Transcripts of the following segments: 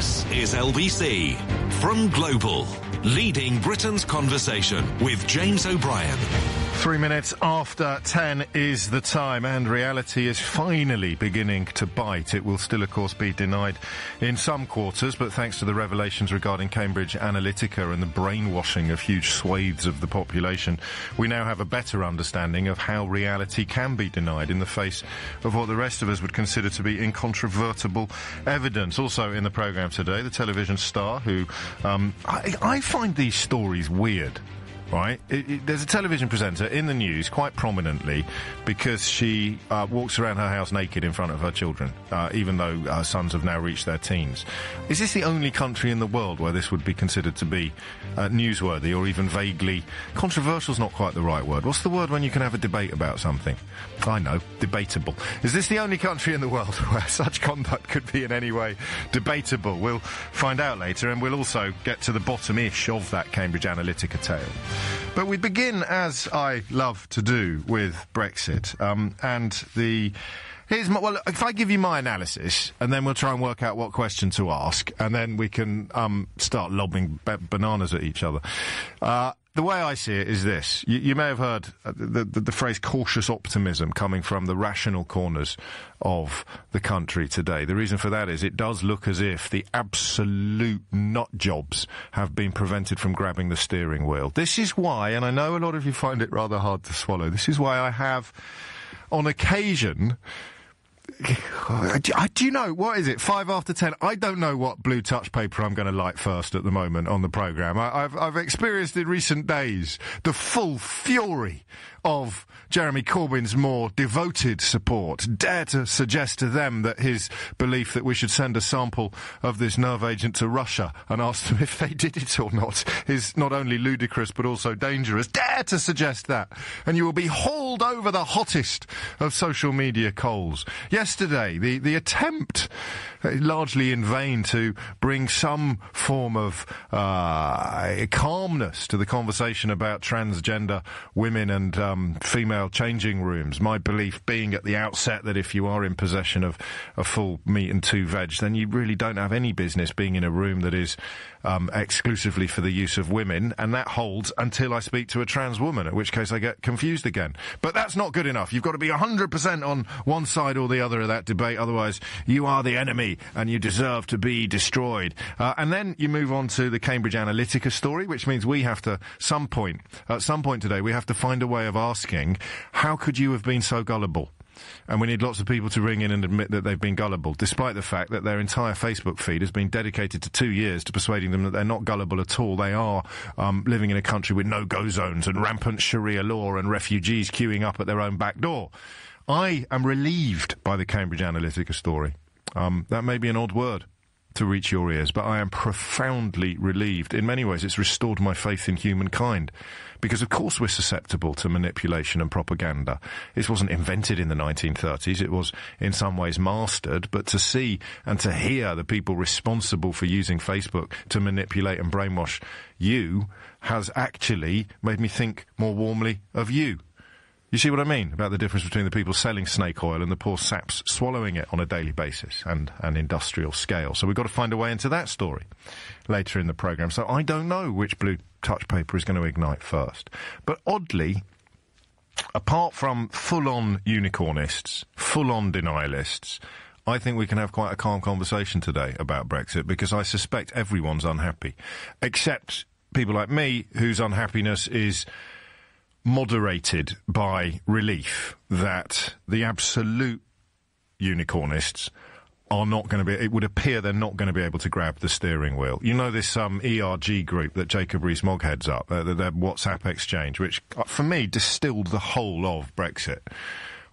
This is LBC from Global, leading Britain's conversation with James O'Brien. 3 minutes after 10 is the time, and reality is finally beginning to bite. It will still, of course, be denied in some quarters, but thanks to the revelations regarding Cambridge Analytica and the brainwashing of huge swathes of the population, we now have a better understanding of how reality can be denied in the face of what the rest of us would consider to be incontrovertible evidence. Also in the programme today, the television star who... I find these stories weird. Right? There's a television presenter in the news quite prominently because she walks around her house naked in front of her children, even though her sons have now reached their teens. Is this the only country in the world where this would be considered to be newsworthy or even vaguely... Controversial's not quite the right word. What's the word when you can have a debate about something? I know, debatable. Is this the only country in the world where such conduct could be in any way debatable? We'll find out later, and we'll also get to the bottom-ish of that Cambridge Analytica tale. But we begin, as I love to do, with Brexit. Well, if I give you my analysis, and then we'll try and work out what question to ask, and then we can start lobbing bananas at each other. The way I see it is this. You may have heard the phrase cautious optimism coming from the rational corners of the country today. The reason for that is it does look as if the absolute nut jobs have been prevented from grabbing the steering wheel. This is why, and I know a lot of you find it rather hard to swallow, this is why I have, on occasion... Do you know, what is it, 5 after 10? I don't know what blue touch paper I'm going to light first at the moment on the programme. I've experienced in recent days the full fury of Jeremy Corbyn's more devoted support. Dare to suggest to them that his belief that we should send a sample of this nerve agent to Russia and ask them if they did it or not is not only ludicrous but also dangerous. Dare to suggest that, and you will be hauled over the hottest of social media coals. Yesterday, the attempt, largely in vain, to bring some form of calmness to the conversation about transgender women and female changing rooms. My belief being at the outset that if you are in possession of a full meat and two veg, then you really don't have any business being in a room that is exclusively for the use of women, and that holds until I speak to a trans woman, at which case I get confused again. But that's not good enough. You've got to be 100% on one side or the other of that debate, otherwise you are the enemy and you deserve to be destroyed. And then you move on to the Cambridge Analytica story, which means we have to, at some point today, we have to find a way of asking, how could you have been so gullible? And we need lots of people to ring in and admit that they've been gullible, despite the fact that their entire Facebook feed has been dedicated to 2 years to persuading them that they're not gullible at all. They are living in a country with no-go zones and rampant Sharia law and refugees queuing up at their own back door. I am relieved by the Cambridge Analytica story. That may be an odd word to reach your ears, but I am profoundly relieved. In many ways, it's restored my faith in humankind. Because, of course, we're susceptible to manipulation and propaganda. This wasn't invented in the 1930s. It was, in some ways, mastered. But to see and to hear the people responsible for using Facebook to manipulate and brainwash you has actually made me think more warmly of you. You see what I mean about the difference between the people selling snake oil and the poor saps swallowing it on a daily basis and an industrial scale. So we've got to find a way into that story later in the programme. So I don't know which blue touch paper is going to ignite first. But oddly, apart from full-on unicornists, full-on denialists, I think we can have quite a calm conversation today about Brexit, because I suspect everyone's unhappy, except people like me whose unhappiness is moderated by relief that the absolute unicornists are not going to be... It would appear they're not going to be able to grab the steering wheel. You know this ERG group that Jacob Rees-Mogg heads up, their WhatsApp exchange, which, for me, distilled the whole of Brexit.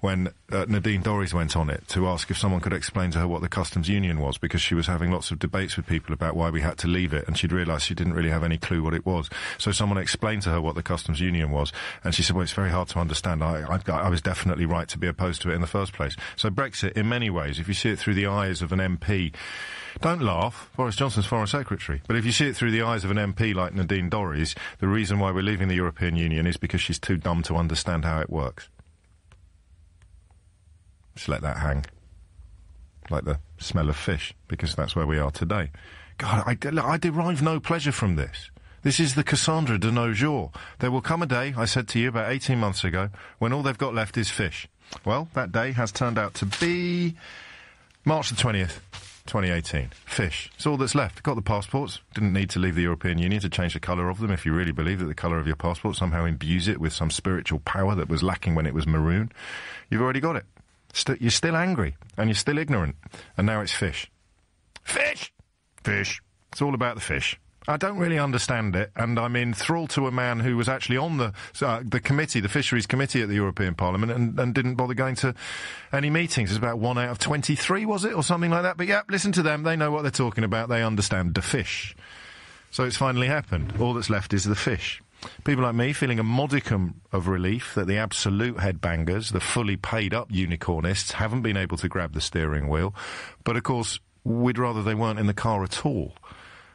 When Nadine Dorries went on it to ask if someone could explain to her what the customs union was, because she was having lots of debates with people about why we had to leave it, and she'd realised she didn't really have any clue what it was. So someone explained to her what the customs union was, and she said, well, it's very hard to understand. I was definitely right to be opposed to it in the first place. So Brexit, in many ways, if you see it through the eyes of an MP, don't laugh, Boris Johnson's Foreign Secretary, but if you see it through the eyes of an MP like Nadine Dorries, the reason why we're leaving the European Union is because she's too dumb to understand how it works. Just let that hang. like the smell of fish, because that's where we are today. God, I derive no pleasure from this. This is the Cassandra de nos jours. There will come a day, I said to you about 18 months ago, when all they've got left is fish. Well, that day has turned out to be March the 20th, 2018. Fish. It's all that's left. Got the passports. Didn't need to leave the European Union to change the colour of them if you really believe that the colour of your passport somehow imbues it with some spiritual power that was lacking when it was maroon. You've already got it. You're still angry, and you're still ignorant. And now it's fish. Fish! Fish. It's all about the fish. I don't really understand it, and I'm enthralled to a man who was actually on the committee, the Fisheries Committee at the European Parliament, and didn't bother going to any meetings. It's about 1 out of 23, was it, or something like that? But yeah, listen to them. They know what they're talking about. They understand the fish. So it's finally happened. All that's left is the fish. People like me feeling a modicum of relief that the absolute headbangers, the fully paid-up unicornists, haven't been able to grab the steering wheel. But, of course, we'd rather they weren't in the car at all.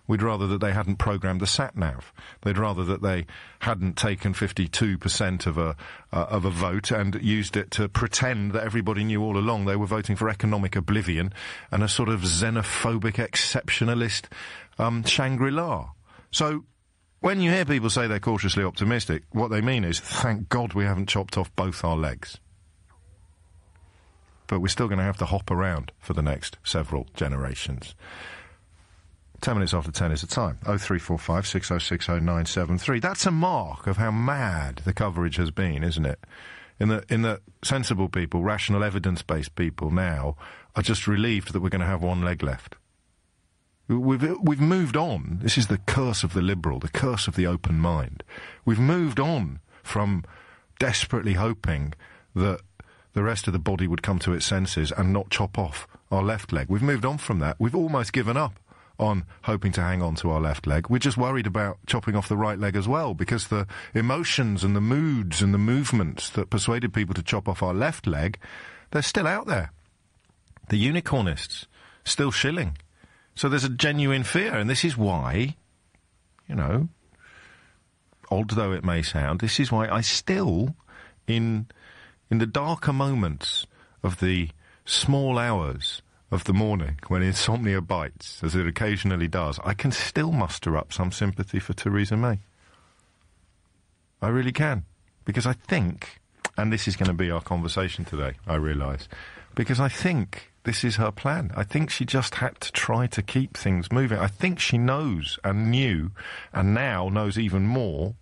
We'd rather that they hadn't programmed the sat-nav. They'd rather that they hadn't taken 52% of a vote and used it to pretend that everybody knew all along they were voting for economic oblivion and a sort of xenophobic, exceptionalist Shangri-La. So when you hear people say they're cautiously optimistic, what they mean is, thank God we haven't chopped off both our legs. But we're still going to have to hop around for the next several generations. 10 minutes after 10 is the time. 0345 6060 973. That's a mark of how mad the coverage has been, isn't it? In that sensible people, rational, evidence-based people now are just relieved that we're going to have one leg left. We've moved on. This is the curse of the liberal, the curse of the open mind. We've moved on from desperately hoping that the rest of the body would come to its senses and not chop off our left leg. We've moved on from that. We've almost given up on hoping to hang on to our left leg. We're just worried about chopping off the right leg as well, because the emotions and the moods and the movements that persuaded people to chop off our left leg, they're still out there. The unicornists, still shilling. So there's a genuine fear, and this is why, odd though it may sound, this is why I still, in the darker moments of the small hours of the morning, when insomnia bites, as it occasionally does, I can still muster up some sympathy for Theresa May. I really can. Because I think, and this is going to be our conversation today, I realise, because I think this is her plan. I think she just had to try to keep things moving. I think she knows and knew, and now knows even more,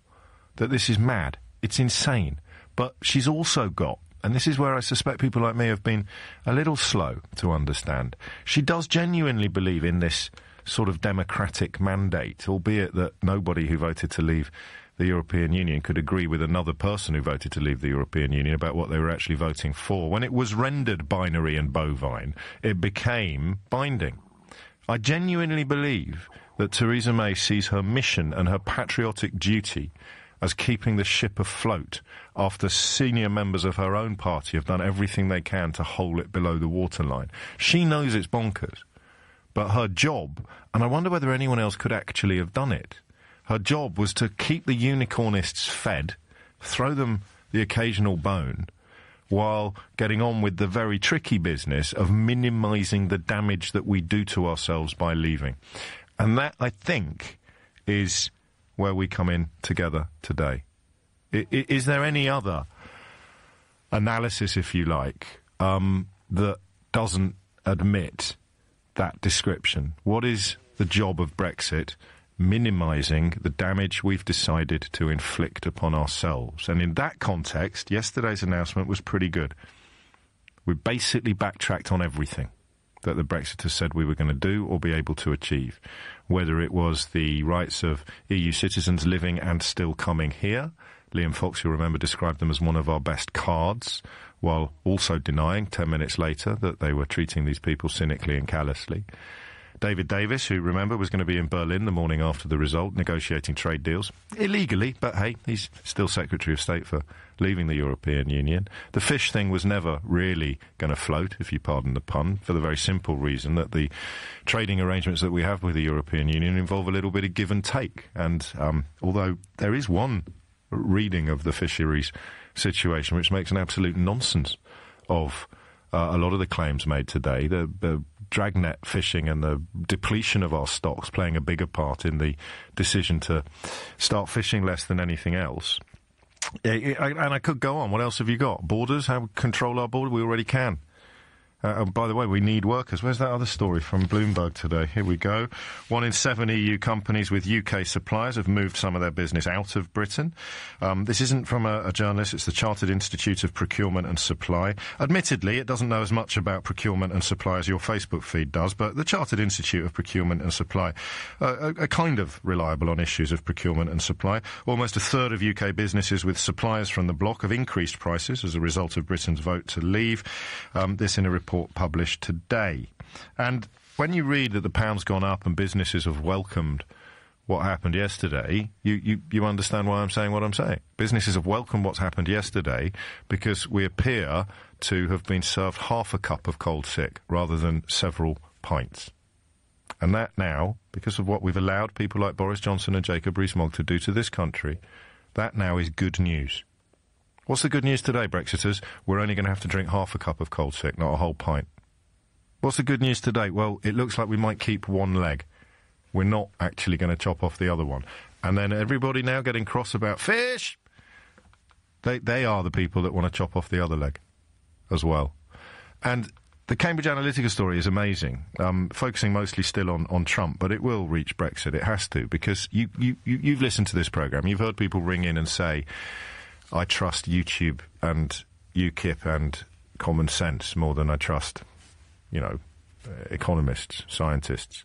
that this is mad. It's insane. But she's also got, and this is where I suspect people like me have been a little slow to understand, she does genuinely believe in this sort of democratic mandate, albeit that nobody who voted to leave the European Union could agree with another person who voted to leave the European Union about what they were actually voting for. When it was rendered binary and bovine, it became binding. I genuinely believe that Theresa May sees her mission and her patriotic duty as keeping the ship afloat after senior members of her own party have done everything they can to hold it below the waterline. She knows it's bonkers, but her job, and I wonder whether anyone else could actually have done it, her job was to keep the unicornists fed, throw them the occasional bone, while getting on with the very tricky business of minimising the damage that we do to ourselves by leaving. And that, I think, is where we come in together today. Is there any other analysis, if you like, that doesn't admit that description? What is the job of Brexit? Minimising the damage we've decided to inflict upon ourselves. And in that context, yesterday's announcement was pretty good. We basically backtracked on everything that the Brexiters said we were going to do or be able to achieve, whether it was the rights of EU citizens living and still coming here. Liam Fox, you'll remember, described them as one of our best cards, while also denying 10 minutes later that they were treating these people cynically and callously. David Davis, who, remember, was going to be in Berlin the morning after the result, negotiating trade deals, illegally, but hey, he's still Secretary of State for leaving the European Union. The fish thing was never really going to float, if you pardon the pun, for the very simple reason that the trading arrangements that we have with the European Union involve a little bit of give and take. And although there is one reading of the fisheries situation which makes an absolute nonsense of a lot of the claims made today. The dragnet fishing and the depletion of our stocks playing a bigger part in the decision to start fishing less than anything else. And I could go on. What else have you got? Borders? How we control our border? We already can. By the way, we need workers. Where's that other story from Bloomberg today? Here we go. 1 in 7 EU companies with UK suppliers have moved some of their business out of Britain. This isn't from a journalist. It's the Chartered Institute of Procurement and Supply. Admittedly, it doesn't know as much about procurement and supply as your Facebook feed does, but the Chartered Institute of Procurement and Supply are kind of reliable on issues of procurement and supply. Almost a third of UK businesses with suppliers from the bloc have increased prices as a result of Britain's vote to leave. This in a report published today. And when you read that the pound's gone up and businesses have welcomed what happened yesterday, you understand why I'm saying what I'm saying. Businesses have welcomed what's happened yesterday because we appear to have been served half a cup of cold sick rather than several pints. And that now, because of what we've allowed people like Boris Johnson and Jacob Rees-Mogg to do to this country, that now is good news. What's the good news today, Brexiters? We're only going to have to drink half a cup of cold sick, not a whole pint. What's the good news today? Well, it looks like we might keep one leg. We're not actually going to chop off the other one. And then everybody now getting cross about fish. They are the people that want to chop off the other leg as well. And the Cambridge Analytica story is amazing, focusing mostly still on Trump, but it will reach Brexit. It has to, because you've listened to this programme. You've heard people ring in and say, I trust YouTube and UKIP and common sense more than I trust, economists, scientists,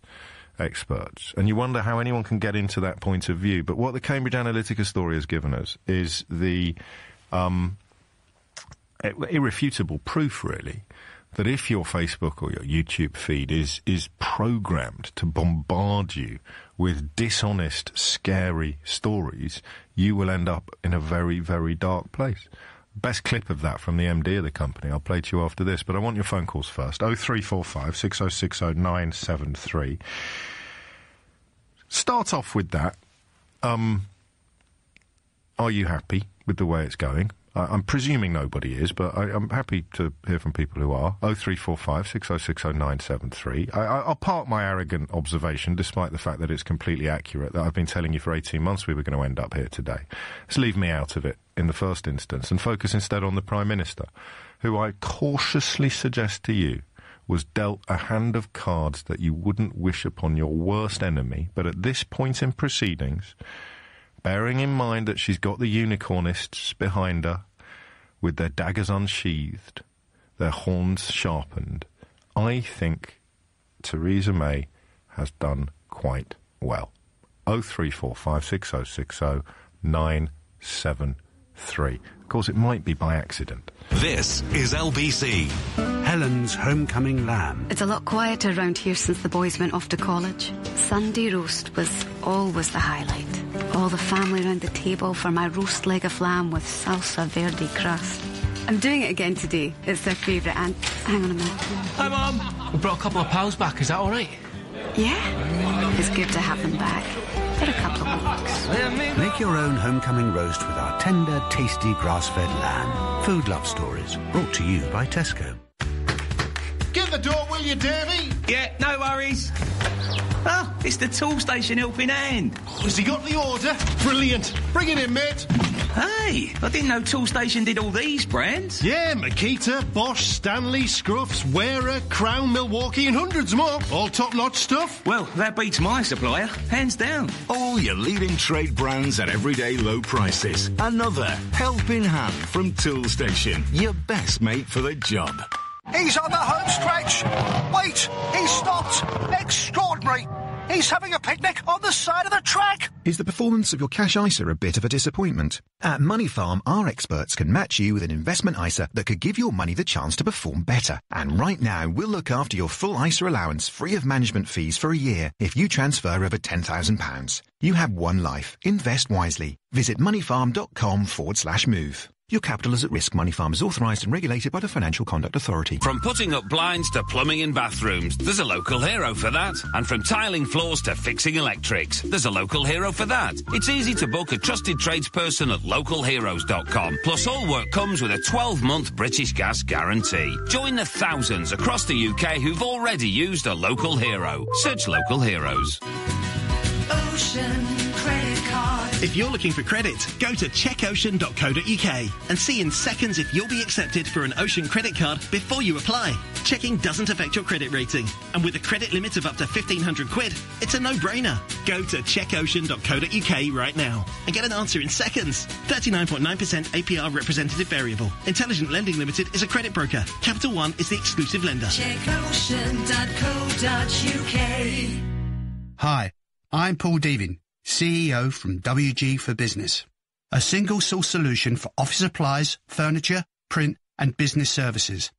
experts. And you wonder how anyone can get into that point of view. But what the Cambridge Analytica story has given us is the irrefutable proof, really, that if your Facebook or your YouTube feed is programmed to bombard you with dishonest, scary stories, you will end up in a very, very dark place. Best clip of that from the MD of the company I'll play to you after this, but I want your phone calls first. 0345 6060 973. Start off with that. Are you happy with the way it's going? I'm presuming nobody is, but I'm happy to hear from people who are. 0345 6060 973. I'll park my arrogant observation, despite the fact that it's completely accurate, that I've been telling you for 18 months we were going to end up here today. Let's leave me out of it in the first instance and focus instead on the Prime Minister, who I cautiously suggest to you was dealt a hand of cards that you wouldn't wish upon your worst enemy, but at this point in proceedings, bearing in mind that she's got the unicornists behind her, with their daggers unsheathed, their horns sharpened, I think Theresa May has done quite well. 0345 6060 973. Of course, it might be by accident. This is LBC. Helen's homecoming lamb. It's a lot quieter around here since the boys went off to college. Sunday roast was always the highlight. All the family around the table for my roast leg of lamb with salsa verde crust. I'm doing it again today. It's their favourite, and hang on a minute. Hi, Mum. We brought a couple of pals back. Is that all right? Yeah, it's good to have them back for a couple of weeks. Make your own homecoming roast with our tender, tasty grass-fed lamb. Food Love Stories, brought to you by Tesco. Get the door, will you, Davy? Yeah, no worries. Oh, it's the tool station helping hand. Has he got the order? Brilliant. Bring it in, mate. Hey, I didn't know Tool Station did all these brands. Yeah, Makita, Bosch, Stanley, Scruffs, Wera, Crown, Milwaukee and hundreds more. All top-notch stuff. Well, that beats my supplier, hands down. All your leading trade brands at everyday low prices. Another helping hand from Tool Station. Your best mate for the job. He's on the home stretch. Wait, he's stopped. Extraordinary. He's having a picnic on the side of the track. Is the performance of your cash ISA a bit of a disappointment? At Money Farm, our experts can match you with an investment ISA that could give your money the chance to perform better. And right now, we'll look after your full ISA allowance free of management fees for a year if you transfer over £10,000. You have one life. Invest wisely. Visit moneyfarm.com/move. Your capital is at risk. Money Farm is authorised and regulated by the Financial Conduct Authority. From putting up blinds to plumbing in bathrooms, there's a local hero for that. And from tiling floors to fixing electrics, there's a local hero for that. It's easy to book a trusted tradesperson at localheroes.com. Plus, all work comes with a 12-month British Gas guarantee. Join the thousands across the UK who've already used a local hero. Search Local Heroes. Ocean Credit Card. If you're looking for credit, go to checkocean.co.uk and see in seconds if you'll be accepted for an Ocean credit card before you apply. Checking doesn't affect your credit rating, and with a credit limit of up to £1,500, it's a no-brainer. Go to checkocean.co.uk right now and get an answer in seconds. 39.9% APR representative variable. Intelligent Lending Limited is a credit broker. Capital One is the exclusive lender. Checkocean.co.uk. Hi, I'm Paul Devin, CEO from WG for Business, a single-source solution for office supplies, furniture, print and business services.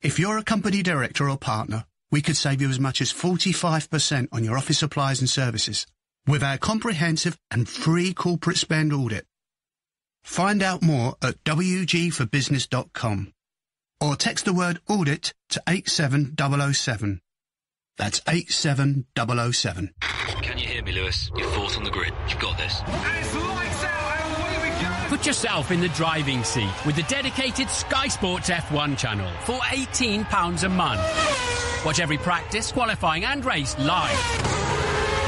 If you're a company director or partner, we could save you as much as 45% on your office supplies and services with our comprehensive and free corporate spend audit. Find out more at wgforbusiness.com or text the word audit to 87007. That's 87007. Can you hear me, Lewis? You're fourth on the grid. You've got this. And it's lights out, and away we go! Put yourself in the driving seat with the dedicated Sky Sports F1 channel for £18 a month. Watch every practice, qualifying and race live.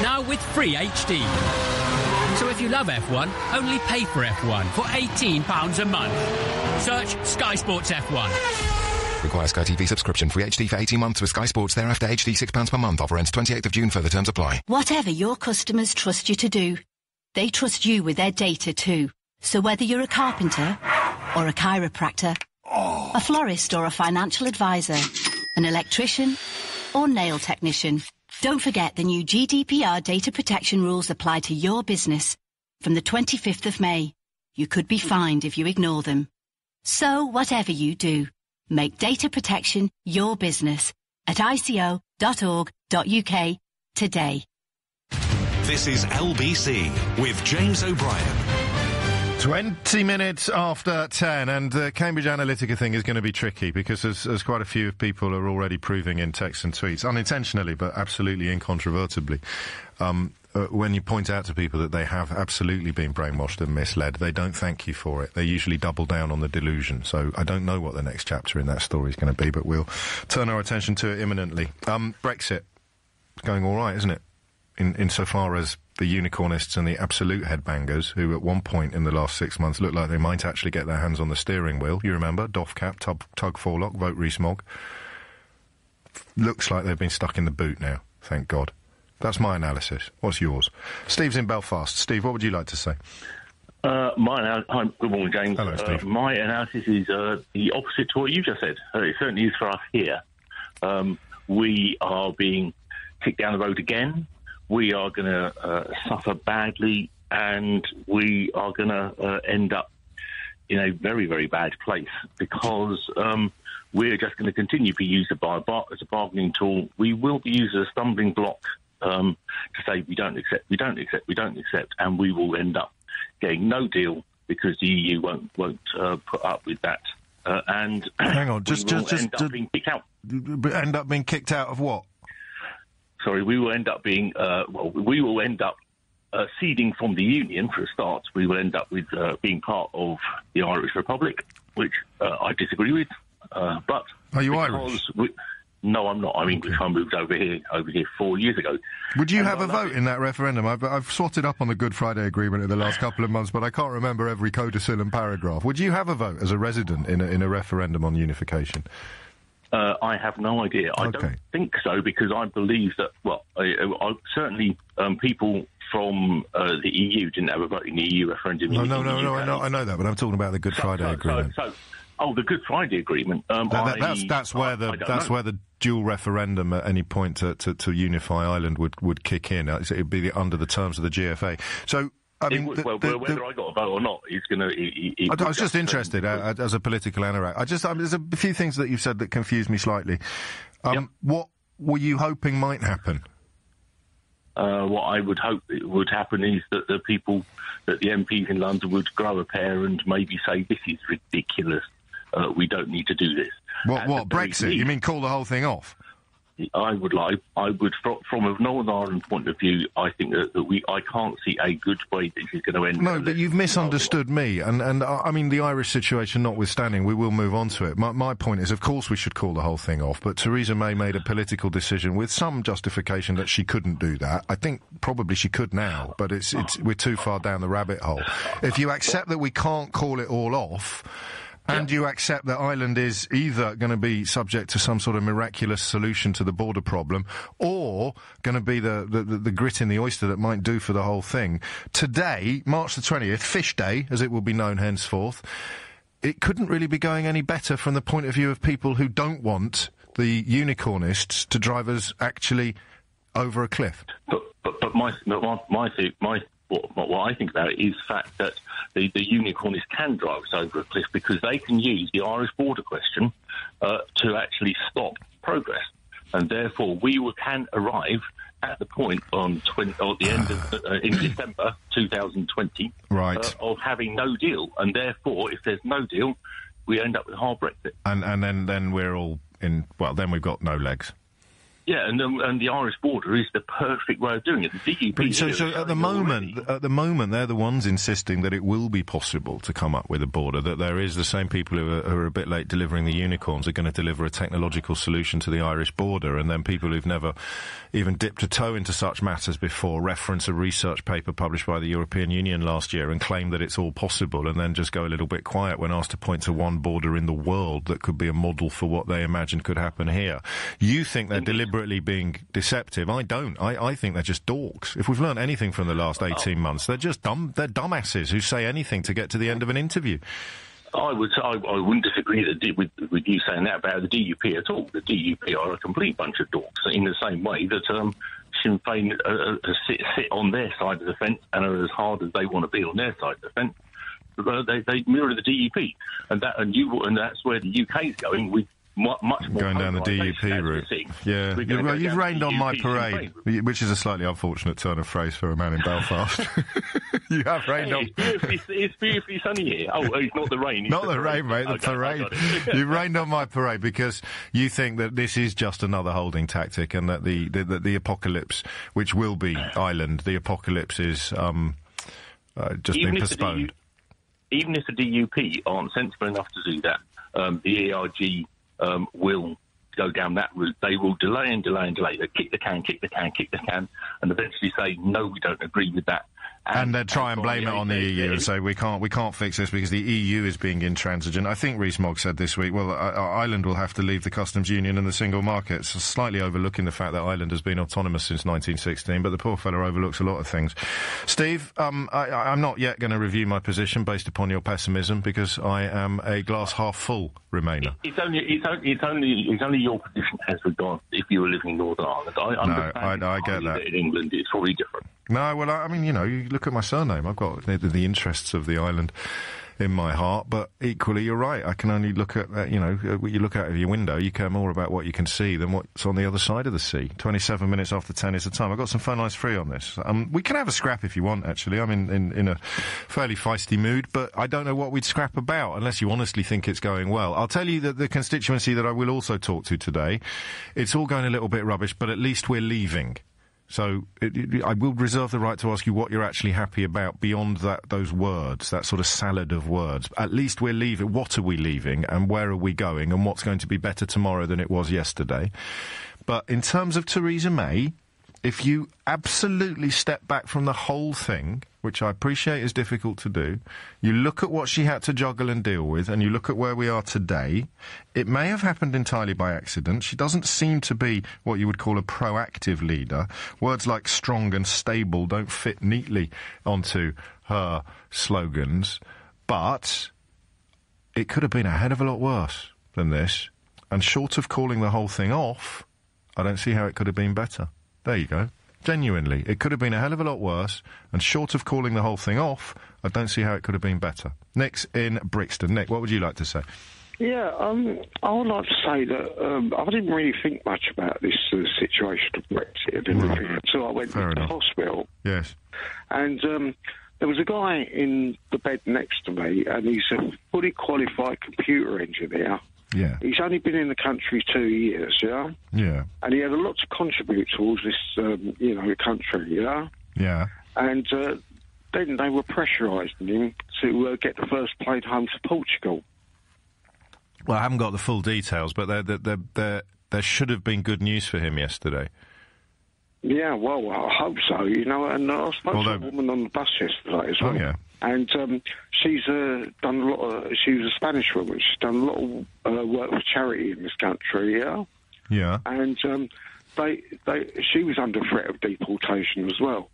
Now with free HD. So if you love F1, only pay for F1 for £18 a month. Search Sky Sports F1. Requires Sky TV subscription. Free HD for 18 months with Sky Sports. Thereafter HD £6 per month. Offer ends 28th of June. Further terms apply. Whatever your customers trust you to do, they trust you with their data too. So whether you're a carpenter or a chiropractor, a florist or a financial advisor, an electrician or nail technician, don't forget the new GDPR data protection rules apply to your business from the 25th of May. You could be fined if you ignore them. So whatever you do, make data protection your business at ico.org.uk today. This is LBC with James O'Brien. 20 minutes after 10, and the Cambridge Analytica thing is going to be tricky because as quite a few people are already proving in texts and tweets, unintentionally but absolutely incontrovertibly, when you point out to people that they have absolutely been brainwashed and misled, they don't thank you for it. They usually double down on the delusion. So I don't know what the next chapter in that story is going to be, but we'll turn our attention to it imminently. Brexit, going all right, isn't it? Insofar as the unicornists and the absolute headbangers, who at one point in the last 6 months looked like they might actually get their hands on the steering wheel. You remember? Doff Cap, Tug Forlock, Vote Rees-Mogg. Looks like they've been stuck in the boot now, thank God. That's my analysis. What's yours? Steve's in Belfast. Steve, what would you like to say? Good morning, James. Hello, Steve. My analysis is the opposite to what you just said. It certainly is for us here. We are being kicked down the road again. We are going to suffer badly, and we are going to end up in a very, very bad place because we're just going to continue to be used as a bargaining tool. We will be used as a stumbling block to say we don't accept, and we will end up getting no deal because the EU won't put up with that. And hang on, end up being kicked out. End up being kicked out of what? Sorry, we will end up being ceding from the Union for a start. We will end up with being part of the Irish Republic, which I disagree with. But are you Irish? No, I'm not. I mean, I moved over here 4 years ago. Would you have a vote in that referendum? I've swatted up on the Good Friday Agreement in the last couple of months, but I can't remember every codicil and paragraph. Would you have a vote as a resident in a referendum on unification? I have no idea. I don't think so, because I believe that, certainly people from the EU didn't have a vote in the EU referendum. No, I know that, but I'm talking about the Good Friday Agreement. The Good Friday Agreement. That's where the dual referendum at any point to unify Ireland would kick in. It would be under the terms of the GFA. So. I mean, whether I got a vote or not is going to... I was just interested, as a political anorak. There's a few things that you've said that confused me slightly. What were you hoping might happen? What I would hope would happen is that the MPs in London would grow a pair and maybe say, this is ridiculous. We don't need to do this. What, Brexit? You mean call the whole thing off? I would, from a Northern Ireland point of view, I think that I can't see a good way this is going to end. No, but you've misunderstood me, and I mean, the Irish situation notwithstanding, we will move on to it. My point is, of course we should call the whole thing off, but Theresa May made a political decision with some justification that she couldn't do that. I think probably she could now, but we're too far down the rabbit hole. If you accept that we can't call it all off, and you accept that Ireland is either going to be subject to some sort of miraculous solution to the border problem, or going to be the grit in the oyster that might do for the whole thing. Today, March the 20th, Fish Day, as it will be known henceforth, it couldn't really be going any better from the point of view of people who don't want the unicornists to drive us actually over a cliff. But what I think about it is the fact that the unicornists can drive us over a cliff because they can use the Irish border question to actually stop progress. And therefore, can arrive at the point at the end of in December 2020 of having no deal. And therefore, if there's no deal, we end up with a hard Brexit. And then we're all in... Well, then we've got no legs. Yeah, and the Irish border is the perfect way of doing it. The DUP... So at the moment, they're the ones insisting that it will be possible to come up with a border, that there is the same people who are a bit late delivering the unicorns are going to deliver a technological solution to the Irish border, and then people who've never even dipped a toe into such matters before reference a research paper published by the European Union last year and claim that it's all possible, and then just go a little bit quiet when asked to point to one border in the world that could be a model for what they imagine could happen here. You think they're deliberately being deceptive. I don't. I think they're just dorks. If we've learned anything from the last 18 months, they're just they're dumbasses who say anything to get to the end of an interview. I wouldn't disagree with you saying that about the DUP at all. The DUP are a complete bunch of dorks in the same way that Sinn Féin sit on their side of the fence and are as hard as they want to be on their side of the fence. They mirror the DUP, and that's where the UK is going with much more going down the DUP route. Yeah, you've rained on my parade, which is a slightly unfortunate turn of phrase for a man in Belfast. You have rained on. It's beautifully sunny here. Oh, it's not the rain. Not the rain, mate. The parade. You've rained on my parade because you think that this is just another holding tactic, and that the apocalypse, which will be Ireland, the apocalypse is just being postponed. Even if the DUP aren't sensible enough to do that, the ERG will go down that route. They will delay and delay and delay. They kick the can, and eventually say, no, we don't agree with that. And they'll try and blame it on the EU and say, we can't fix this because the EU is being intransigent. I think Rees-Mogg said this week, well, Ireland will have to leave the customs union and the single market. It's slightly overlooking the fact that Ireland has been autonomous since 1916, but the poor fellow overlooks a lot of things. Steve, I'm not yet going to review my position based upon your pessimism because I am a glass half full Remainer. It's only your position as regards if you were living in Northern Ireland. I get that. In England, it's probably different. No, well, I mean, you look at my surname. I've got the interests of the island in my heart, but equally, you're right. I can only look at, you look out of your window, you care more about what you can see than what's on the other side of the sea. 27 minutes after 10 is the time. I've got some phone lines free on this. We can have a scrap if you want, actually. I'm in a fairly feisty mood, but I don't know what we'd scrap about unless you honestly think it's going well. I'll tell you that the constituency that I will also talk to today, it's all going a little bit rubbish, but at least we're leaving. So I will reserve the right to ask you what you're actually happy about beyond those words, that sort of salad of words. At least we're leaving. What are we leaving and where are we going and what's going to be better tomorrow than it was yesterday? But in terms of Theresa May, if you absolutely step back from the whole thing, which I appreciate is difficult to do, you look at what she had to juggle and deal with, and you look at where we are today, it may have happened entirely by accident. She doesn't seem to be what you would call a proactive leader. Words like strong and stable don't fit neatly onto her slogans, but it could have been a hell of a lot worse than this, and short of calling the whole thing off, I don't see how it could have been better. There you go. Genuinely, it could have been a hell of a lot worse, and short of calling the whole thing off, I don't see how it could have been better. Nick's in Brixton. Nick, what would you like to say? Yeah, I would like to say that I didn't really think much about this situation of Brexit. I didn't think at all. I went to the hospital. Yes. And there was a guy in the bed next to me, and he's a fully qualified computer engineer. Yeah. He's only been in the country 2 years, yeah? Yeah. And he had a lot to contribute towards this, country, yeah? Yeah. And then they were pressurising him to get the first plane home to Portugal. Well, I haven't got the full details, but there should have been good news for him yesterday. Yeah, well, I hope so, and I spoke to a woman on the bus yesterday as well. Oh, yeah. And she's done a lot of... She was a Spanish woman. She's done a lot of work for charity in this country, yeah? Yeah. And she was under threat of deportation as well.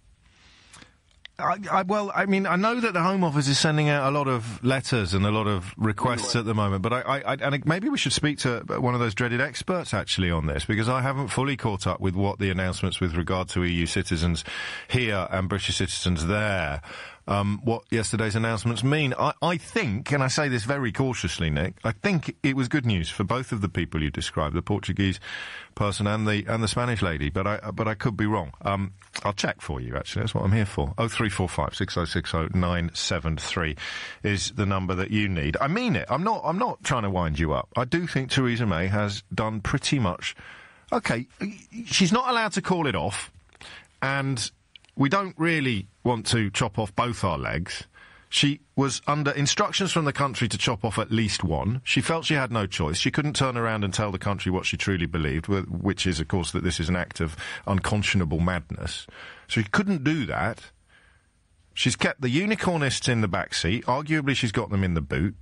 I know that the Home Office is sending out a lot of letters and a lot of requests at the moment, but I maybe we should speak to one of those dreaded experts actually on this, because I haven't fully caught up with what the announcements with regard to EU citizens here and British citizens there, what yesterday's announcements mean. I think, and I say this very cautiously, Nick, I think it was good news for both of the people you described, the Portuguese person and the Spanish lady, but I could be wrong. I'll check for you, actually. That's what I'm here for. 0345 6060 973 is the number that you need. I mean it. I'm not trying to wind you up. I do think Theresa May has done pretty much... OK, she's not allowed to call it off, and we don't really want to chop off both our legs. She was under instructions from the country to chop off at least one. She felt she had no choice. She couldn't turn around and tell the country what she truly believed, which is, of course, that this is an act of unconscionable madness. So she couldn't do that. She's kept the unicornists in the back seat. Arguably, she's got them in the boot.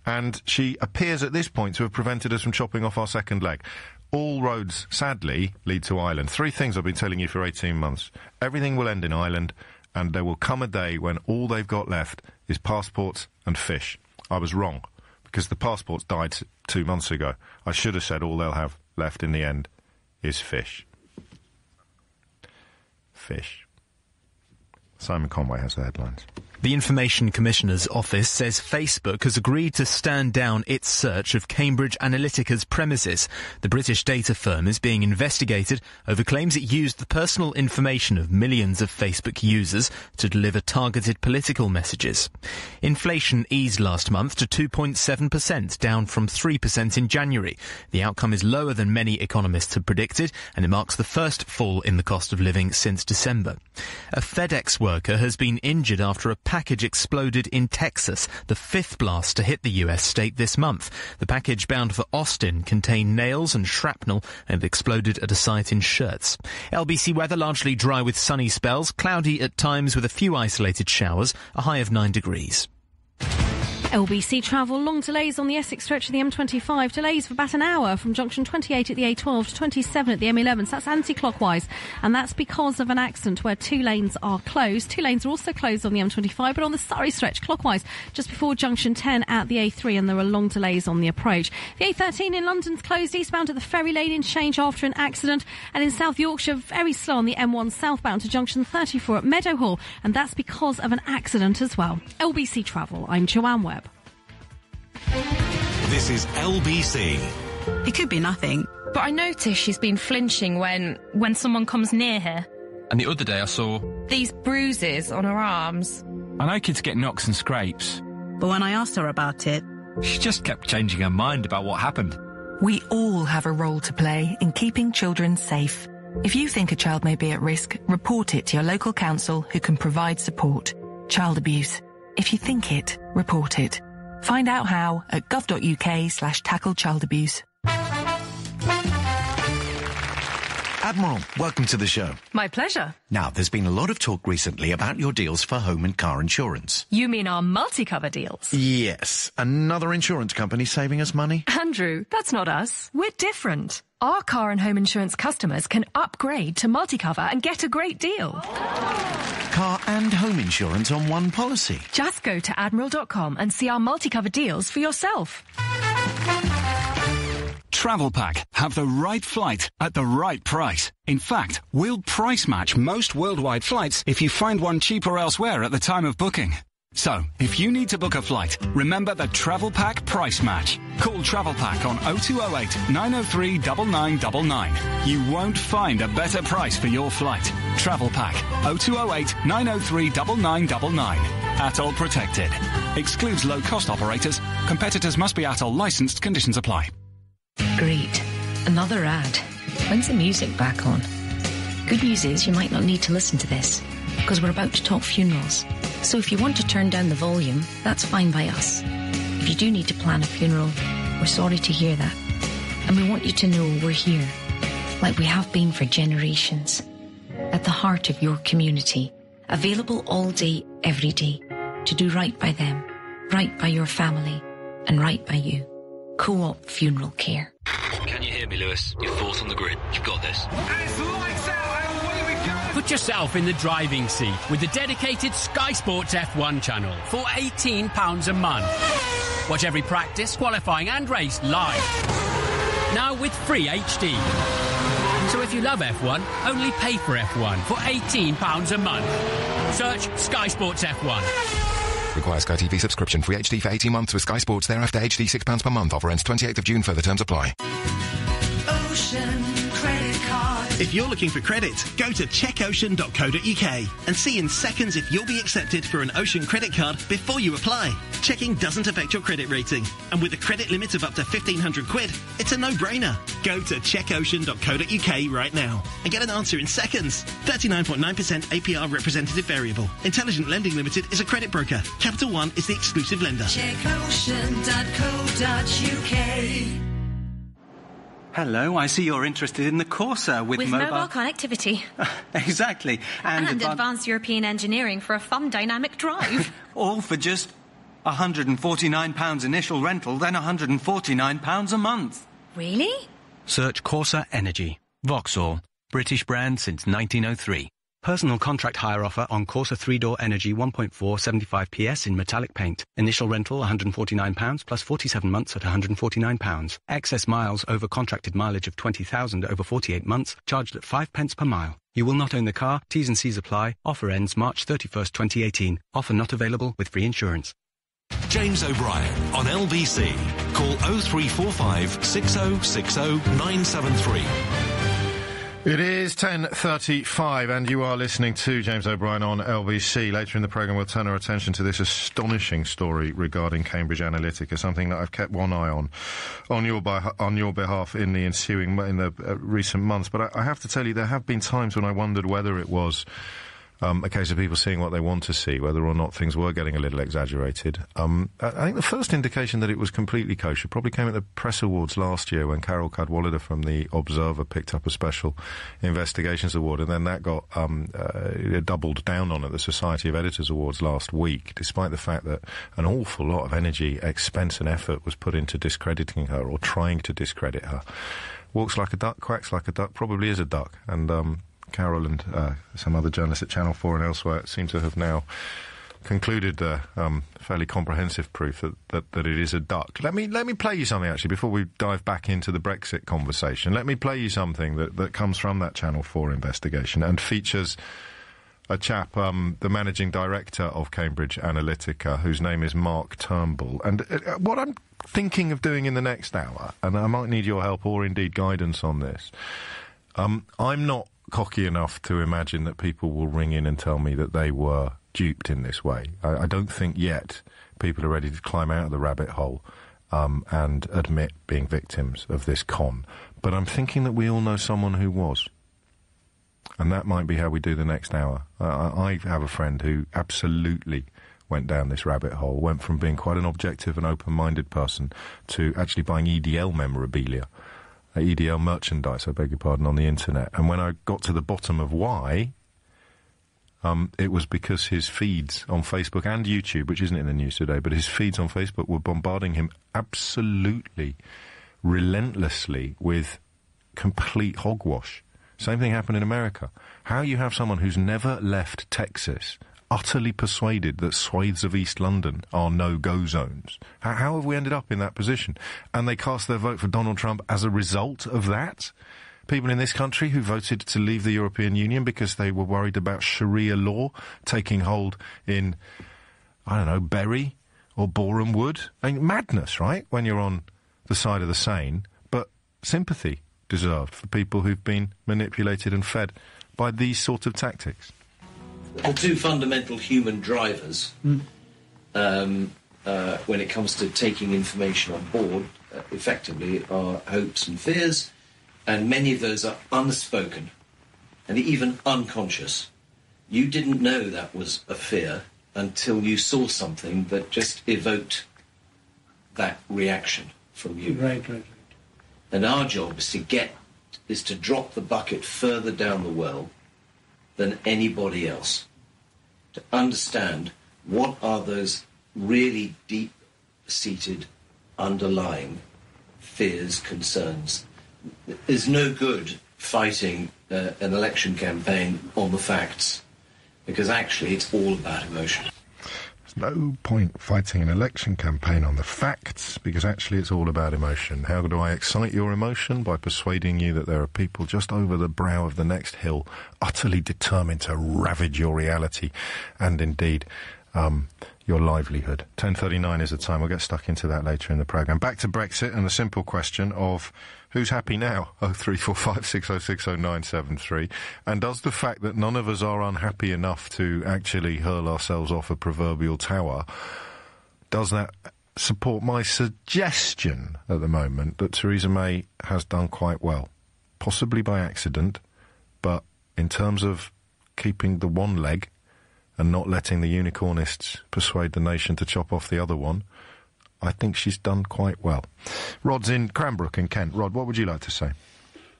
And she appears at this point to have prevented us from chopping off our second leg. All roads, sadly, lead to Ireland. 3 things I've been telling you for 18 months. Everything will end in Ireland, and there will come a day when all they've got left is passports and fish. I was wrong, because the passports died 2 months ago. I should have said all they'll have left in the end is fish. Fish. Simon Conway has the headlines. The Information Commissioner's Office says Facebook has agreed to stand down its search of Cambridge Analytica's premises. The British data firm is being investigated over claims it used the personal information of millions of Facebook users to deliver targeted political messages. Inflation eased last month to 2.7%, down from 3% in January. The outcome is lower than many economists had predicted, and it marks the first fall in the cost of living since December. A FedEx worker has been injured after a package exploded in Texas, the 5th blast to hit the US state this month. The package bound for Austin contained nails and shrapnel and exploded at a site in Schertz. LBC weather largely dry with sunny spells, cloudy at times with a few isolated showers, a high of 9 degrees. LBC travel, long delays on the Essex stretch of the M25. Delays for about an hour from junction 28 at the A12 to 27 at the M11. So that's anti-clockwise. And that's because of an accident where 2 lanes are closed. 2 lanes are also closed on the M25, but on the Surrey stretch, clockwise, just before junction 10 at the A3. And there are long delays on the approach. The A13 in London's closed eastbound at the Ferry Lane interchange after an accident. And in South Yorkshire, very slow on the M1 southbound to junction 34 at Meadowhall. And that's because of an accident as well. LBC Travel, I'm Joanne Webb. This is LBC. It could be nothing, but I notice she's been flinching when someone comes near her. And the other day I saw these bruises on her arms. I know kids get knocks and scrapes. But when I asked her about it, she just kept changing her mind about what happened. We all have a role to play in keeping children safe. If you think a child may be at risk, report it to your local council who can provide support. Child abuse. If you think it, report it. Find out how at gov.uk/tackle-child-abuse. Admiral, welcome to the show. My pleasure. Now, there's been a lot of talk recently about your deals for home and car insurance. You mean our multi-cover deals? Yes. Another insurance company saving us money? Andrew, that's not us. We're different. Our car and home insurance customers can upgrade to multi-cover and get a great deal. Car and home insurance on one policy? Just go to admiral.com and see our multi-cover deals for yourself. Travel Pack. Have the right flight at the right price. In fact, we'll price match most worldwide flights if you find one cheaper elsewhere at the time of booking. So, if you need to book a flight, remember the Travel Pack price match. Call Travel Pack on 0208 903 9999. You won't find a better price for your flight. Travel Pack 0208 903 9999. ATOL protected. Excludes low-cost operators. Competitors must be ATOL licensed. Conditions apply. Great. Another ad. When's the music back on? Good news is you might not need to listen to this, because we're about to talk funerals. So if you want to turn down the volume, that's fine by us. If you do need to plan a funeral, we're sorry to hear that. And we want you to know we're here, like we have been for generations, at the heart of your community, available all day, every day, to do right by them, right by your family, and right by you. Co-op Funeral Care. Can you hear me, Lewis? You're fourth on the grid. You've got this. Put yourself in the driving seat with the dedicated Sky Sports F1 channel for £18 a month. Watch every practice, qualifying and race live. Now with free HD. So if you love F1, only pay for F1 for £18 a month. Search Sky Sports F1. Require Sky TV subscription. Free HD for 18 months with Sky Sports. Thereafter HD £6 per month. Offer ends 28th of June. Further terms apply. Ocean Credit Card. If you're looking for credit, go to checkocean.co.uk and see in seconds if you'll be accepted for an Ocean credit card before you apply. Checking doesn't affect your credit rating. And with a credit limit of up to £1,500, it's a no-brainer. Go to checkocean.co.uk right now and get an answer in seconds. 39.9% APR representative variable. Intelligent Lending Limited is a credit broker. Capital One is the exclusive lender. Checkocean.co.uk. Hello, I see you're interested in the Corsa with mobile connectivity. Exactly. And advanced European engineering for a fun dynamic drive. All for just £149 initial rental, then £149 a month. Really? Search Corsa Energy. Vauxhall. British brand since 1903. Personal contract hire offer on Corsa 3-door Energy 1.4 75 PS in metallic paint. Initial rental £149 plus 47 months at £149. Excess miles over contracted mileage of 20,000 over 48 months, charged at 5 pence per mile. You will not own the car. T's and C's apply. Offer ends March 31st, 2018. Offer not available with free insurance. James O'Brien on LBC. Call 0345 6060 973. It is 10:35 and you are listening to James O'Brien on LBC. Later in the programme we'll turn our attention to this astonishing story regarding Cambridge Analytica, something that I've kept one eye on your behalf in the recent months. But I have to tell you, there have been times when I wondered whether it was a case of people seeing what they want to see, whether or not things were getting a little exaggerated. I think the first indication that it was completely kosher probably came at the Press Awards last year when Carol Cadwallader from The Observer picked up a Special Investigations Award, and then that got doubled down on at the Society of Editors Awards last week, despite the fact that an awful lot of energy, expense and effort was put into discrediting her or trying to discredit her. Walks like a duck, quacks like a duck, probably is a duck, and Carol and some other journalists at Channel 4 and elsewhere seem to have now concluded fairly comprehensive proof that it is a duck. Let me play you something, actually, before we dive back into the Brexit conversation. Let me play you something that comes from that Channel 4 investigation and features a chap, the managing director of Cambridge Analytica, whose name is Mark Turnbull. And what I'm thinking of doing in the next hour, and I might need your help or indeed guidance on this, I'm not cocky enough to imagine that people will ring in and tell me that they were duped in this way. I don't think yet people are ready to climb out of the rabbit hole and admit being victims of this con. But I'm thinking that we all know someone who was. And that might be how we do the next hour. I have a friend who absolutely went down this rabbit hole, went from being quite an objective and open-minded person to actually buying EDL memorabilia. EDL merchandise, I beg your pardon, on the internet. And when I got to the bottom of why, it was because his feeds on Facebook and YouTube, which isn't in the news today, but his feeds on Facebook were bombarding him absolutely, relentlessly with complete hogwash. Same thing happened in America. How you have someone who's never left Texas, utterly persuaded that swathes of East London are no-go zones. How have we ended up in that position? And they cast their vote for Donald Trump as a result of that? People in this country who voted to leave the European Union because they were worried about Sharia law taking hold in I don't know, Bury or Boreham Wood. I mean, madness, right, when you're on the side of the Seine, but sympathy deserved for people who've been manipulated and fed by these sort of tactics. The two fundamental human drivers when it comes to taking information on board effectively are hopes and fears, and many of those are unspoken and even unconscious. You didn't know that was a fear until you saw something that just evoked that reaction from you. Right. And our job is to drop the bucket further down the well than anybody else, to understand what are those really deep-seated underlying fears, concerns. There's no good fighting an election campaign on the facts, because actually it's all about emotion. There's no point fighting an election campaign on the facts, because actually it's all about emotion. How do I excite your emotion? By persuading you that there are people just over the brow of the next hill, utterly determined to ravage your reality and indeed your livelihood. 10:39 is the time. We'll get stuck into that later in the programme. Back to Brexit and the simple question of who's happy now? 0345 6060 973. And does the fact that none of us are unhappy enough to actually hurl ourselves off a proverbial tower, does that support my suggestion at the moment that Theresa May has done quite well? Possibly by accident, but in terms of keeping the one leg and not letting the unicornists persuade the nation to chop off the other one, I think she's done quite well. Rod's in Cranbrook in Kent. Rod, what would you like to say?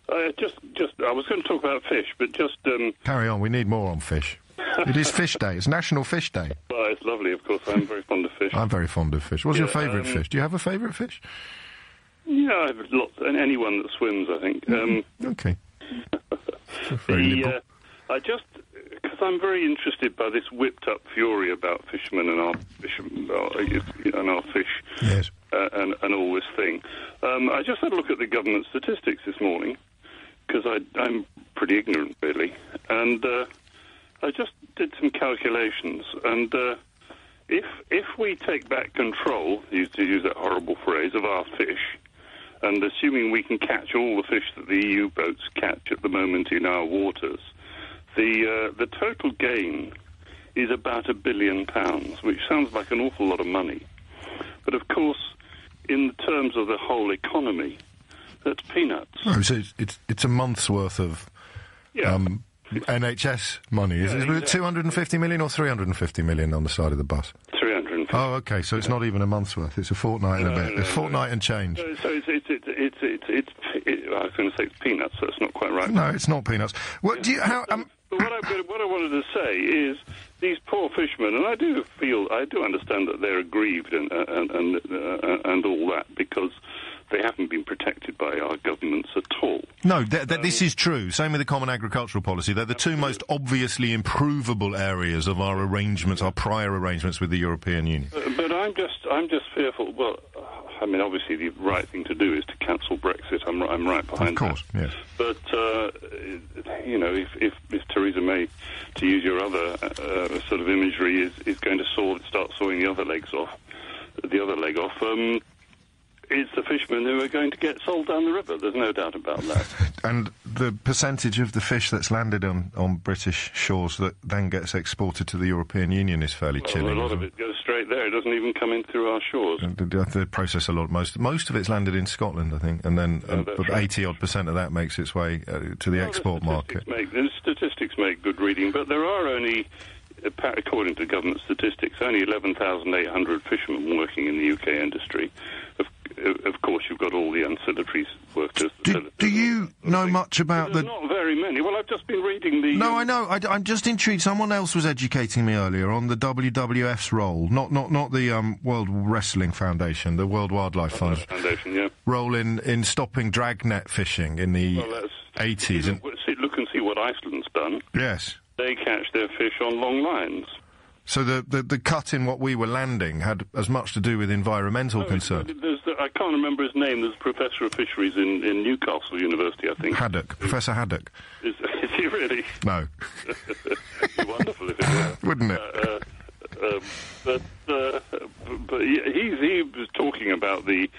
I was going to talk about fish, but just... Carry on, we need more on fish. It is Fish Day. It's National Fish Day. Well, it's lovely, of course. I'm very fond of fish. I'm very fond of fish. What's your favourite fish? Do you have a favourite fish? Yeah, I have lots. Anyone that swims, I think. Okay. Because I'm very interested by this whipped-up fury about fishermen and our fish, yes, and all this thing. I just had a look at the government statistics this morning, because I'm pretty ignorant, really, and I just did some calculations, and if we take back control, to use that horrible phrase, of our fish, and assuming we can catch all the fish that the EU boats catch at the moment in our waters, the total gain is about £1 billion, which sounds like an awful lot of money. But of course, in terms of the whole economy, that's peanuts. Oh, so it's a month's worth of NHS money. Is it 250 million or 350 million on the side of the bus? 350. Oh, okay. So it's not even a month's worth. It's a fortnight and a bit. It's fortnight and change. So I was going to say it's peanuts. So it's not quite right. No, it's not peanuts. What do you? How? But what I wanted to say is these poor fishermen, and I do understand that they're aggrieved and all that, because they haven't been protected by our governments at all. No, this is true. Same with the Common Agricultural Policy. They're the two most obviously improvable areas of our arrangements, our prior arrangements with the European Union. But I'm just fearful. Well, I mean, obviously the right thing to do is to cancel Brexit. I'm right behind that. Of course, yes. But if Theresa May, to use your other sort of imagery, is going to start sawing the other leg off, it's the fishermen who are going to get sold down the river. There's no doubt about that. And the percentage of the fish that's landed on British shores that then gets exported to the European Union is fairly chilling. A lot of it goes straight there. It doesn't even come in through our shores. They process a lot. Most of it's landed in Scotland, I think, and then but 80-odd% of that makes its way to the export market. The statistics make good reading, but there are only, according to government statistics, only 11,800 fishermen working in the UK industry. Of course, you've got all the ancillary workers. Do you know much about the... Not very many. Well, I've just been reading the... No, I know. I'm just intrigued. Someone else was educating me earlier on the WWF's role, not the World Wrestling Foundation, the World Wildlife Foundation, yeah. Role in stopping dragnet fishing in the 80s. Look and see what Iceland's done. Yes. They catch their fish on long lines. So the cut in what we were landing had as much to do with environmental concerns. I can't remember his name. There's a professor of fisheries in Newcastle University, I think. Haddock. Professor Haddock. Is he really? No. It'd be wonderful if it were. Wouldn't it? But he was talking about the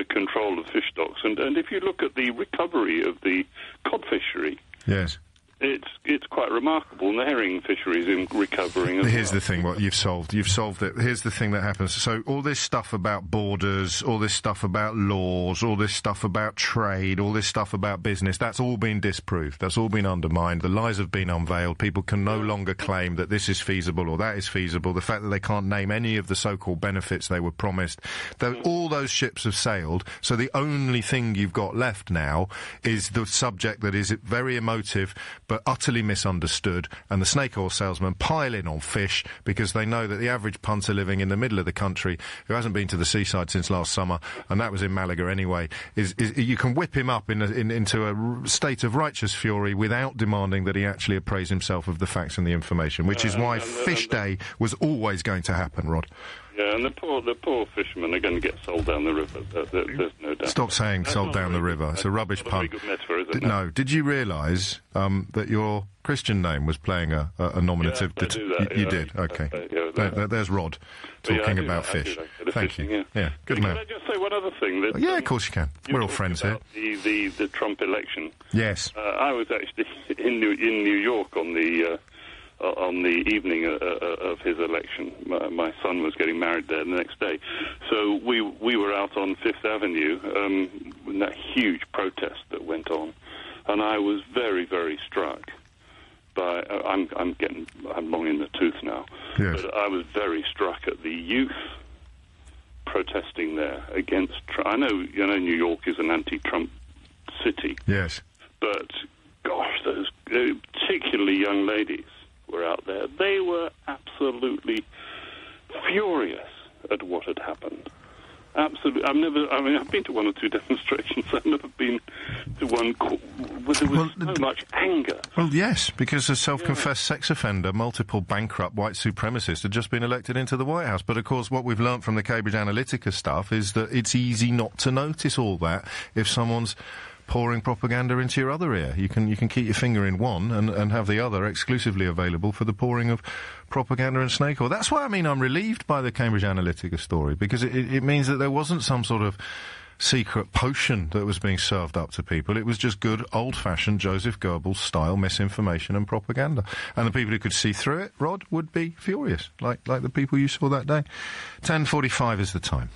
control of fish stocks, and if you look at the recovery of the cod fishery, yes, it's quite remarkable. And the herring fishery is recovering as Here's well. the thing, what you've solved it. Here's the thing that happens. So all this stuff about borders, all this stuff about laws, all this stuff about trade, all this stuff about business, that's all been disproved. That's all been undermined. The lies have been unveiled. People can no longer claim that this is feasible or that is feasible. The fact that they can't name any of the so-called benefits they were promised, all those ships have sailed. So the only thing you've got left now is the subject that is very emotive but utterly misunderstood, and the snake oil salesmen pile in on fish because they know that the average punter living in the middle of the country who hasn't been to the seaside since last summer, and that was in Malaga anyway, is you can whip him up into a state of righteous fury without demanding that he actually appraise himself of the facts and the information, which is why Fish Day was always going to happen, Rod. Yeah, and the poor fishermen are going to get sold down the river. There's no doubt. Stop saying sold down the river. It's a rubbish pun. Very good metaphor, isn't it? No, did you realise that your Christian name was playing a nominative? Yeah, I do that, you yeah. did. Okay. There's Rod talking about fish. Thank you. Yeah, good man. Can I just say one other thing? That, yeah, of course you can. We're all friends here. The Trump election. Yes. I was actually in New York on the evening of his election. My son was getting married there the next day. So we were out on Fifth Avenue in that huge protest that went on. And I was very, very struck by... I'm long in the tooth now. Yes. But I was very struck at the youth protesting there against Trump. I know New York is an anti-Trump city. Yes. But, gosh, those particularly young ladies were out there. They were absolutely furious at what had happened. Absolutely. I've been to one or two demonstrations. I've never been to one where there was so much anger. Well, yes, because a self-confessed sex offender, multiple bankrupt white supremacist had just been elected into the White House. But, of course, what we've learnt from the Cambridge Analytica stuff is that it's easy not to notice all that if someone's pouring propaganda into your other ear. You can keep your finger in one and have the other exclusively available for the pouring of propaganda and snake oil. That's why, I'm relieved by the Cambridge Analytica story, because it means that there wasn't some sort of secret potion that was being served up to people. It was just good, old-fashioned Joseph Goebbels style misinformation and propaganda. And the people who could see through it, Rod, would be furious, like the people you saw that day. 10:45 is the time.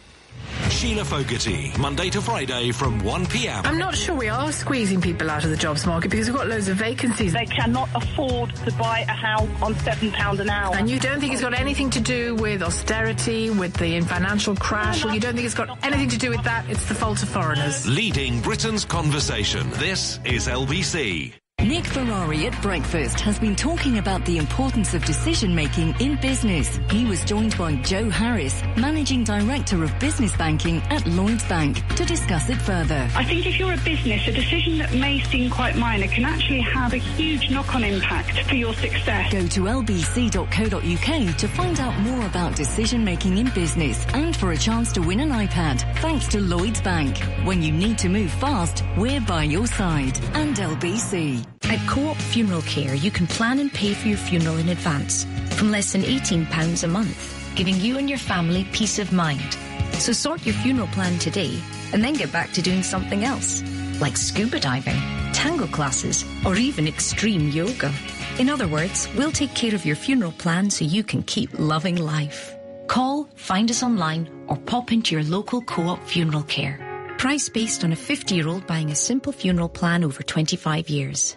Sheila Fogarty, Monday to Friday from 1 p.m. I'm not sure we are squeezing people out of the jobs market because we've got loads of vacancies. They cannot afford to buy a house on £7 an hour. And you don't think it's got anything to do with austerity, with the financial crash, or you don't think it's got anything to do with that? It's the fault of foreigners. Leading Britain's conversation. This is LBC. Nick Ferrari at breakfast has been talking about the importance of decision-making in business. He was joined by Joe Harris, Managing Director of Business Banking at Lloyds Bank, to discuss it further. I think if you're a business, a decision that may seem quite minor can actually have a huge knock-on impact for your success. Go to lbc.co.uk to find out more about decision-making in business and for a chance to win an iPad, thanks to Lloyds Bank. When you need to move fast, we're by your side. And LBC. At Co-op Funeral Care, you can plan and pay for your funeral in advance from less than £18 a month, giving you and your family peace of mind. So sort your funeral plan today and then get back to doing something else, like scuba diving, tango classes, or even extreme yoga. In other words, we'll take care of your funeral plan so you can keep loving life. Call, find us online, or pop into your local Co-op Funeral Care. Price based on a 50-year-old buying a simple funeral plan over 25 years.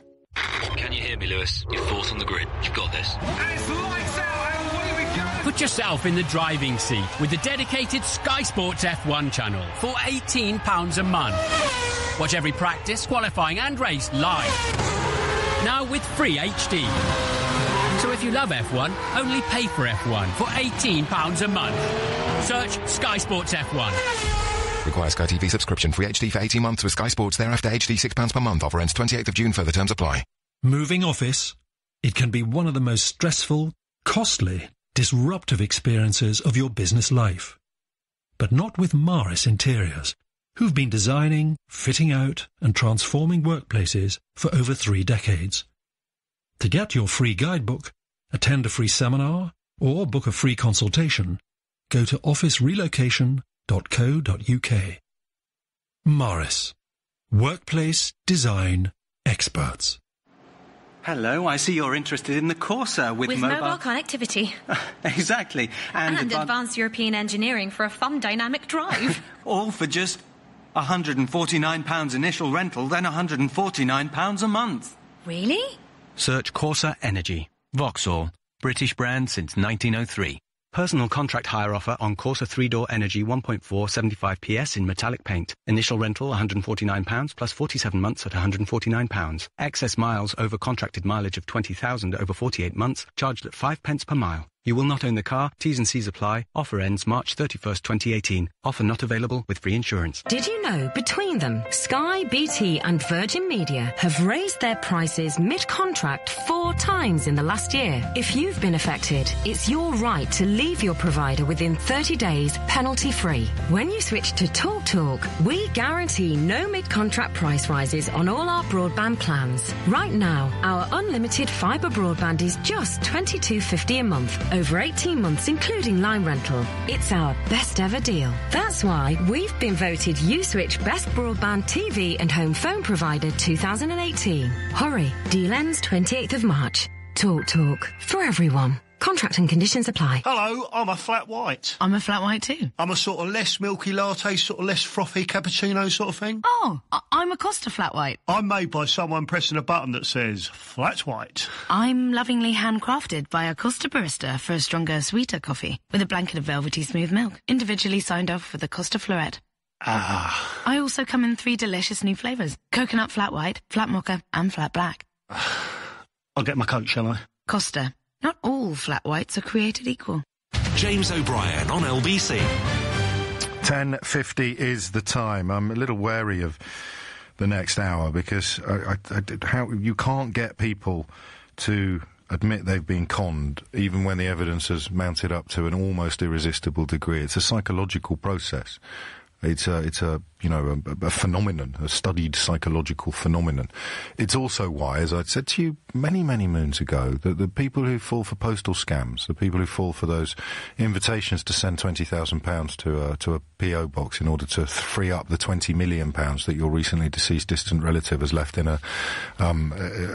Can you hear me, Lewis? You're fourth on the grid. You've got this. Put yourself in the driving seat with the dedicated Sky Sports F1 channel for £18 a month. Watch every practice, qualifying and race live. Now with free HD. So if you love F1, only pay for F1 for £18 a month. Search Sky Sports F1. Requires Sky TV subscription. Free HD for 18 months with Sky Sports. Thereafter HD £6 per month. Offer ends 28th of June. Further terms apply. Moving office? It can be one of the most stressful, costly, disruptive experiences of your business life. But not with Maris Interiors, who've been designing, fitting out and transforming workplaces for over 3 decades. To get your free guidebook, attend a free seminar, or book a free consultation, go to officerelocation.co.uk. Morris. Workplace design experts. Hello, I see you're interested in the Corsa with mobile connectivity. Exactly. And advanced European engineering for a fun dynamic drive. All for just £149 initial rental, then £149 a month. Really? Search Corsa Energy. Vauxhall. British brand since 1903. Personal contract hire offer on Corsa 3-door Energy 1.4 75 PS in metallic paint. Initial rental £149 plus 47 months at £149. Excess miles over contracted mileage of 20,000 over 48 months, charged at 5 pence per mile. You will not own the car. T's and C's apply. Offer ends March 31st, 2018. Offer not available with free insurance. Did you know between them, Sky, BT and Virgin Media have raised their prices mid-contract 4 times in the last year? If you've been affected, it's your right to leave your provider within 30 days, penalty-free. When you switch to TalkTalk, we guarantee no mid-contract price rises on all our broadband plans. Right now, our unlimited fibre broadband is just $22.50 a month. Over 18 months, including line rental. It's our best ever deal. That's why we've been voted Uswitch Best Broadband TV and Home Phone Provider 2018. Hurry, deal ends 28th of March. TalkTalk, for everyone. Contract and conditions apply. Hello, I'm a flat white. I'm a flat white too. I'm a sort of less milky latte, sort of less frothy cappuccino sort of thing. Oh, I'm a Costa flat white. I'm made by someone pressing a button that says flat white. I'm lovingly handcrafted by a Costa barista for a stronger, sweeter coffee with a blanket of velvety smooth milk, individually signed off with a Costa Florette. Ah. I also come in 3 delicious new flavours: coconut flat white, flat mocha and flat black. I'll get my Coke, shall I? Costa. Not all flat whites are created equal. James O'Brien on LBC. 10:50 is the time. I'm a little wary of the next hour because how you can't get people to admit they've been conned, even when the evidence has mounted up to an almost irresistible degree. It's a psychological process. It's a phenomenon, a studied psychological phenomenon. It's also why, as I said to you many, many moons ago, that the people who fall for postal scams, the people who fall for those invitations to send £20,000 to a PO box in order to free up the £20 million that your recently deceased distant relative has left in a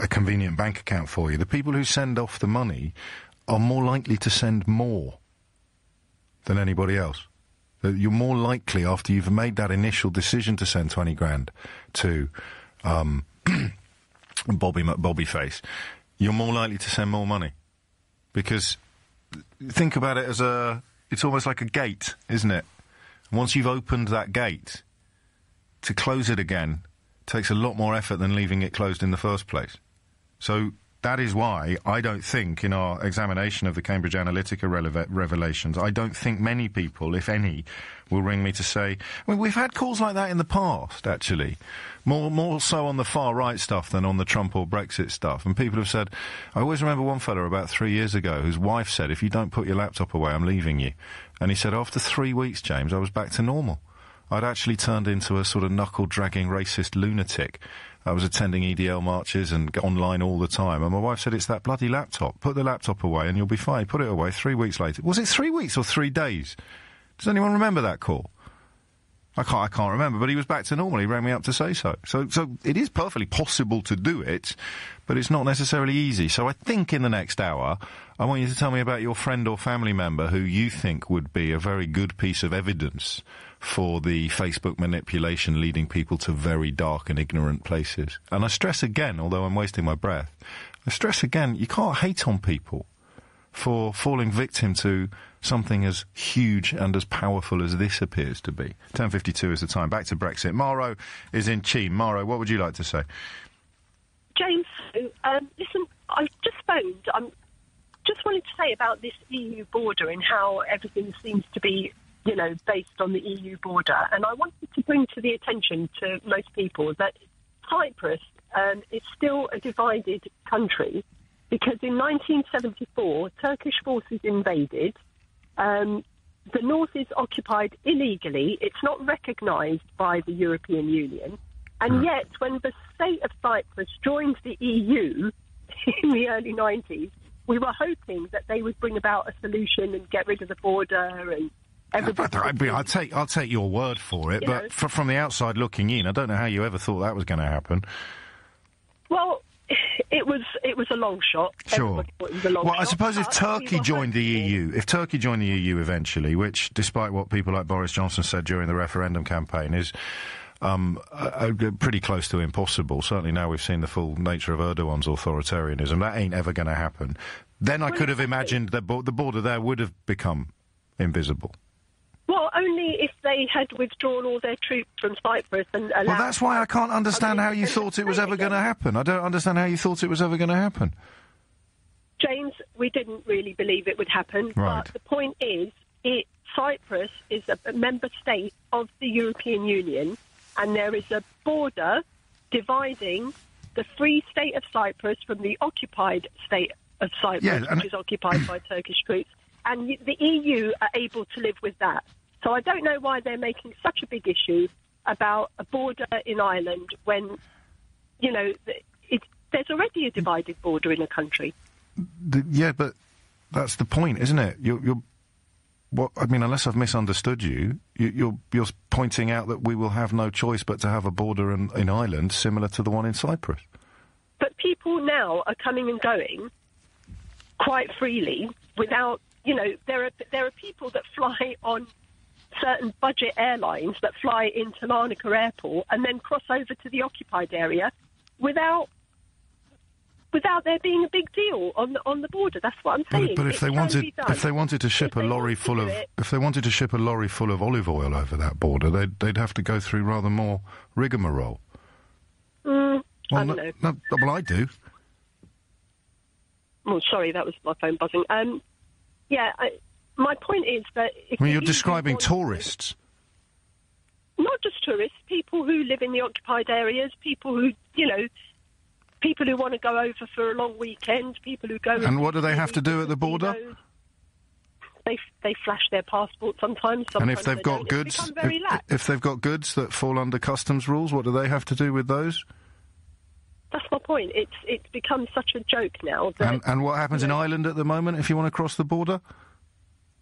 convenient bank account for you, the people who send off the money are more likely to send more than anybody else. You're more likely, after you've made that initial decision to send 20 grand to Bobbyface, you're more likely to send more money. Because think about it as it's almost like a gate, isn't it? Once you've opened that gate, to close it again takes a lot more effort than leaving it closed in the first place. So that is why I don't think, in our examination of the Cambridge Analytica revelations, I don't think many people, if any, will ring me to say... I mean, we've had calls like that in the past, actually. More so on the far-right stuff than on the Trump or Brexit stuff. And people have said... I always remember one fella about 3 years ago whose wife said, if you don't put your laptop away, I'm leaving you. And he said, after 3 weeks, James, I was back to normal. I'd actually turned into a sort of knuckle-dragging racist lunatic. I was attending EDL marches and online all the time. And my wife said, it's that bloody laptop. Put the laptop away and you'll be fine. Put it away 3 weeks later. Was it 3 weeks or 3 days? Does anyone remember that call? I can't remember, but he was back to normal. He rang me up to say so. So it is perfectly possible to do it, but it's not necessarily easy. So I think in the next hour, I want you to tell me about your friend or family member who you think would be a very good piece of evidence for the Facebook manipulation leading people to very dark and ignorant places. And I stress again, although I'm wasting my breath, I stress again, you can't hate on people for falling victim to something as huge and as powerful as this appears to be. 10:52 is the time. Back to Brexit. Maro is in Cheam. Maro, what would you like to say? James, listen, I just phoned. Just wanted to say about this EU border and how everything seems to be, based on the EU border. And I wanted to bring to the attention to most people that Cyprus is still a divided country because in 1974, Turkish forces invaded. The north is occupied illegally. It's not recognised by the European Union. And yet, when the state of Cyprus joined the EU in the early 90s, we were hoping that they would bring about a solution and get rid of the border and everybody. I'll take your word for it, but from the outside looking in, I don't know how you ever thought that was going to happen. Well, it was a long shot. Sure. It was a long shot, I suppose if Turkey joined the EU, eventually, which, despite what people like Boris Johnson said during the referendum campaign, is pretty close to impossible. Certainly now we've seen the full nature of Erdogan's authoritarianism. That ain't ever going to happen. Then I could have imagined that the border there would have become invisible. Well, only if they had withdrawn all their troops from Cyprus and allowed... Well, that's why I can't understand how you thought it was ever going to happen. I don't understand how you thought it was ever going to happen. James, we didn't really believe it would happen. Right. But the point is, Cyprus is a member state of the European Union, and there is a border dividing the free state of Cyprus from the occupied state of Cyprus, which is occupied by Turkish troops. And the EU are able to live with that. So I don't know why they're making such a big issue about a border in Ireland when, there's already a divided border in a country. Yeah, but that's the point, isn't it? Unless I've misunderstood you, you're pointing out that we will have no choice but to have a border in Ireland similar to the one in Cyprus. But people now are coming and going quite freely without... there are people that fly on certain budget airlines that fly into Larnaca Airport and then cross over to the occupied area without there being a big deal on the border. That's what I'm saying. But if they wanted to ship a lorry full of olive oil over that border, they'd have to go through rather more rigmarole. I don't know. No, well, I do. Oh, sorry, that was my phone buzzing. My point is that... you're describing tourists. Not just tourists, people who live in the occupied areas, people who want to go over for a long weekend, people who go... And what do they have to do at the border? They flash their passport sometimes and if they've got goods... If they've got goods that fall under customs rules, what do they have to do with those? That's my point. It's become such a joke now. And what happens in Ireland at the moment if you want to cross the border?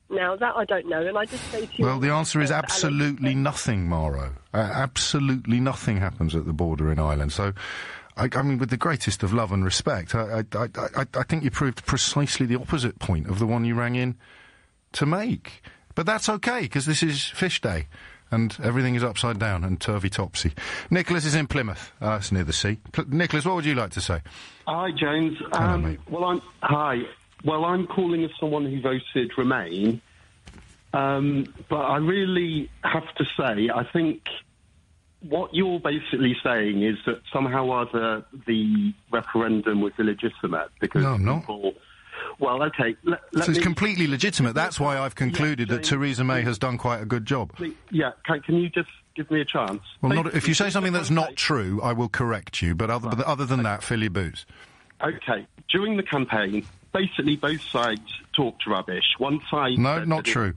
Now, that I don't know, and I just say to you... Well, the answer is absolutely nothing, Mauro. Absolutely nothing happens at the border in Ireland. So, I mean, with the greatest of love and respect, I think you proved precisely the opposite point of the one you rang in to make. But that's okay, because this is Fish Day, and everything is upside down and turvy-topsy. Nicholas is in Plymouth. It's near the sea. Nicholas, what would you like to say? Hi, James. Hello, mate. Hi. Well, I'm calling as someone who voted Remain, but I really have to say, I think what you're basically saying is that somehow or other the referendum was illegitimate because no, I'm not. Well, okay. So it's completely legitimate. That's why I've concluded that Theresa May has done quite a good job. Yeah, can you just give me a chance? Well, if you say something that's not true, I will correct you. But other than that, fill your boots. Okay. During the campaign, basically both sides talked rubbish. One side said not that true.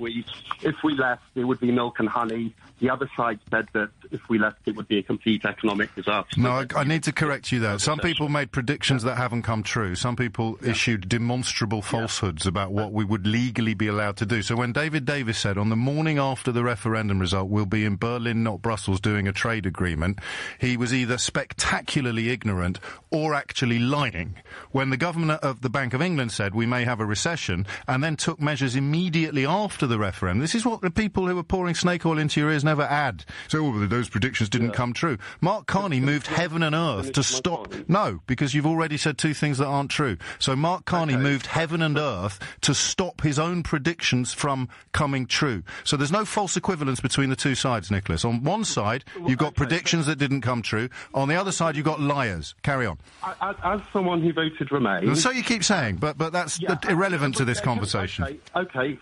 If we left, it would be milk and honey. The other side said that if we left, it would be a complete economic disaster. No, I need to correct you there. Some people made predictions that haven't come true. Some people issued demonstrable falsehoods about what we would legally be allowed to do. So when David Davis said, on the morning after the referendum result, we'll be in Berlin, not Brussels, doing a trade agreement, he was either spectacularly ignorant or actually lying. When the governor of the Bank of England said we may have a recession and then took measures immediately after the referendum, this is what the people who were pouring snake oil into your ears never add. So those predictions didn't come true. Mark Carney moved heaven and earth to stop... No, because you've already said two things that aren't true. So Mark Carney moved heaven and earth to stop his own predictions from coming true. So there's no false equivalence between the two sides, Nicholas. On one side, you've got predictions that didn't come true. On the other side, you've got liars. Carry on. As someone who voted Remain... So you keep saying, but that's irrelevant to this conversation. Okay.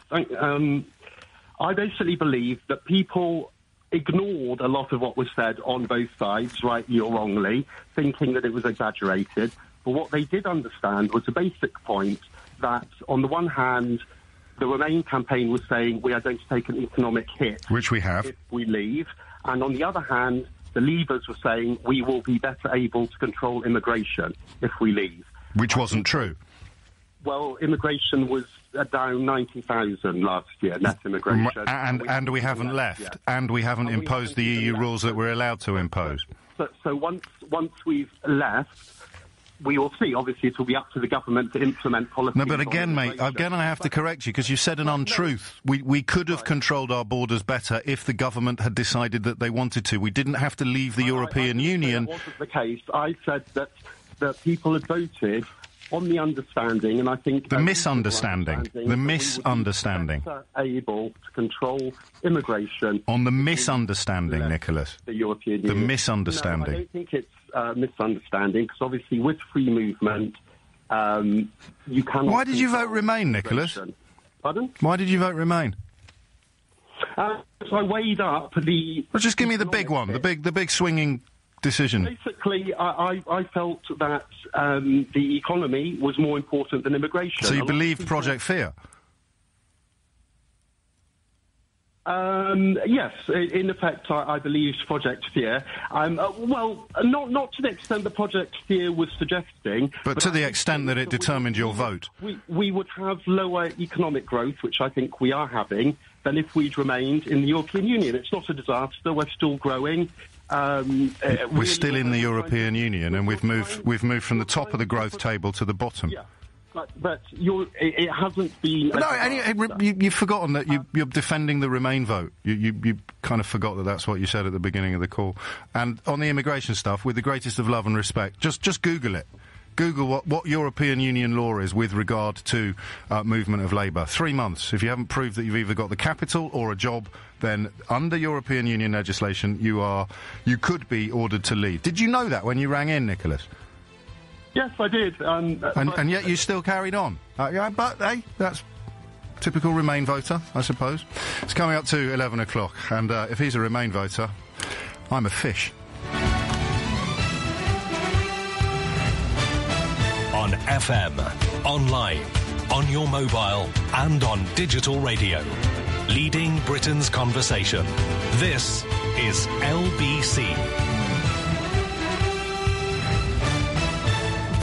I basically believe that people ignored a lot of what was said on both sides, rightly or wrongly, thinking that it was exaggerated. But what they did understand was the basic point that, on the one hand, the Remain campaign was saying we are going to take an economic hit. Which we have. If we leave. And on the other hand, the Leavers were saying we will be better able to control immigration if we leave. Which wasn't true. Well, immigration was down 90,000 last year, net immigration. And we haven't left. Yet. And we haven't imposed the EU rules that we're allowed to impose. So once we've left, we will see. Obviously, it will be up to the government to implement policies. No, but again, mate, I have to correct you, because you said an untruth. We could have controlled our borders better if the government had decided that they wanted to. We didn't have to leave the European Union. That wasn't the case. I said that people had voted on the understanding, and I think... The misunderstanding. The misunderstanding. Better able to control immigration. On the misunderstanding, Nicholas. The European Union. The misunderstanding. No, I don't think it's misunderstanding, because obviously with free movement, you cannot... Why did you vote Remain, Nicholas? Pardon? Why did you vote Remain? So I weighed up the... Well, just give me the big one, the big swinging decision. Basically, I felt that the economy was more important than immigration. So you believed Project Fear? Yes, in effect, I believed Project Fear. Well, not to the extent that Project Fear was suggesting. But to the extent that it determined your vote. We would have lower economic growth, which I think we are having, than if we'd remained in the European Union. It's not a disaster. We're still growing. We're still in the European Union, and we've moved from the top of the growth table to the bottom. Yeah. But it hasn't been... No, you've forgotten that you're defending the Remain vote. You kind of forgot that that's what you said at the beginning of the call. And on the immigration stuff, with the greatest of love and respect, just Google it. Google what European Union law is with regard to movement of labour. 3 months. If you haven't proved that you've either got the capital or a job, then under European Union legislation, you could be ordered to leave. Did you know that when you rang in, Nicholas? Yes, I did. And yet you still carried on. But, hey, that's typical Remain voter, I suppose. It's coming up to 11 o'clock, and if he's a Remain voter, I'm a fish. On FM, online, on your mobile, and on digital radio. Leading Britain's conversation. This is LBC.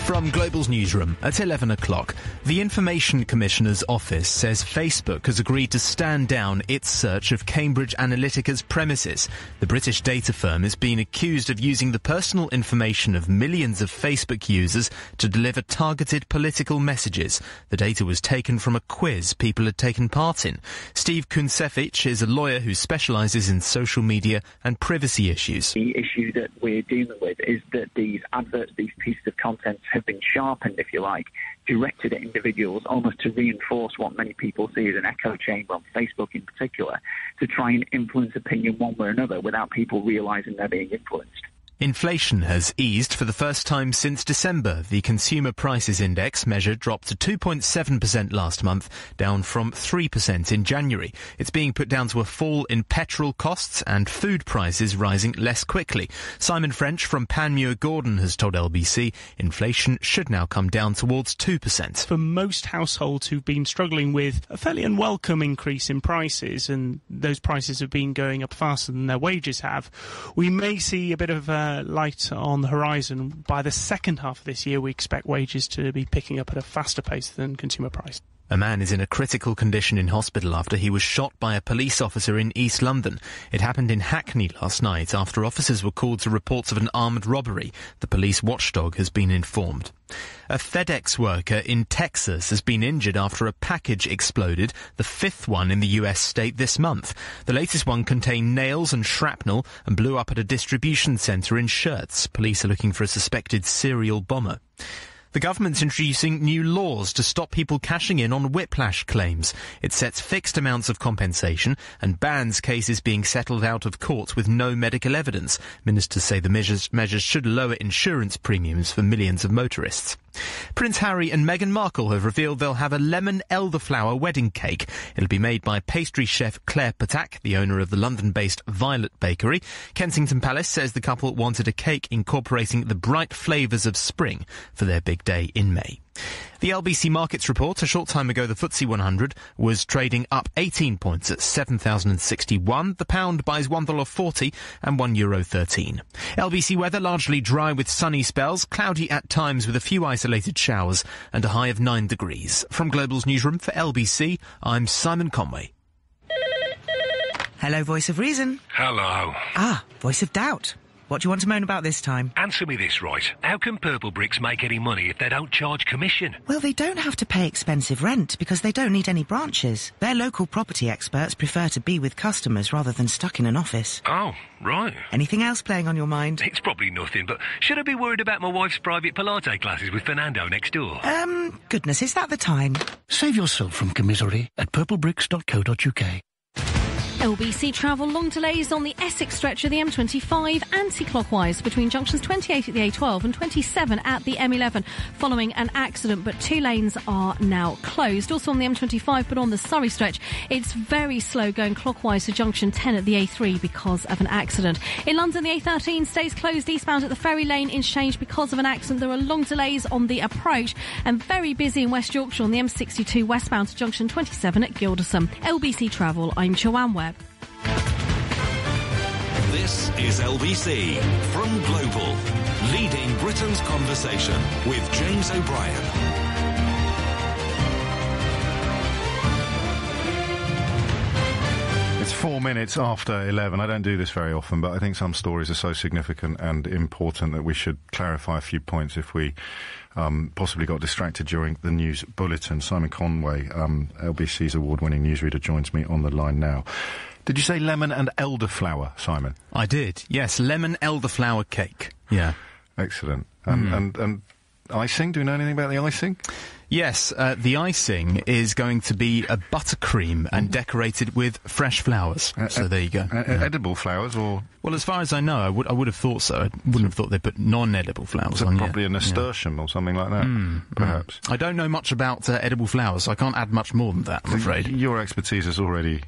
From Global's newsroom at 11 o'clock, the Information Commissioner's office says Facebook has agreed to stand down its search of Cambridge Analytica's premises. The British data firm is being accused of using the personal information of millions of Facebook users to deliver targeted political messages. The data was taken from a quiz people had taken part in. Steve Kunsevich is a lawyer who specialises in social media and privacy issues. The issue that we're dealing with is that these adverts, these pieces of content have been sharpened, if you like, directed at individuals almost to reinforce what many people see as an echo chamber on Facebook in particular, to try and influence opinion one way or another without people realising they're being influenced. Inflation has eased for the first time since December. The Consumer Prices Index measure dropped to 2.7% last month, down from 3% in January. It's being put down to a fall in petrol costs and food prices rising less quickly. Simon French from Panmure Gordon has told LBC inflation should now come down towards 2%. For most households who've been struggling with a fairly unwelcome increase in prices, and those prices have been going up faster than their wages have, we may see a bit of light on the horizon. By the second half of this year, we expect wages to be picking up at a faster pace than consumer price. A man is in a critical condition in hospital after he was shot by a police officer in East London. It happened in Hackney last night after officers were called to reports of an armed robbery. The police watchdog has been informed. A FedEx worker in Texas has been injured after a package exploded, the fifth one in the US state this month. The latest one contained nails and shrapnel and blew up at a distribution centre in Schertz. Police are looking for a suspected serial bomber. The government's introducing new laws to stop people cashing in on whiplash claims. It sets fixed amounts of compensation and bans cases being settled out of court with no medical evidence. Ministers say the measures should lower insurance premiums for millions of motorists. Prince Harry and Meghan Markle have revealed they'll have a lemon elderflower wedding cake. It'll be made by pastry chef Claire Patak, the owner of the London-based Violet Bakery. Kensington Palace says the couple wanted a cake incorporating the bright flavours of spring for their big day in May. The LBC Markets report, a short time ago, the FTSE 100 was trading up 18 points at 7,061. The pound buys $1.40 and €1.13. LBC weather largely dry with sunny spells, cloudy at times with a few isolated showers and a high of 9 degrees. From Global's newsroom for LBC, I'm Simon Conway. Hello, Voice of Reason. Hello. Ah, Voice of Doubt. What do you want to moan about this time? Answer me this right. How can Purple Bricks make any money if they don't charge commission? Well, they don't have to pay expensive rent because they don't need any branches. Their local property experts prefer to be with customers rather than stuck in an office. Oh, right. Anything else playing on your mind? It's probably nothing, but should I be worried about my wife's private Pilates classes with Fernando next door? Goodness, is that the time? Save yourself from commisery at purplebricks.co.uk. LBC travel long delays on the Essex stretch of the M25 anti-clockwise between junctions 28 at the A12 and 27 at the M11 following an accident, but 2 lanes are now closed. Also on the M25, but on the Surrey stretch, it's very slow going clockwise to junction 10 at the A3 because of an accident. In London, the A13 stays closed eastbound at the Ferry Lane interchange because of an accident. There are long delays on the approach and very busy in West Yorkshire on the M62 westbound to junction 27 at Gilderson. LBC Travel, I'm Joanne Webb. This is LBC from Global, leading Britain's conversation with James O'Brien. It's 4 minutes after 11. I don't do this very often, but I think some stories are so significant and important that we should clarify a few points if we possibly got distracted during the news bulletin. Simon Conway, LBC's award-winning newsreader, joins me on the line now. Did you say lemon and elderflower, Simon? I did, yes. Lemon elderflower cake. Yeah. Excellent. And icing? Do we know anything about the icing? Yes, the icing is going to be a buttercream and decorated with fresh flowers. So there you go. Edible flowers, or...? Well, as far as I know, I would have thought so. I wouldn't have thought they put non-edible flowers on. Probably a nasturtium or something like that, perhaps. I don't know much about edible flowers, so I can't add much more than that, I'm afraid. Your expertise has already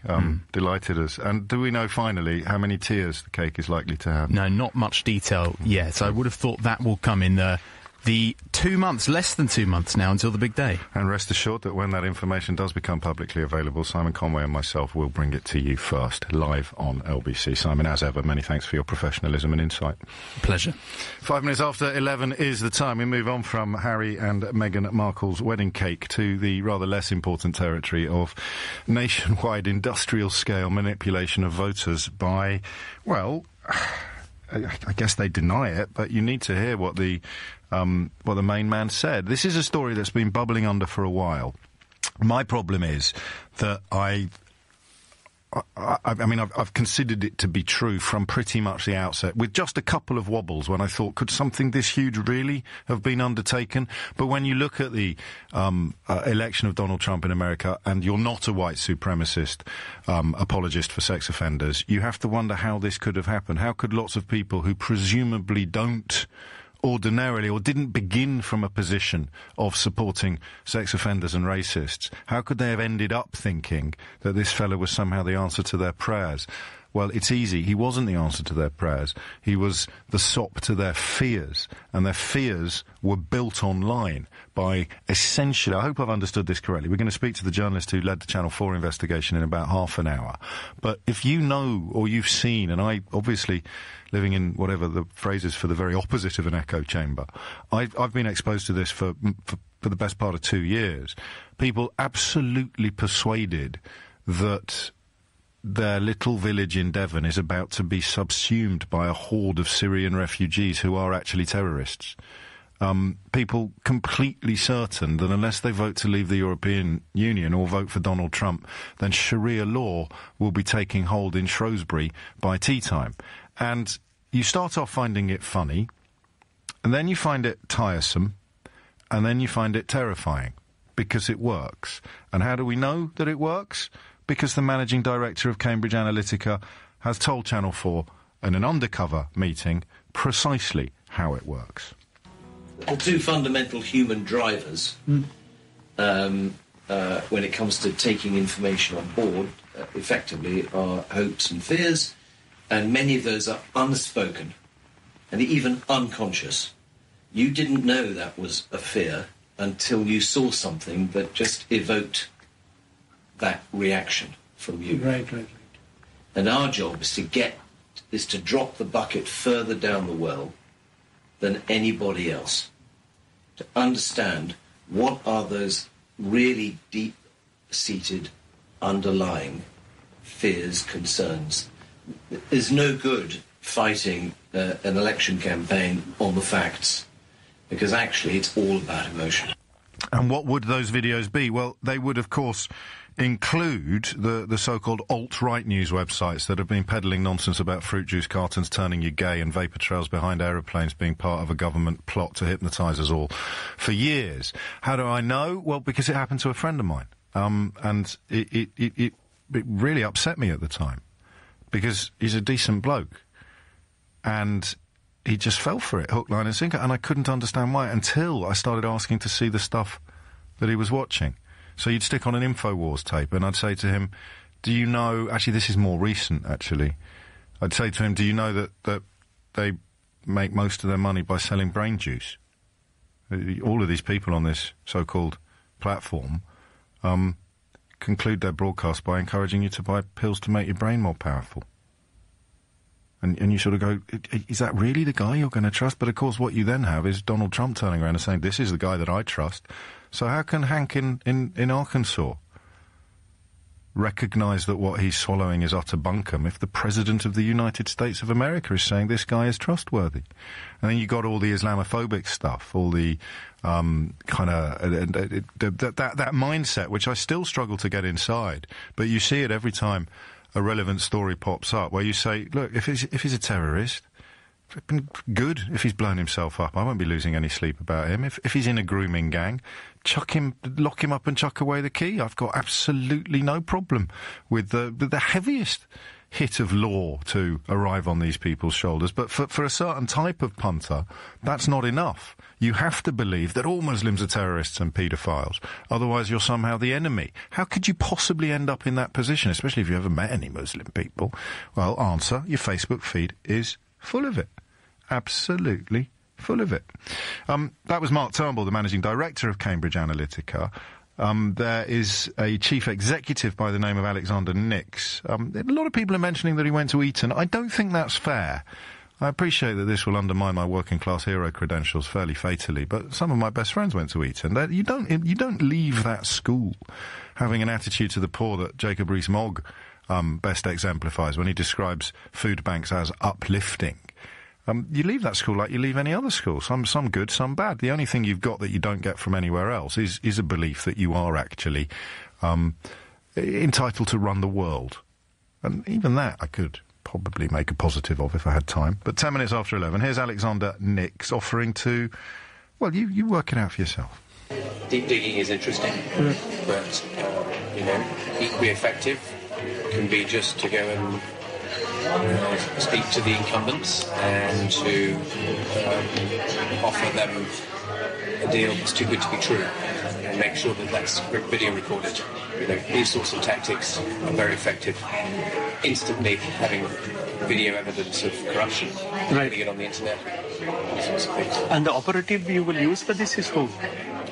delighted us. And do we know, finally, how many tiers the cake is likely to have? No, not much detail yet. I would have thought that will come in the 2 months, less than 2 months now, until the big day. And rest assured that when that information does become publicly available, Simon Conway and myself will bring it to you first, live on LBC. Simon, as ever, many thanks for your professionalism and insight. Pleasure. 5 minutes after 11 is the time. We move on from Harry and Meghan Markle's wedding cake to the rather less important territory of nationwide industrial-scale manipulation of voters by, well, I guess they deny it, but you need to hear what the main man said. This is a story that's been bubbling under for a while. My problem is that I've considered it to be true from pretty much the outset, with just a couple of wobbles when I thought, could something this huge really have been undertaken? But when you look at the election of Donald Trump in America, and you're not a white supremacist apologist for sex offenders, you have to wonder how this could have happened. How could lots of people who presumably don't ordinarily, or didn't begin from a position of supporting sex offenders and racists, how could they have ended up thinking that this fellow was somehow the answer to their prayers? Well, it's easy. He wasn't the answer to their prayers. He was the sop to their fears. And their fears were built online by essentially, I hope I've understood this correctly, we're going to speak to the journalist who led the Channel 4 investigation in about half an hour. But if you know, or you've seen, and I obviously, living in whatever the phrase is for the very opposite of an echo chamber, I've been exposed to this for the best part of 2 years. People absolutely persuaded that their little village in Devon is about to be subsumed by a horde of Syrian refugees who are actually terrorists. People completely certain that unless they vote to leave the European Union or vote for Donald Trump, then Sharia law will be taking hold in Shrewsbury by tea time. And you start off finding it funny, and then you find it tiresome, and then you find it terrifying, because it works. And how do we know that it works? Because the managing director of Cambridge Analytica has told Channel 4 in an undercover meeting precisely how it works. The two fundamental human drivers when it comes to taking information on board, effectively, are hopes and fears, and many of those are unspoken and even unconscious. You didn't know that was a fear until you saw something that just evoked that reaction from you. Right. And our job is to drop the bucket further down the well than anybody else, to understand what are those really deep-seated underlying fears, concerns. There's no good fighting an election campaign on the facts, because actually it's all about emotion. And what would those videos be? Well, they would, of course, include the so-called alt-right news websites that have been peddling nonsense about fruit juice cartons turning you gay and vapour trails behind aeroplanes being part of a government plot to hypnotise us all for years. How do I know? Well, because it happened to a friend of mine. And it really upset me at the time, because he's a decent bloke. And he just fell for it, hook, line and sinker, and I couldn't understand why until I started asking to see the stuff that he was watching. So you'd stick on an InfoWars tape, and I'd say to him, do you know... Actually, this is more recent, actually. I'd say to him, do you know that they make most of their money by selling brain juice? All of these people on this so-called platform conclude their broadcast by encouraging you to buy pills to make your brain more powerful. And you sort of go, is that really the guy you're going to trust? But, of course, what you then have is Donald Trump turning around and saying, this is the guy that I trust. So how can Hank in Arkansas recognise that what he's swallowing is utter bunkum if the President of the United States of America is saying this guy is trustworthy? And then you got all the Islamophobic stuff, all the kind of that mindset, which I still struggle to get inside. But you see it every time a relevant story pops up, where you say, look, if he's a terrorist, good if he's blown himself up. I won't be losing any sleep about him. If he's in a grooming gang, lock him up and chuck away the key. I've got absolutely no problem with the heaviest hit of law to arrive on these people's shoulders. But for a certain type of punter, that's not enough. You have to believe that all Muslims are terrorists and paedophiles. Otherwise, you're somehow the enemy. How could you possibly end up in that position, especially if you ever met any Muslim people? Well, answer, your Facebook feed is full of it. Absolutely full of it. That was Mark Turnbull, the managing director of Cambridge Analytica. There is a chief executive by the name of Alexander Nix. A lot of people are mentioning that he went to Eton. I don't think that's fair. I appreciate that this will undermine my working class hero credentials fairly fatally, but some of my best friends went to Eton. You don't leave that school having an attitude to the poor that Jacob Rees-Mogg best exemplifies when he describes food banks as uplifting. You leave that school like you leave any other school, some good, some bad. The only thing you've got that you don't get from anywhere else is a belief that you are actually entitled to run the world. And even that I could probably make a positive of if I had time. But 10 minutes after 11, here's Alexander Nix offering to... Well, you work it out for yourself. Deep digging is interesting, but, equally effective can be just to go and speak to the incumbents and to offer them a deal that's too good to be true and make sure that that's video recorded. These sorts of tactics are very effective. Instantly having video evidence of corruption, putting it on the internet, these sorts of things. And the operative you will use for this is who?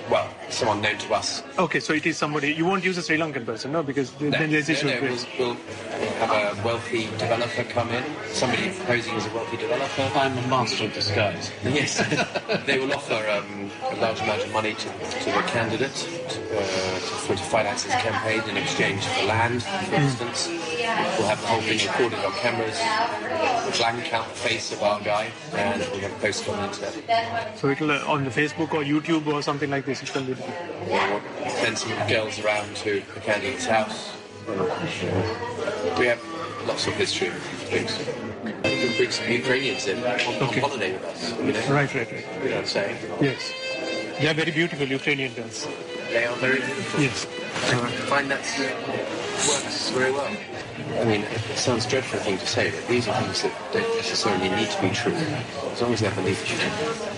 Well, someone known to us. Okay, so it is somebody... You won't use a Sri Lankan person, no? Because then there's issue. We'll have a wealthy developer come in, somebody posing as a wealthy developer. I'm a master of disguise. Yes. They will offer a large amount of money to the candidate to finance his campaign in exchange for land, for instance. We'll have the whole thing recorded on cameras, blank out the face of our guy, and we'll have posted on the internet. So it'll on the Facebook or YouTube or something like this, it will be... We'll send some girls around to the candidate's house. We have lots of history of things. We'll bring some Ukrainians in on holiday with us. Right. You know what I'm saying? Yes. They are very beautiful Ukrainian girls. They are very beautiful. Yes. I find that works very well. I mean, it sounds a dreadful thing to say, but these are things that don't necessarily need to be true, as long as they're believable.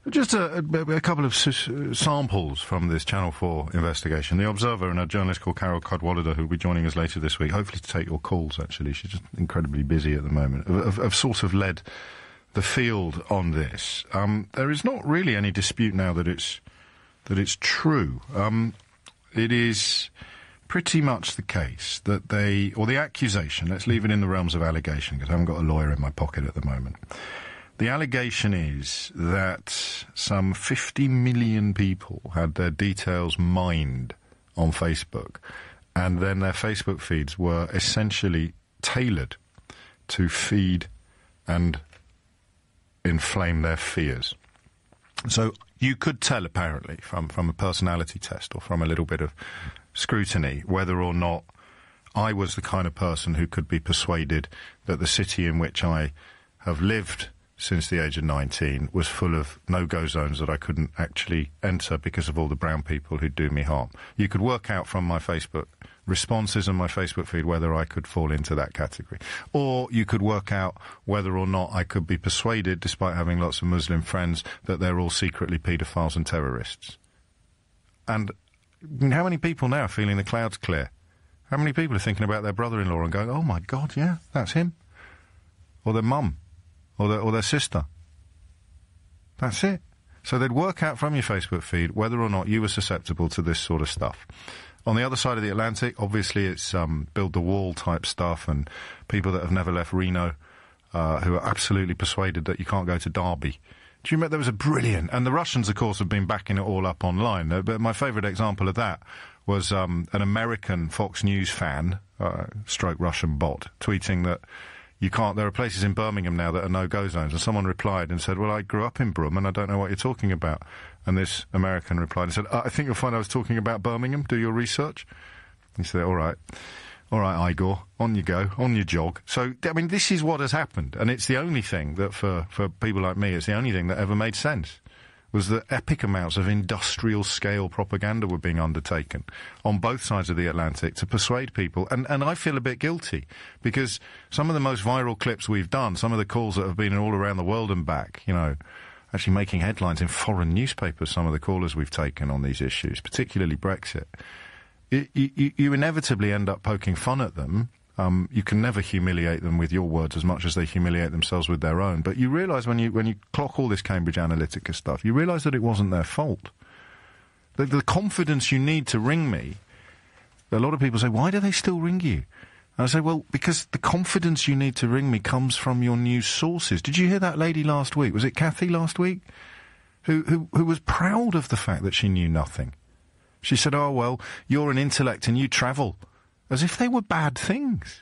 Just a couple of samples from this Channel 4 investigation. The Observer and a journalist called Carol Cadwallader, who will be joining us later this week, hopefully to take your calls, actually. She's just incredibly busy at the moment, have sort of led the field on this. There is not really any dispute now that it's that it's true. It is pretty much the case that the accusation, let's leave it in the realms of allegation, because I haven't got a lawyer in my pocket at the moment. The allegation is that some 50 million people had their details mined on Facebook, and then their Facebook feeds were essentially tailored to feed and inflame their fears. So you could tell, apparently, from a personality test or from a little bit of scrutiny, whether or not I was the kind of person who could be persuaded that the city in which I have lived since the age of 19 was full of no-go zones that I couldn't actually enter because of all the brown people who'd do me harm. You could work out from my Facebook responses and my Facebook feed whether I could fall into that category. Or you could work out whether or not I could be persuaded, despite having lots of Muslim friends, that they're all secretly paedophiles and terrorists. And how many people now are feeling the clouds clear? How many people are thinking about their brother-in-law and going, oh my God, yeah, that's him? Or their mum? Or their sister? That's it. So they'd work out from your Facebook feed whether or not you were susceptible to this sort of stuff. On the other side of the Atlantic, obviously it's build the wall type stuff, and people that have never left Reno who are absolutely persuaded that you can't go to Derby. Do you remember there was a brilliant, and the Russians of course have been backing it all up online, but my favourite example of that was an American Fox News fan, stroke Russian bot, tweeting that you can't, there are places in Birmingham now that are no-go zones. And someone replied and said, well, I grew up in Brum and I don't know what you're talking about. And this American replied and said, I think you'll find I was talking about Birmingham. Do your research. He said, all right, Igor, on you go, on your jog. So, I mean, this is what has happened. And it's the only thing that, for people like me, it's the only thing that ever made sense, was that epic amounts of industrial-scale propaganda were being undertaken on both sides of the Atlantic to persuade people. And I feel a bit guilty, because some of the most viral clips we've done, some of the calls that have been all around the world and back, you know, actually making headlines in foreign newspapers, some of the callers we've taken on these issues, particularly Brexit, you inevitably end up poking fun at them. You can never humiliate them with your words as much as they humiliate themselves with their own. But you realise when you clock all this Cambridge Analytica stuff, you realise that it wasn't their fault. The confidence you need to ring me, a lot of people say, why do they still ring you? And I say, well, because the confidence you need to ring me comes from your news sources. Did you hear that lady last week? Was it Kathy last week? Who was proud of the fact that she knew nothing. She said, oh, well, you're an intellect and you travel. As if they were bad things.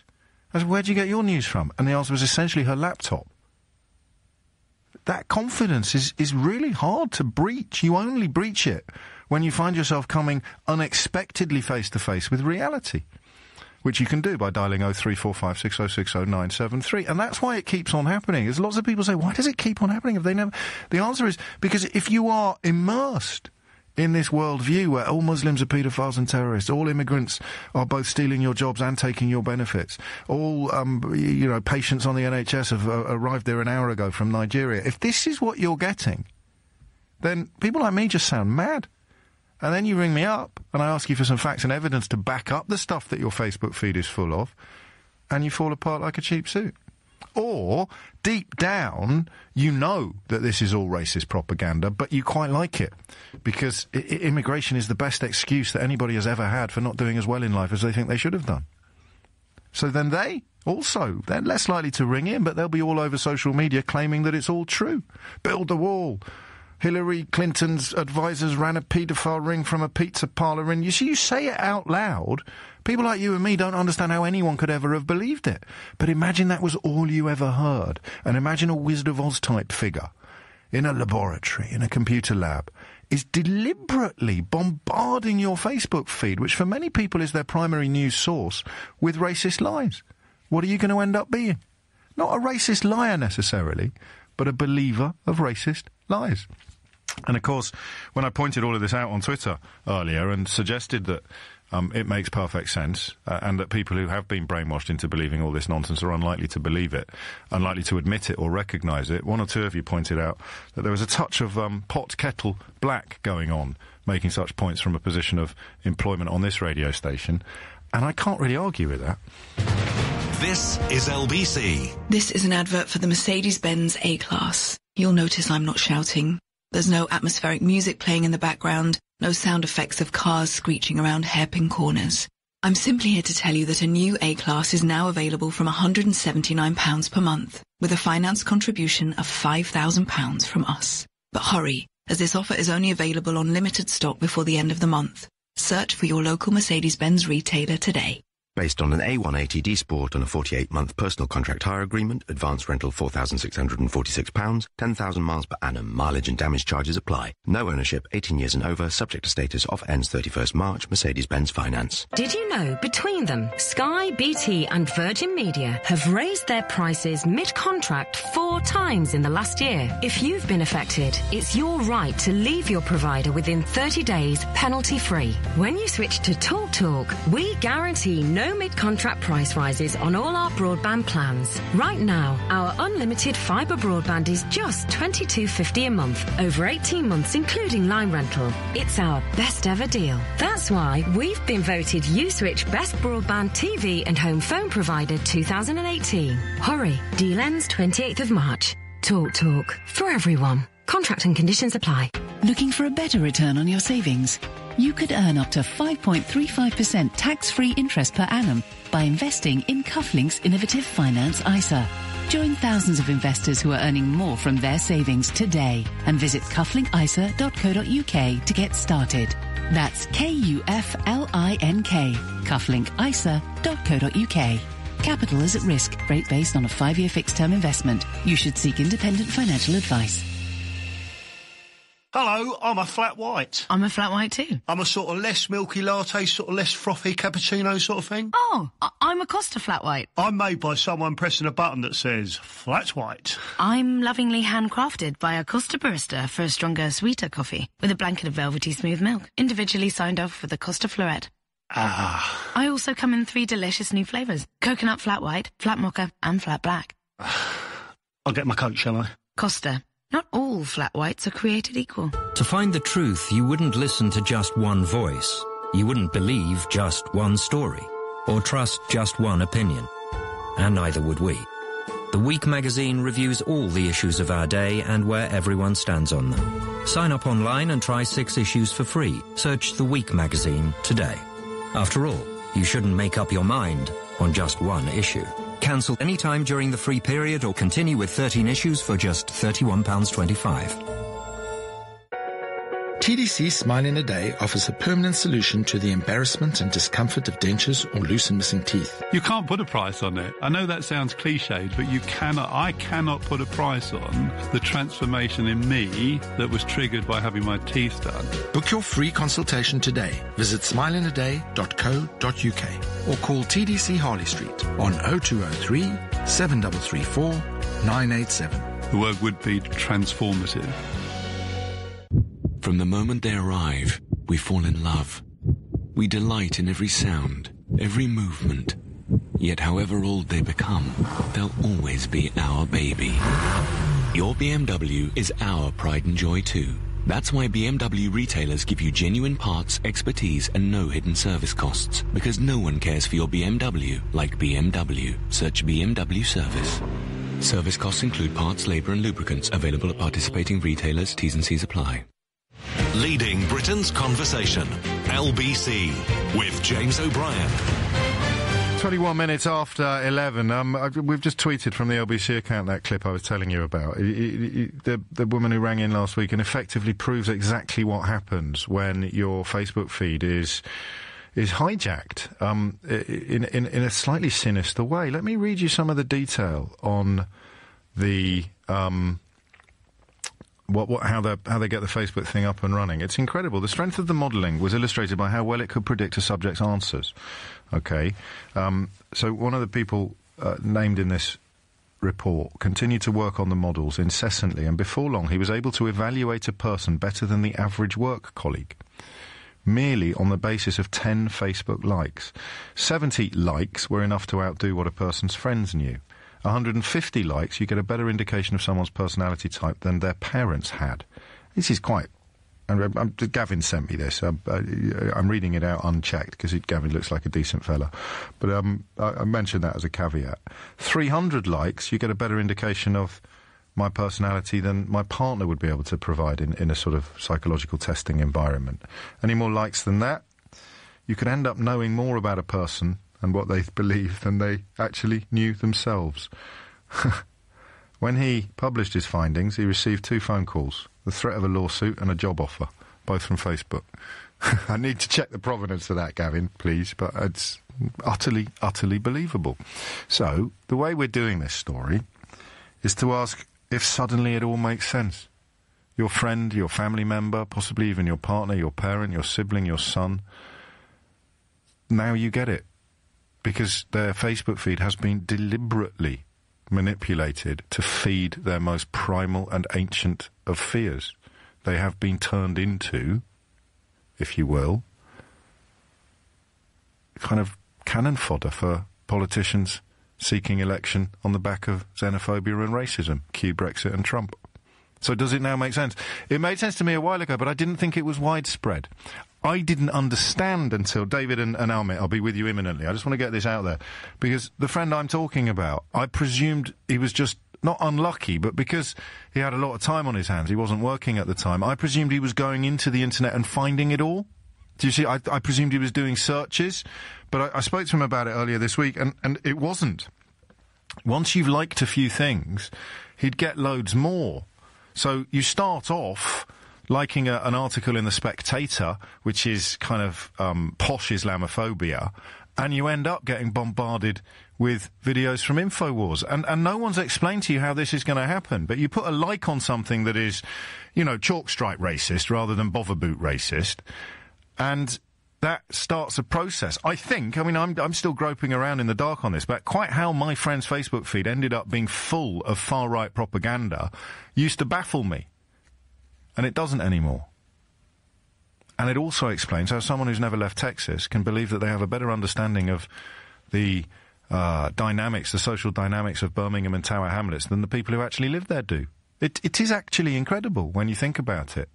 I said, where'd you get your news from? And the answer was essentially her laptop. That confidence is really hard to breach. You only breach it when you find yourself coming unexpectedly face-to-face with reality, which you can do by dialing 0345 6060 973. And that's why it keeps on happening. There's lots of people say, why does it keep on happening? Have they never? The answer is because if you are immersed in this worldview where all Muslims are paedophiles and terrorists, all immigrants are both stealing your jobs and taking your benefits, all, patients on the NHS have arrived there an hour ago from Nigeria. If this is what you're getting, then people like me just sound mad. And then you ring me up and I ask you for some facts and evidence to back up the stuff that your Facebook feed is full of, and you fall apart like a cheap suit. Or, deep down, you know that this is all racist propaganda, but you quite like it, because immigration is the best excuse that anybody has ever had for not doing as well in life as they think they should have done. So then they're less likely to ring in, but they'll be all over social media claiming that it's all true. Build the wall. Hillary Clinton's advisors ran a paedophile ring from a pizza parlour. And you see, you say it out loud. People like you and me don't understand how anyone could ever have believed it. But imagine that was all you ever heard. And imagine a Wizard of Oz type figure in a laboratory, in a computer lab, is deliberately bombarding your Facebook feed, which for many people is their primary news source, with racist lies. What are you going to end up being? Not a racist liar necessarily, but a believer of racist lies. And of course, when I pointed all of this out on Twitter earlier and suggested that it makes perfect sense, and that people who have been brainwashed into believing all this nonsense are unlikely to believe it, unlikely to admit it or recognise it, one or two of you pointed out that there was a touch of pot kettle black going on, making such points from a position of employment on this radio station, and I can't really argue with that. This is LBC. This is an advert for the Mercedes-Benz A-Class. You'll notice I'm not shouting. There's no atmospheric music playing in the background. No sound effects of cars screeching around hairpin corners. I'm simply here to tell you that a new A-Class is now available from £179 per month, with a finance contribution of £5,000 from us. But hurry, as this offer is only available on limited stock before the end of the month. Search for your local Mercedes-Benz retailer today. Based on an A180D Sport and a 48-month personal contract hire agreement, advance rental £4,646, 10,000 miles per annum, mileage and damage charges apply. No ownership, 18 years and over, subject to status, off ends 31st March, Mercedes-Benz Finance. Did you know, between them, Sky, BT and Virgin Media have raised their prices mid-contract 4 times in the last year? If you've been affected, it's your right to leave your provider within 30 days, penalty-free. When you switch to TalkTalk, we guarantee no mid-contract price rises on all our broadband plans. Right now, our unlimited fibre broadband is just $22.50 a month, over 18 months including line rental. It's our best ever deal. That's why we've been voted Uswitch Best Broadband TV and Home Phone Provider 2018. Hurry, deal ends 28th of March. TalkTalk, for everyone. Contract and conditions apply. Looking for a better return on your savings? You could earn up to 5.35% tax-free interest per annum by investing in Cufflink's innovative finance ISA. Join thousands of investors who are earning more from their savings today and visit cufflinkisa.co.uk to get started. That's Kuflink, cufflinkisa.co.uk. Capital is at risk. Rate based on a 5-year fixed-term investment. You should seek independent financial advice. Hello, I'm a flat white. I'm a flat white too. I'm a sort of less milky latte, sort of less frothy cappuccino sort of thing. Oh, I'm a Costa flat white. I'm made by someone pressing a button that says flat white. I'm lovingly handcrafted by a Costa barista for a stronger, sweeter coffee with a blanket of velvety smooth milk, individually signed off with a Costa Fluette. Ah. I also come in 3 delicious new flavours: coconut flat white, flat mocha and flat black. I'll get my Coke, shall I? Costa. Not all flat whites are created equal. To find the truth, you wouldn't listen to just one voice. You wouldn't believe just one story, or trust just one opinion. And neither would we. The Week magazine reviews all the issues of our day and where everyone stands on them. Sign up online and try 6 issues for free. Search The Week magazine today. After all, you shouldn't make up your mind on just one issue. Cancel any time during the free period or continue with 13 issues for just £31.25. TDC Smile in a Day offers a permanent solution to the embarrassment and discomfort of dentures or loose and missing teeth. You can't put a price on it. I know that sounds cliched, but I cannot put a price on the transformation in me that was triggered by having my teeth done. Book your free consultation today. Visit smileinaday.co.uk or call TDC Harley Street on 0203 7334 987. The word would be transformative. From the moment they arrive, we fall in love. We delight in every sound, every movement. Yet however old they become, they'll always be our baby. Your BMW is our pride and joy too. That's why BMW retailers give you genuine parts, expertise and no hidden service costs. Because no one cares for your BMW like BMW. Search BMW service. Service costs include parts, labour and lubricants. Available at participating retailers. T's and C's apply. Leading Britain's conversation. LBC with James O'Brien. 21 minutes after 11. We've just tweeted from the LBC account that clip I was telling you about. The woman who rang in last week and effectively proves exactly what happens when your Facebook feed is hijacked in a slightly sinister way. Let me read you some of the detail on the how they get the Facebook thing up and running. It's incredible. The strength of the modelling was illustrated by how well it could predict a subject's answers. Okay, so one of the people named in this report continued to work on the models incessantly, and before long he was able to evaluate a person better than the average work colleague, merely on the basis of 10 Facebook likes. 70 likes were enough to outdo what a person's friends knew. 150 likes, you get a better indication of someone's personality type than their parents had. This is quite... Gavin sent me this. I'm reading it out unchecked because Gavin looks like a decent fella. But I mentioned that as a caveat. 300 likes, you get a better indication of my personality than my partner would be able to provide in a sort of psychological testing environment. Any more likes than that, you could end up knowing more about a person and what they believe than they actually knew themselves. When he published his findings, he received 2 phone calls, the threat of a lawsuit and a job offer, both from Facebook. I need to check the provenance of that, Gavin, please, but it's utterly, utterly believable. So, the way we're doing this story is to ask if suddenly it all makes sense. Your friend, your family member, possibly even your partner, your parent, your sibling, your son, now you get it. Because their Facebook feed has been deliberately manipulated to feed their most primal and ancient of fears. They have been turned into, if you will, kind of cannon fodder for politicians seeking election on the back of xenophobia and racism, cue Brexit and Trump. So does it now make sense? It made sense to me a while ago, but I didn't think it was widespread. I didn't understand until David and Almit, I'll be with you imminently. I just want to get this out there. Because the friend I'm talking about, I presumed he was just not unlucky, but because he had a lot of time on his hands, he wasn't working at the time, I presumed he was going into the internet and finding it all. Do you see? I presumed he was doing searches, but I spoke to him about it earlier this week, and it wasn't. Once you've liked a few things, he'd get loads more. So you start off liking an article in The Spectator, which is kind of posh Islamophobia, and you end up getting bombarded with videos from InfoWars. And no one's explained to you how this is going to happen. But you put a like on something that is, you know, chalk stripe racist rather than bother boot racist, and that starts a process. I think, I mean, I'm still groping around in the dark on this, but quite how my friend's Facebook feed ended up being full of far-right propaganda used to baffle me. And it doesn't anymore. And it also explains how someone who's never left Texas can believe that they have a better understanding of the dynamics, the social dynamics of Birmingham and Tower Hamlets than the people who actually live there do. It is actually incredible when you think about it.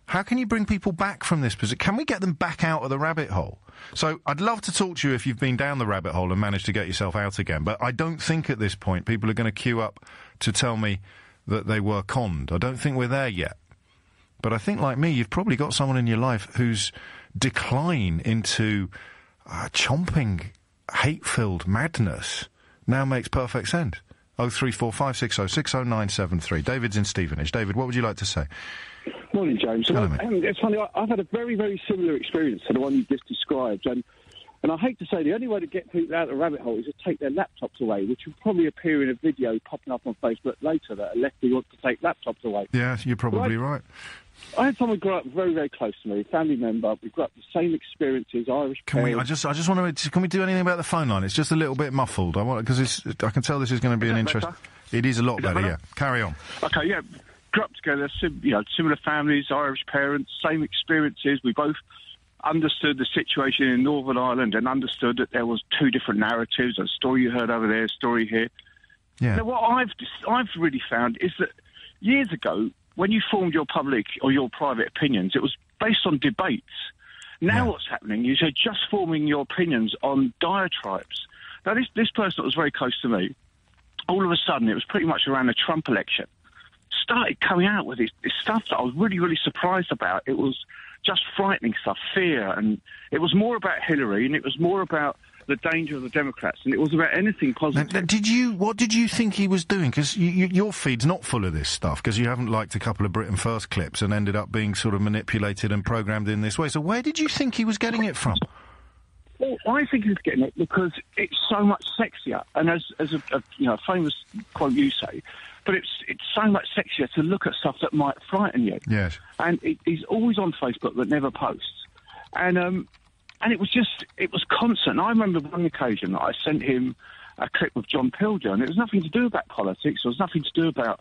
How can you bring people back from this? Can we get them back out of the rabbit hole? So I'd love to talk to you if you've been down the rabbit hole and managed to get yourself out again. But I don't think at this point people are going to queue up to tell me that they were conned. I don't think we're there yet. But I think, like me, you've probably got someone in your life whose decline into chomping, hate-filled madness now makes perfect sense. 03456060973. David's in Stevenage. David, what would you like to say? Morning, James. Hello, mate. It's funny, I've had a very, very similar experience to the one you just described. And I hate to say, the only way to get people out of the rabbit hole is to take their laptops away, which will probably appear in a video popping up on Facebook later that a lefty wants to take laptops away. Yeah, you're probably right. I had someone grow up very, very close to me, a family member. We grew up the same experiences, Irish parents. I just want to. Can we do anything about the phone line? It's just a little bit muffled. Because I can tell this is going to be an interest. It is a lot better. Yeah, carry on. Okay, yeah. Grew up together, similar families, Irish parents, same experiences. We both understood the situation in Northern Ireland and understood that there was 2 different narratives: a story you heard over there, a story here. Yeah. Now, what I've really found is that years ago, when you formed your public or your private opinions, it was based on debates. Now what's happening is you're just forming your opinions on diatribes. Now, this person that was very close to me, all of a sudden, it was pretty much around the Trump election, started coming out with this stuff that I was really, really surprised about. It was just frightening stuff, fear, and it was more about Hillary, and it was more about the danger of the Democrats, and it was about anything positive. What did you think he was doing? Because your feed's not full of this stuff, because you haven't liked a couple of Britain First clips and ended up being sort of manipulated and programmed in this way. So where did you think he was getting it from? Well, I think he's getting it because it's so much sexier, and as a famous quote you say, but it's so much sexier to look at stuff that might frighten you. Yes. And he's always on Facebook but never posts. And it was constant. I remember one occasion that I sent him a clip of John Pilger, and it was nothing to do about politics, it was nothing to do about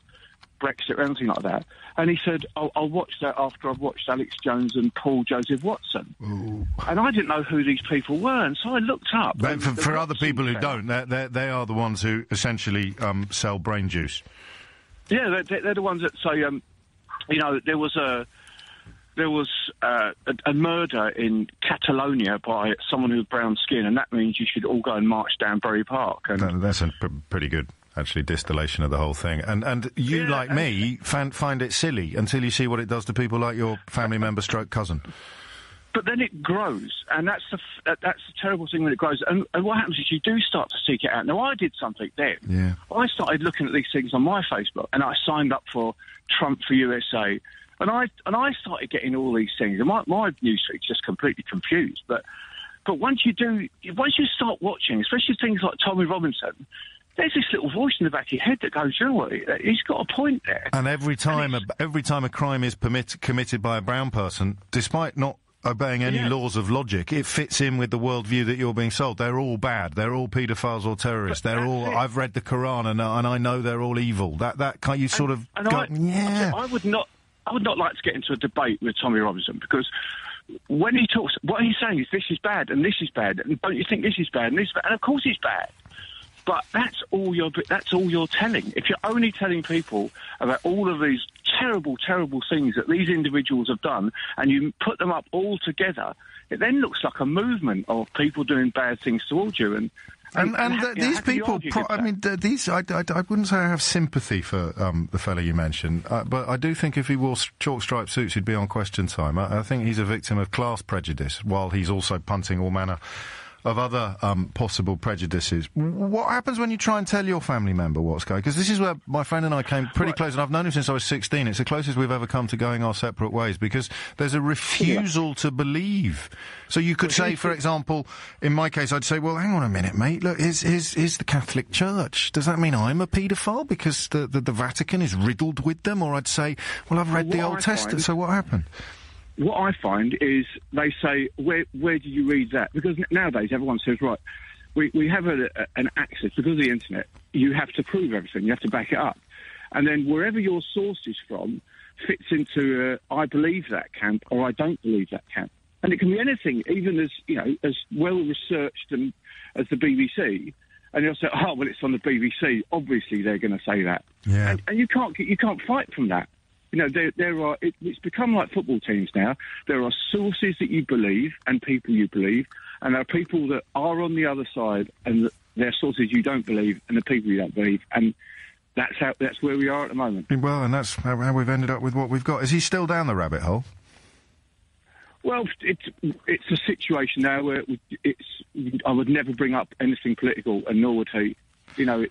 Brexit or anything like that. And he said, I'll watch that after I've watched Alex Jones and Paul Joseph Watson. Ooh. And I didn't know who these people were, and so I looked up. For other people who don't, they are the ones who essentially sell brain juice. Yeah, they're the ones that say, there was a murder in Catalonia by someone with brown skin, and that means you should all go and march down Bury Park. And that's pretty good actually, distillation of the whole thing. And you, like me, find it silly until you see what it does to people like your family member stroke cousin. But then it grows, and that's the terrible thing when it grows. And what happens is you do start to seek it out. Now, I did something then. Yeah. I started looking at these things on my Facebook, and I signed up for Trump for USA, and I started getting all these things. And my newsfeed's just completely confused. But once you start watching, especially things like Tommy Robinson, there's this little voice in the back of your head that goes, you know what, he's got a point there. And every time a crime is committed by a brown person, despite not obeying any laws of logic, it fits in with the worldview that you're being sold. They're all bad. They're all paedophiles or terrorists. They're all. I've read the Quran and I know they're all evil. That can't you sort of go? Yeah. I would not like to get into a debate with Tommy Robinson, because when he talks, what he's saying is this is bad and this is bad, and don't you think this is bad and this is bad? And of course it's bad. But that's all you're telling. If you're only telling people about all of these terrible, terrible things that these individuals have done, and you put them up all together, it then looks like a movement of people doing bad things towards you. And these people, I wouldn't say I have sympathy for the fellow you mentioned, but I do think if he wore chalk striped suits, he'd be on Question Time. I think he's a victim of class prejudice, while he's also punting all manner of other possible prejudices. What happens when you try and tell your family member what's going? Because this is where my friend and I came pretty close, and I've known him since I was 16. It's the closest we've ever come to going our separate ways, because there's a refusal to believe. So you could say, for example, in my case, I'd say, well, hang on a minute, mate, look, here's the Catholic Church. Does that mean I'm a paedophile because the Vatican is riddled with them? Or I'd say, well, I've read the Old Testament, so what happened? What I find is they say, where did you read that? Because nowadays everyone says, right, we have an access, because of the internet, you have to prove everything, you have to back it up. And then wherever your source is from fits into I believe that camp or I don't believe that camp. And it can be anything, even as well researched as the BBC. And you'll say, oh, well, it's on the BBC. Obviously they're going to say that. Yeah. And you can't fight from that. It's become like football teams now. There are sources that you believe and people you believe, and there are people that are on the other side, and there are sources you don't believe and the people you don't believe, and that's where we are at the moment. Well, and that's how we've ended up with what we've got. Is he still down the rabbit hole? Well, it's a situation now where I would never bring up anything political, and nor would he.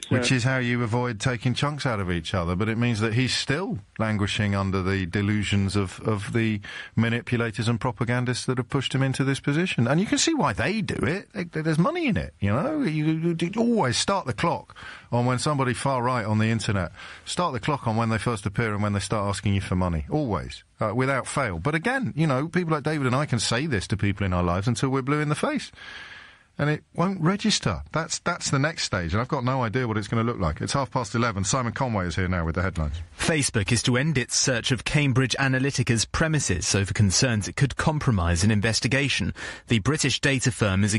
Which is how you avoid taking chunks out of each other, but it means that he's still languishing under the delusions of the manipulators and propagandists that have pushed him into this position. And you can see why they do it. There's money in it, You always start the clock on when somebody far right on the internet, start the clock on when they first appear and when they start asking you for money. Always. Without fail. But again, people like David and I can say this to people in our lives until we're blue in the face. And it won't register. That's the next stage, and I've got no idea what it's going to look like. It's 11:30. Simon Conway is here now with the headlines. Facebook is to end its search of Cambridge Analytica's premises over concerns it could compromise an investigation. The British data firm is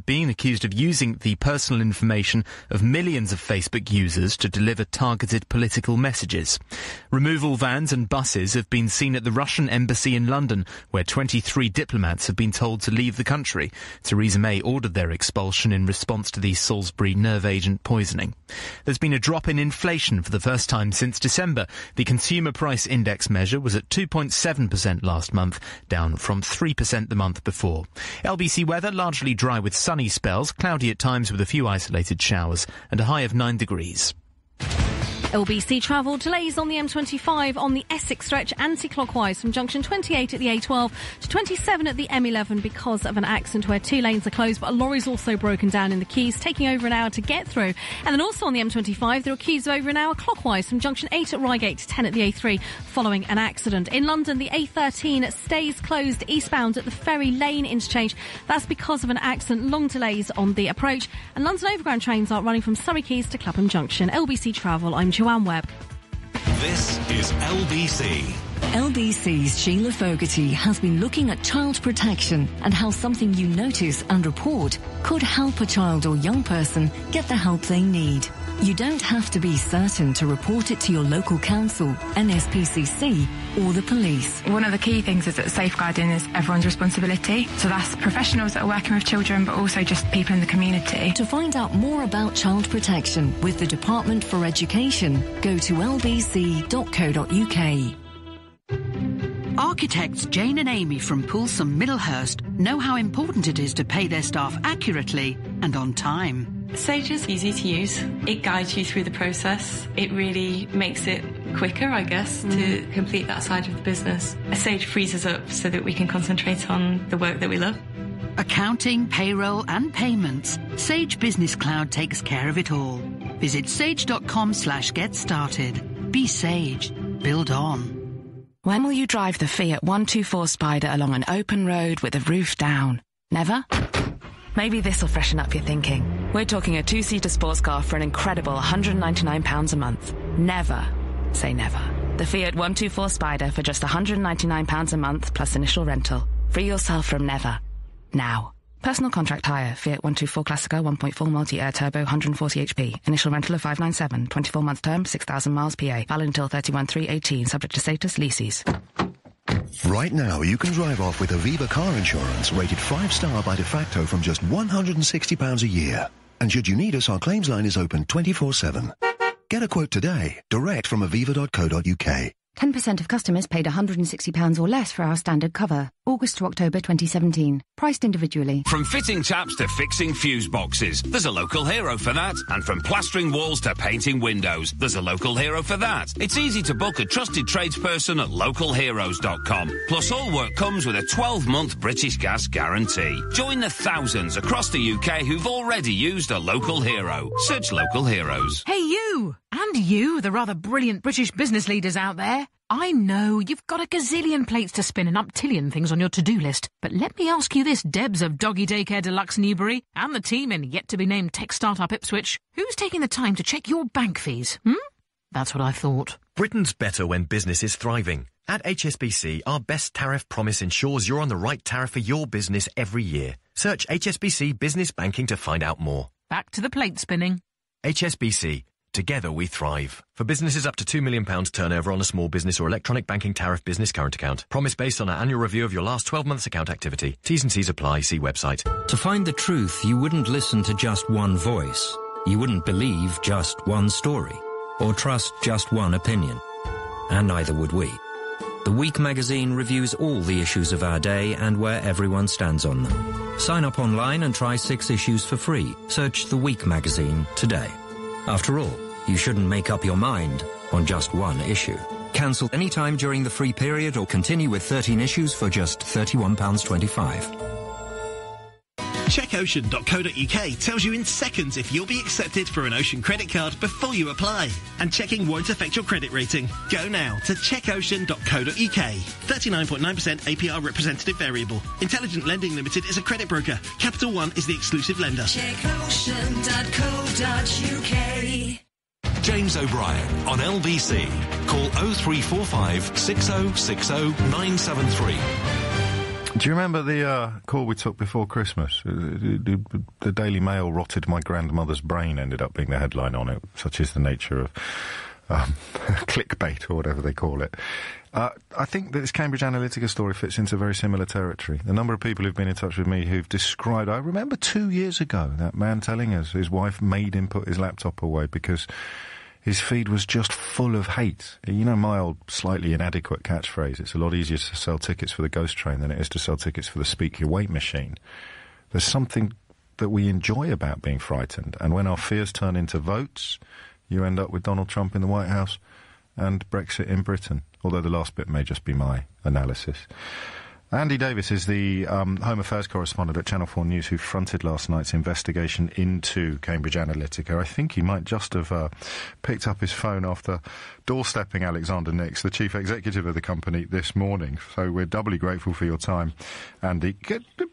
being accused of using the personal information of millions of Facebook users to deliver targeted political messages. Removal vans and buses have been seen at the Russian embassy in London, where 23 diplomats have been told to leave the country. Theresa May ordered their expulsion in response to the Salisbury nerve agent poisoning. There's been a drop in inflation for the first time since December. The consumer price index measure was at 2.7% last month, down from 3% the month before. LBC weather largely dry with sunny spells, cloudy at times with a few isolated showers, and a high of 9 degrees. LBC travel delays on the M25 on the Essex stretch anti-clockwise from junction 28 at the A12 to 27 at the M11 because of an accident where 2 lanes are closed, but a lorry's also broken down in the quays, taking over an hour to get through. And then also on the M25 there are queues of over an hour clockwise from junction 8 at Reigate to 10 at the A3 following an accident. In London, the A13 stays closed eastbound at the Ferry Lane interchange. That's because of an accident, long delays on the approach. And London Overground trains are running from Surrey Quays to Clapham Junction. LBC Travel, I'm Joanne Webb. This is LBC. LBC's Sheila Fogarty has been looking at child protection and how something you notice and report could help a child or young person get the help they need. You don't have to be certain to report it to your local council, NSPCC, or the police. One of the key things is that safeguarding is everyone's responsibility. So that's professionals that are working with children, but also just people in the community. To find out more about child protection with the Department for Education, go to lbc.co.uk. Architects Jane and Amy from Poulsome Middlehurst know how important it is to pay their staff accurately and on time. Sage is easy to use. It guides you through the process. It really makes it quicker, I guess, to complete that side of the business. Sage frees us up so that we can concentrate on the work that we love. Accounting, payroll and payments. Sage Business Cloud takes care of it all. Visit sage.com/get started. Be Sage. Build on. When will you drive the Fiat 124 Spider along an open road with the roof down? Never? Maybe this will freshen up your thinking. We're talking a two-seater sports car for an incredible £199 a month. Never say never. The Fiat 124 Spider for just £199 a month plus initial rental. Free yourself from never. Now. Personal contract hire. Fiat 124 Classico 1.4 multi-air turbo 140 HP. Initial rental of $597. 24-month term, 6,000 miles PA. Valid until 31/3/18. Subject to status, leases. Right now, you can drive off with Aviva car insurance, rated 5-star by de facto from just £160 a year. And should you need us, our claims line is open 24/7. Get a quote today, direct from aviva.co.uk. 10% of customers paid £160 or less for our standard cover. August to October 2017. Priced individually. From fitting taps to fixing fuse boxes, there's a local hero for that. And from plastering walls to painting windows, there's a local hero for that. It's easy to book a trusted tradesperson at localheroes.com. Plus, all work comes with a 12-month British Gas guarantee. Join the thousands across the UK who've already used a local hero. Search Local Heroes. Hey, you! And you, the rather brilliant British business leaders out there. I know you've got a gazillion plates to spin and umptillion things on your to-do list, but let me ask you this, Debs of Doggy Daycare Deluxe Newbury and the team in yet-to-be-named tech startup Ipswich, who's taking the time to check your bank fees, That's what I thought. Britain's better when business is thriving. At HSBC, our best tariff promise ensures you're on the right tariff for your business every year. Search HSBC Business Banking to find out more. Back to the plate spinning. HSBC. Together we thrive. For businesses up to £2 million turnover on a small business or electronic banking tariff business current account. Promise based on an annual review of your last 12 months account activity. T's and C's apply. See website. To find the truth, you wouldn't listen to just one voice. You wouldn't believe just one story. Or trust just one opinion. And neither would we. The Week magazine reviews all the issues of our day and where everyone stands on them. Sign up online and try 6 issues for free. Search The Week magazine today. After all, you shouldn't make up your mind on just one issue. Cancel any time during the free period or continue with 13 issues for just £31.25. CheckOcean.co.uk tells you in seconds if you'll be accepted for an Ocean credit card before you apply. And checking won't affect your credit rating. Go now to CheckOcean.co.uk. 39.9% APR representative variable. Intelligent Lending Limited is a credit broker. Capital One is the exclusive lender. CheckOcean.co.uk. James O'Brien on LBC. Call 0345 6060 973. Do you remember the call we took before Christmas? The Daily Mail rotted my grandmother's brain ended up being the headline on it. Such is the nature of clickbait or whatever they call it. I think that this Cambridge Analytica story fits into very similar territory. The number of people who've been in touch with me who've described... I remember 2 years ago that man telling us his wife made him put his laptop away because his feed was just full of hate. You know my old, slightly inadequate catchphrase, it's a lot easier to sell tickets for the ghost train than it is to sell tickets for the speak your weight machine. There's something that we enjoy about being frightened, and when our fears turn into votes, you end up with Donald Trump in the White House and Brexit in Britain, although the last bit may just be my analysis. Andy Davis is the Home Affairs correspondent at Channel 4 News who fronted last night's investigation into Cambridge Analytica. I think he might just have picked up his phone after doorstepping Alexander Nix, the chief executive of the company, this morning. So we're doubly grateful for your time, Andy.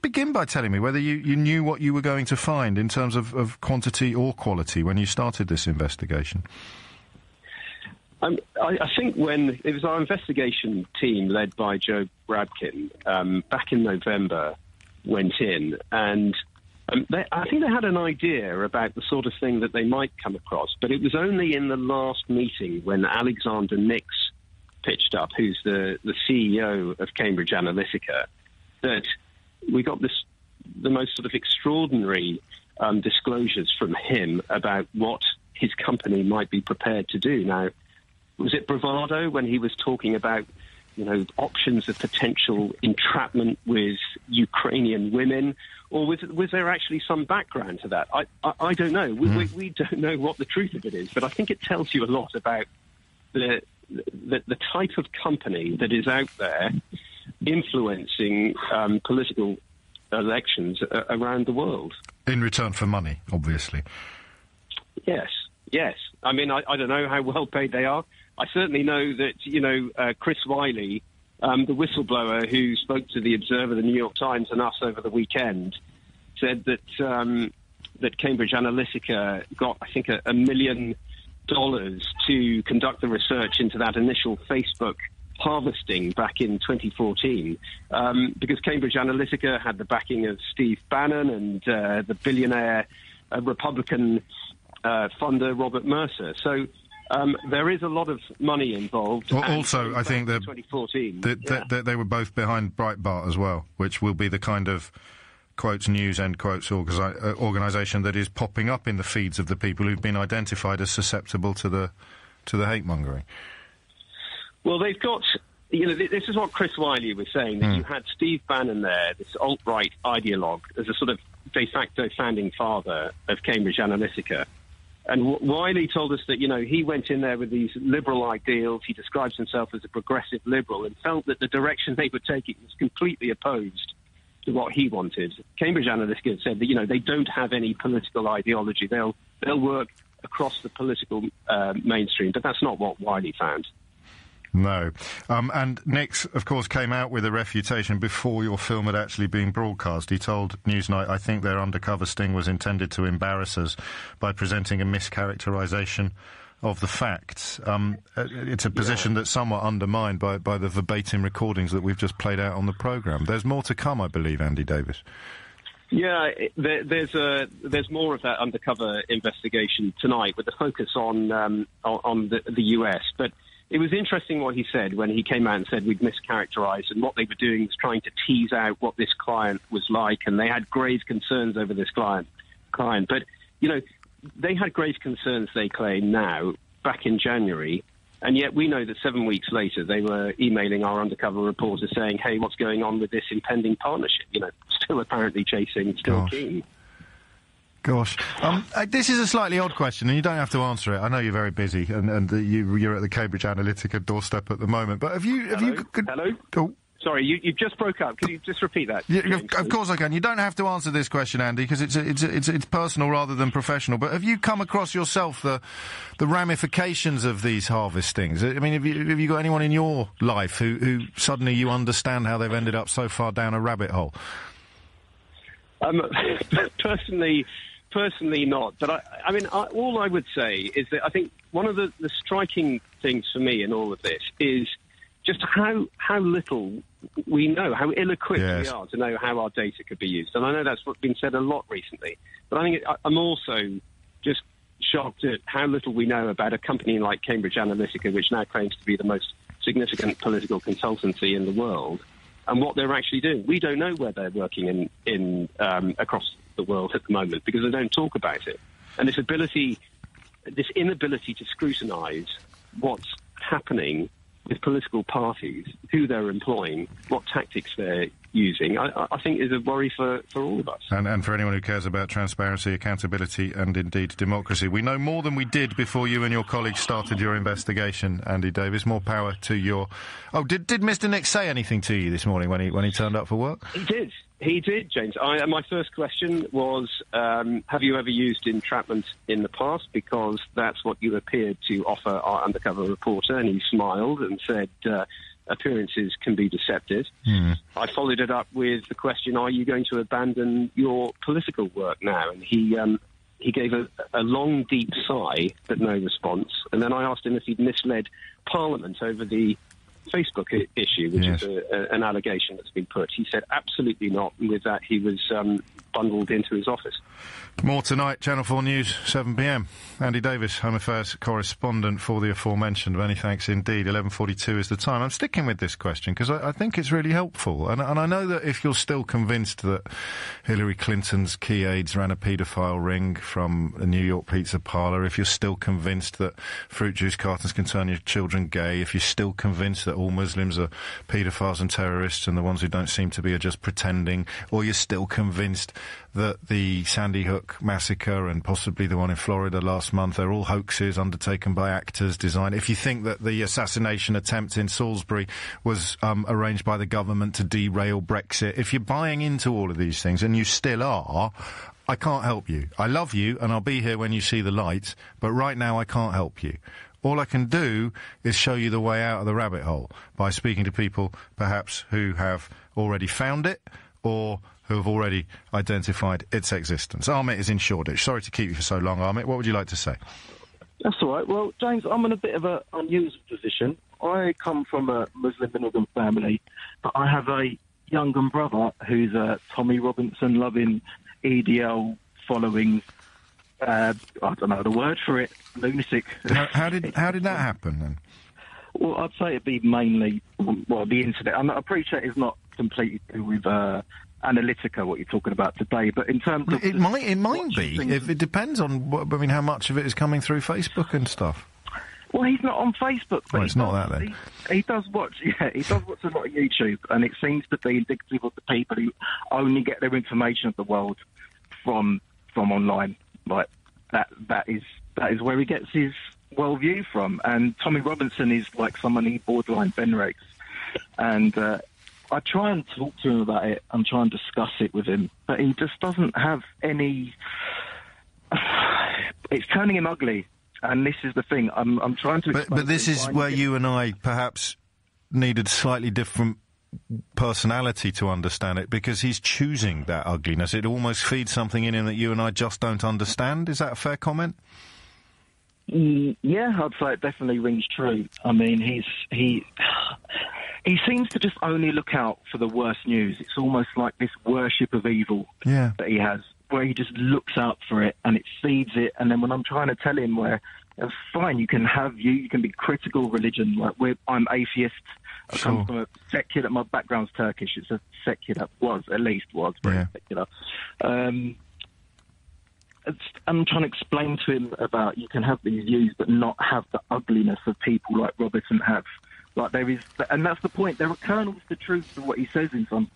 Begin by telling me whether you knew what you were going to find in terms of quantity or quality when you started this investigation. I think when it was our investigation team led by Joe Bradkin back in November went in, and I think they had an idea about the sort of thing that they might come across, but it was only in the last meeting when Alexander Nix pitched up, who's the CEO of Cambridge Analytica, that we got the most sort of extraordinary disclosures from him about what his company might be prepared to do. Now, was it bravado when he was talking about, options of potential entrapment with Ukrainian women, or was there actually some background to that? I don't know. We don't know what the truth of it is, but I think it tells you a lot about the type of company that is out there influencing political elections around the world. In return for money, obviously. Yes. I mean, I don't know how well paid they are. I certainly know that, Chris Wiley, the whistleblower who spoke to The Observer, the New York Times, and us over the weekend, said that that Cambridge Analytica got, I think, $1 million to conduct the research into that initial Facebook harvesting back in 2014, because Cambridge Analytica had the backing of Steve Bannon and the billionaire Republican funder Robert Mercer. So there is a lot of money involved. Well, also, I think that 2014, they were both behind Breitbart as well, which will be the kind of quotes news end quotes organisation that is popping up in the feeds of the people who've been identified as susceptible to the hate mongering. Well, they've got, this is what Chris Wiley was saying, that you had Steve Bannon there, this alt-right ideologue, as a sort of de facto founding father of Cambridge Analytica. And Wiley told us that, he went in there with these liberal ideals. He describes himself as a progressive liberal and felt that the direction they were taking was completely opposed to what he wanted. Cambridge Analytica said that, they don't have any political ideology. They'll work across the political mainstream, but that's not what Wiley found. No. And Nix, of course, came out with a refutation before your film had actually been broadcast. He told Newsnight, I think their undercover sting was intended to embarrass us by presenting a mischaracterisation of the facts. It's a position that's somewhat undermined by the verbatim recordings that we've just played out on the programme. There's more to come, I believe, Andy Davis. Yeah, there's more of that undercover investigation tonight with the focus on the US, but it was interesting what he said when he came out and said we'd mischaracterised, and what they were doing was trying to tease out what this client was like, and they had grave concerns over this client. But, they had grave concerns, they claim now, back in January, and yet we know that 7 weeks later they were emailing our undercover reporter saying, hey, what's going on with this impending partnership? Still apparently chasing, still keen. Gosh. This is a slightly odd question, and you don't have to answer it. I know you're very busy, and you're at the Cambridge Analytica doorstep at the moment. But have you... Hello? Oh. Sorry, you just broke up. Can you just repeat that? Yeah, of course I can. You don't have to answer this question, Andy, because it's personal rather than professional. But have you come across yourself the ramifications of these harvestings? I mean, have you got anyone in your life who suddenly you understand how they've ended up so far down a rabbit hole? Personally not, but I mean, all I would say is that I think one of the striking things for me in all of this is just how little we know, how ill-equipped we are to know how our data could be used. And I know that's what's been said a lot recently, but I think I'm also just shocked at how little we know about a company like Cambridge Analytica, which now claims to be the most significant political consultancy in the world, and what they're actually doing. We don't know where they're working in across the world at the moment because they don't talk about it. And this inability to scrutinise what's happening with political parties, who they're employing, what tactics they're using, I think is a worry for all of us. And for anyone who cares about transparency, accountability and indeed democracy. We know more than we did before you and your colleagues started your investigation, Andy Davis. More power to your... Oh, did Mr. Nix say anything to you this morning when he turned up for work? He did, James. My first question was, have you ever used entrapment in the past? Because that's what you appeared to offer our undercover reporter. And he smiled and said, appearances can be deceptive. I followed it up with the question, are you going to abandon your political work now? And he he gave a long, deep sigh, but no response. And then I asked him if he'd misled Parliament over the Facebook issue, which is an allegation that's been put. He said absolutely not, and with that he was bundled into his office. More tonight, Channel 4 News, 7pm. Andy Davis, Home Affairs correspondent for the aforementioned. Many thanks indeed. 11:42 is the time. I'm sticking with this question because I think it's really helpful. And I know that if you're still convinced that Hillary Clinton's key aides ran a paedophile ring from a New York pizza parlour, if you're still convinced that fruit juice cartons can turn your children gay, if you're still convinced that all Muslims are paedophiles and terrorists and the ones who don't seem to be are just pretending, or you're still convinced that the Sandy Hook massacre and possibly the one in Florida last month, they're all hoaxes undertaken by actors, designed. If you think that the assassination attempt in Salisbury was arranged by the government to derail Brexit, if you're buying into all of these things, and you still are, I can't help you. I love you, and I'll be here when you see the light, but right now I can't help you. All I can do is show you the way out of the rabbit hole by speaking to people, perhaps, who have already found it, or who have already identified its existence. Amit is in Shoreditch. Sorry to keep you for so long, Amit. What would you like to say? That's all right. Well, James, I'm in a bit of an unusual position. I come from a Muslim immigrant family, but I have a younger brother who's a Tommy Robinson-loving, EDL following, I don't know the word for it, lunatic. How did that happen, then? Well, I'd say it'd be mainly, the internet. I appreciate it's not completely to do with Analytica, what you're talking about today, but in terms of... It might be. If it depends on, how much of it is coming through Facebook and stuff. Well, he's not on Facebook. But it's not that, then. He does watch a lot of YouTube, and it seems to be indicative of the people who only get their information of the world from online. Like, that is where he gets his worldview from. And Tommy Robinson is like someone he borderline venerates. And I try and talk to him about it and try and discuss it with him, but he just doesn't have any... It's turning him ugly, and this is the thing. I'm trying to explain... But this is where you and I perhaps needed slightly different personality to understand it, because he's choosing that ugliness. It almost feeds something in him that you and I just don't understand. Is that a fair comment? Yeah, I'd say it definitely rings true. I mean, he seems to just only look out for the worst news. It's almost like this worship of evil that he has, where he just looks out for it and it feeds it. And then when I'm trying to tell him fine, you can be critical of religion. Like I'm atheist. I come from a secular. My background's Turkish. It's a secular. Was very secular. I'm trying to explain to him about you can have these views but not have the ugliness of people like Robertson have. Like there is, and that's the point. There are kernels to truth to what he says in some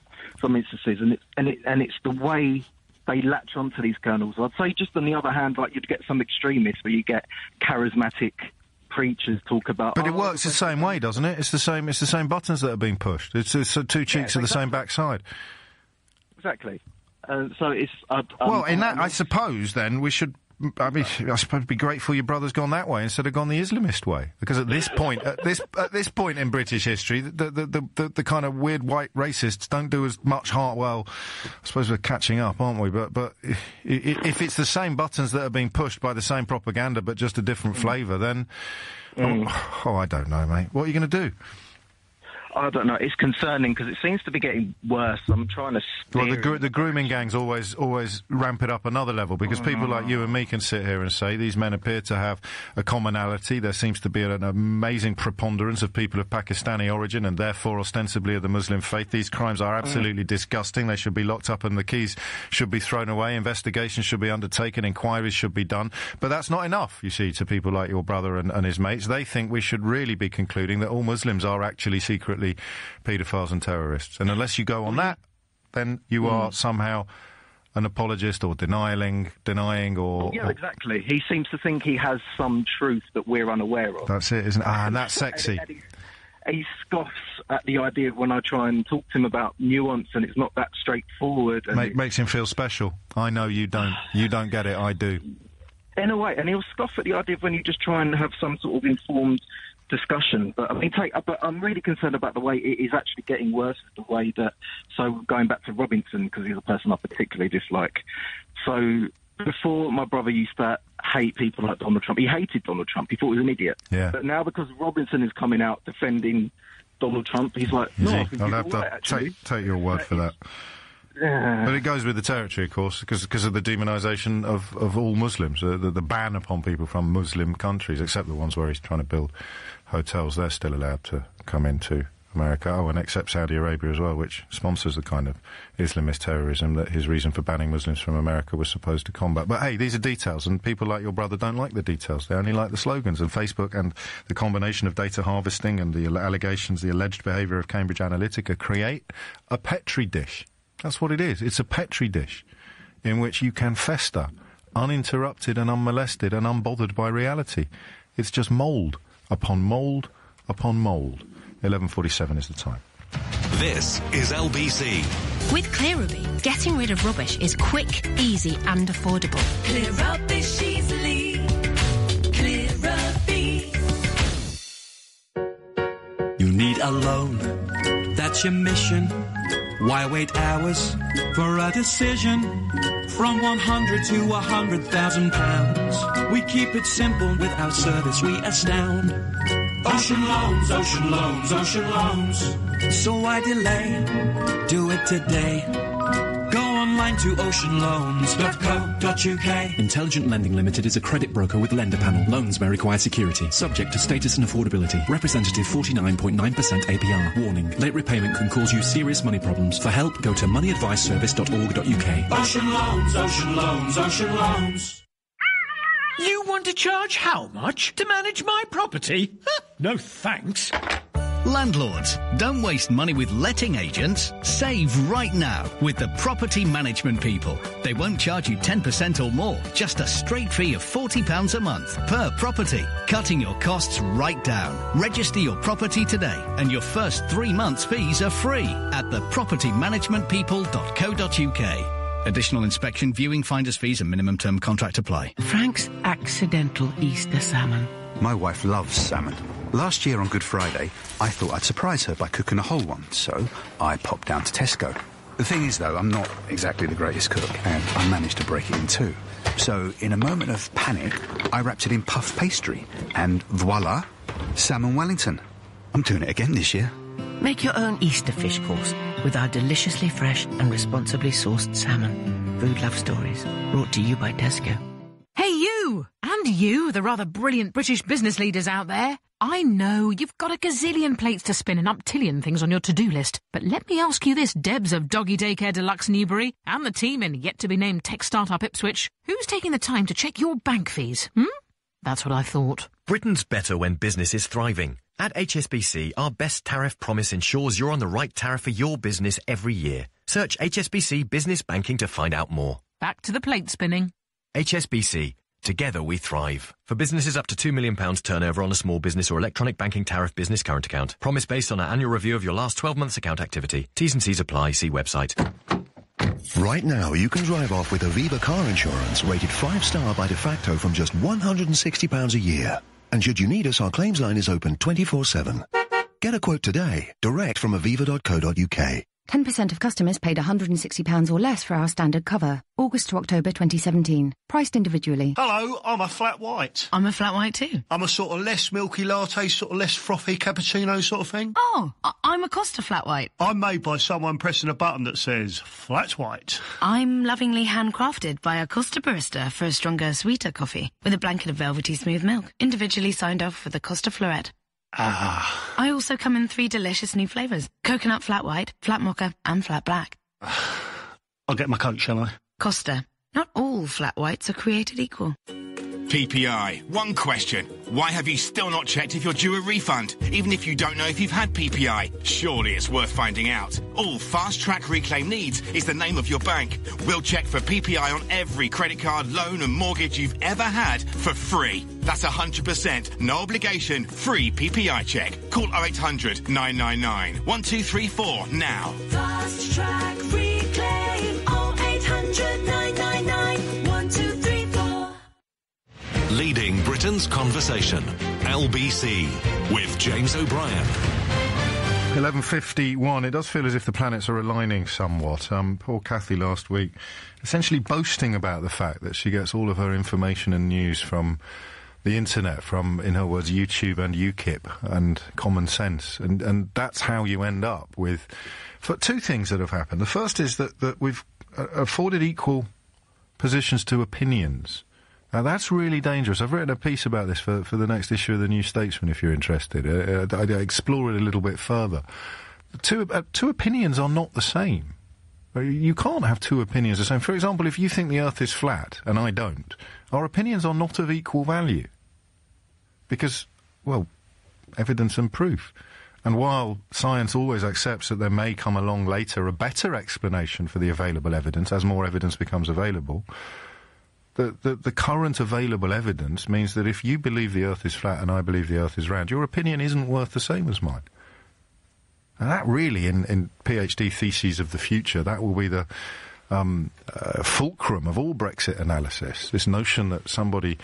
instances, and it's the way they latch onto these kernels. I'd say just on the other hand, like you'd get some extremists where you get charismatic preachers talk about. But it works the same way, doesn't it? It's the same buttons that are being pushed. It's two cheeks of the same backside. Exactly. So it's... I suppose, then, we should... I suppose it'd be grateful your brother's gone that way instead of gone the Islamist way. Because at this point, at this point in British history, the kind of weird white racists don't do as much harm. Well, I suppose we're catching up, aren't we? But if it's the same buttons that are being pushed by the same propaganda, but just a different flavour, then... I don't know, mate. What are you going to do? I don't know. It's concerning because it seems to be getting worse. I'm trying to steer... Well, the grooming gangs always ramp it up another level, because people like you and me can sit here and say these men appear to have a commonality. There seems to be an amazing preponderance of people of Pakistani origin and therefore ostensibly of the Muslim faith. These crimes are absolutely disgusting. They should be locked up and the keys should be thrown away. Investigations should be undertaken. Inquiries should be done. But that's not enough, you see, to people like your brother and his mates. They think we should really be concluding that all Muslims are actually secretly paedophiles and terrorists. And unless you go on that, then you are somehow an apologist or denying or... Yeah, exactly. He seems to think he has some truth that we're unaware of. That's it, isn't it? And that's sexy. He scoffs at the idea of when I try and talk to him about nuance and it's not that straightforward. And makes him feel special. I know you don't. You don't get it, I do. In a way, and he'll scoff at the idea of when you just try and have some sort of informed discussion, but I mean, but I'm really concerned about the way it is actually getting worse. The way that, so going back to Robinson, because he's a person I particularly dislike. So Before, my brother used to hate people like Donald Trump. He hated Donald Trump. He thought he was an idiot. Yeah. But now, because Robinson is coming out defending Donald Trump, he's like, no, I think I'll he's have all to right, actually. take your word for that. But it goes with the territory, of course, because of the demonisation of all Muslims, the ban upon people from Muslim countries, except the ones where he's trying to build hotels. They're still allowed to come into America. Oh, and except Saudi Arabia as well, which sponsors the kind of Islamist terrorism that his reason for banning Muslims from America was supposed to combat. But hey, these are details, and people like your brother don't like the details. They only like the slogans. And Facebook and the combination of data harvesting and the allegations, the alleged behaviour of Cambridge Analytica create a petri dish. That's what it is. It's a petri dish in which you can fester, uninterrupted and unmolested and unbothered by reality. It's just mould upon mould upon mould. 11:47 is the time. This is LBC. With Clearabee, getting rid of rubbish is quick, easy and affordable. Clear rubbish easily. Clearabee. You need a loan. That's your mission. Why wait hours for a decision? From 100 to 100,000 pounds. We keep it simple with our service we astound. Ocean loans, ocean loans, ocean loans. So why delay? Do it today. Go online to oceanloans.co.uk. Intelligent Lending Limited is a credit broker with lender panel. Loans may require security, subject to status and affordability. Representative 49.9% APR. Warning: late repayment can cause you serious money problems. For help, go to moneyadviceservice.org.uk. Ocean loans, ocean loans, ocean loans. You want to charge how much to manage my property? No thanks. Landlords, don't waste money with letting agents. Save right now with the property management people. They won't charge you 10% or more, just a straight fee of £40 a month per property, cutting your costs right down. Register your property today and your first 3 months' fees are free at thepropertymanagementpeople.co.uk. Additional inspection, viewing, finder's fees and minimum term contract apply. Frank's accidental Easter salmon. My wife loves salmon. Last year on Good Friday, I thought I'd surprise her by cooking a whole one, so I popped down to Tesco. The thing is, though, I'm not exactly the greatest cook, and I managed to break it in two. So, in a moment of panic, I wrapped it in puff pastry, and voila, salmon Wellington. I'm doing it again this year. Make your own Easter fish course with our deliciously fresh and responsibly sourced salmon. Food Love Stories, brought to you by Tesco. Hey, you! And you, the rather brilliant British business leaders out there. I know you've got a gazillion plates to spin and umptillion things on your to-do list. But let me ask you this, Debs of Doggy Daycare Deluxe Newbury and the team in yet-to-be-named tech startup Ipswich. Who's taking the time to check your bank fees, That's what I thought. Britain's better when business is thriving. At HSBC, our best tariff promise ensures you're on the right tariff for your business every year. Search HSBC Business Banking to find out more. Back to the plate spinning. HSBC. Together we thrive. For businesses up to £2 million turnover on a small business or electronic banking tariff business current account. Promise based on our annual review of your last 12 months account activity. T's and C's apply. See website. Right now, you can drive off with Aviva car insurance, rated 5-star by de facto from just £160 a year. And should you need us, our claims line is open 24/7. Get a quote today, direct from aviva.co.uk. 10% of customers paid £160 or less for our standard cover. August to October 2017. Priced individually. Hello, I'm a flat white. I'm a flat white too. I'm a sort of less milky latte, sort of less frothy cappuccino sort of thing. Oh, I'm a Costa flat white. I'm made by someone pressing a button that says flat white. I'm lovingly handcrafted by a Costa barista for a stronger, sweeter coffee with a blanket of velvety smooth milk, individually signed off with a Costa Florette. Ah. I also come in 3 delicious new flavours. Coconut flat white, flat mocha and flat black. I'll get my coat, shall I? Costa. Not all flat whites are created equal. PPI. One question. Why have you still not checked if you're due a refund, even if you don't know if you've had PPI? Surely it's worth finding out. All Fast Track Reclaim needs is the name of your bank. We'll check for PPI on every credit card, loan and mortgage you've ever had for free. That's 100%, no obligation, free PPI check. Call 0800 999 1234 now. Fast Track Reclaim 0800 999 1234. Leading Britain's conversation. LBC with James O'Brien. 11:51. It does feel as if the planets are aligning somewhat. Poor Kathy last week, essentially boasting about the fact that she gets all of her information and news from the internet, from, in her words, YouTube and UKIP and common sense. And that's how you end up with... For two things that have happened. The first is that we've afforded equal positions to opinions. Now, that's really dangerous. I've written a piece about this for the next issue of the New Statesman, if you're interested. I explore it a little bit further. Two opinions are not the same. You can't have two opinions the same. For example, if you think the Earth is flat, and I don't, our opinions are not of equal value. Because, well, evidence and proof. And while science always accepts that there may come along later a better explanation for the available evidence, as more evidence becomes available... The current available evidence means that if you believe the Earth is flat and I believe the Earth is round, your opinion isn't worth the same as mine. And that really, in PhD theses of the future, that will be the fulcrum of all Brexit analysis. This notion that somebody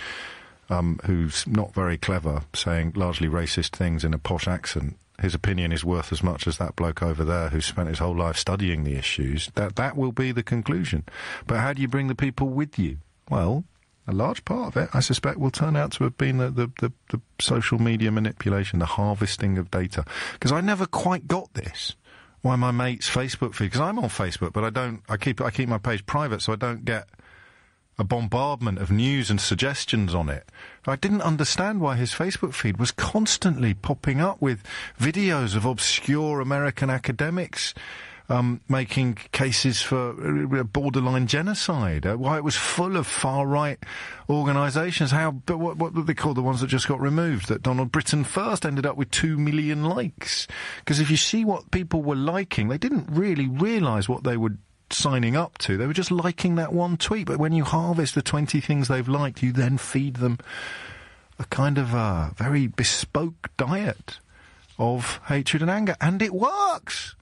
who's not very clever, saying largely racist things in a posh accent, his opinion is worth as much as that bloke over there who spent his whole life studying the issues, that will be the conclusion. But how do you bring the people with you? Well, a large part of it, I suspect, will turn out to have been the social media manipulation, the harvesting of data. Because I never quite got this. Why my mate's Facebook feed? Because I'm on Facebook, but I keep my page private, so I don't get a bombardment of news and suggestions on it. I didn't understand why his Facebook feed was constantly popping up with videos of obscure American academics making cases for borderline genocide, why it was full of far-right organisations, what do they call the ones that just got removed, that Donald Britain First ended up with 2 million likes. Because if you see what people were liking, they didn't really realise what they were signing up to. They were just liking that one tweet. But when you harvest the 20 things they've liked, you then feed them a kind of very bespoke diet of hatred and anger. And it works!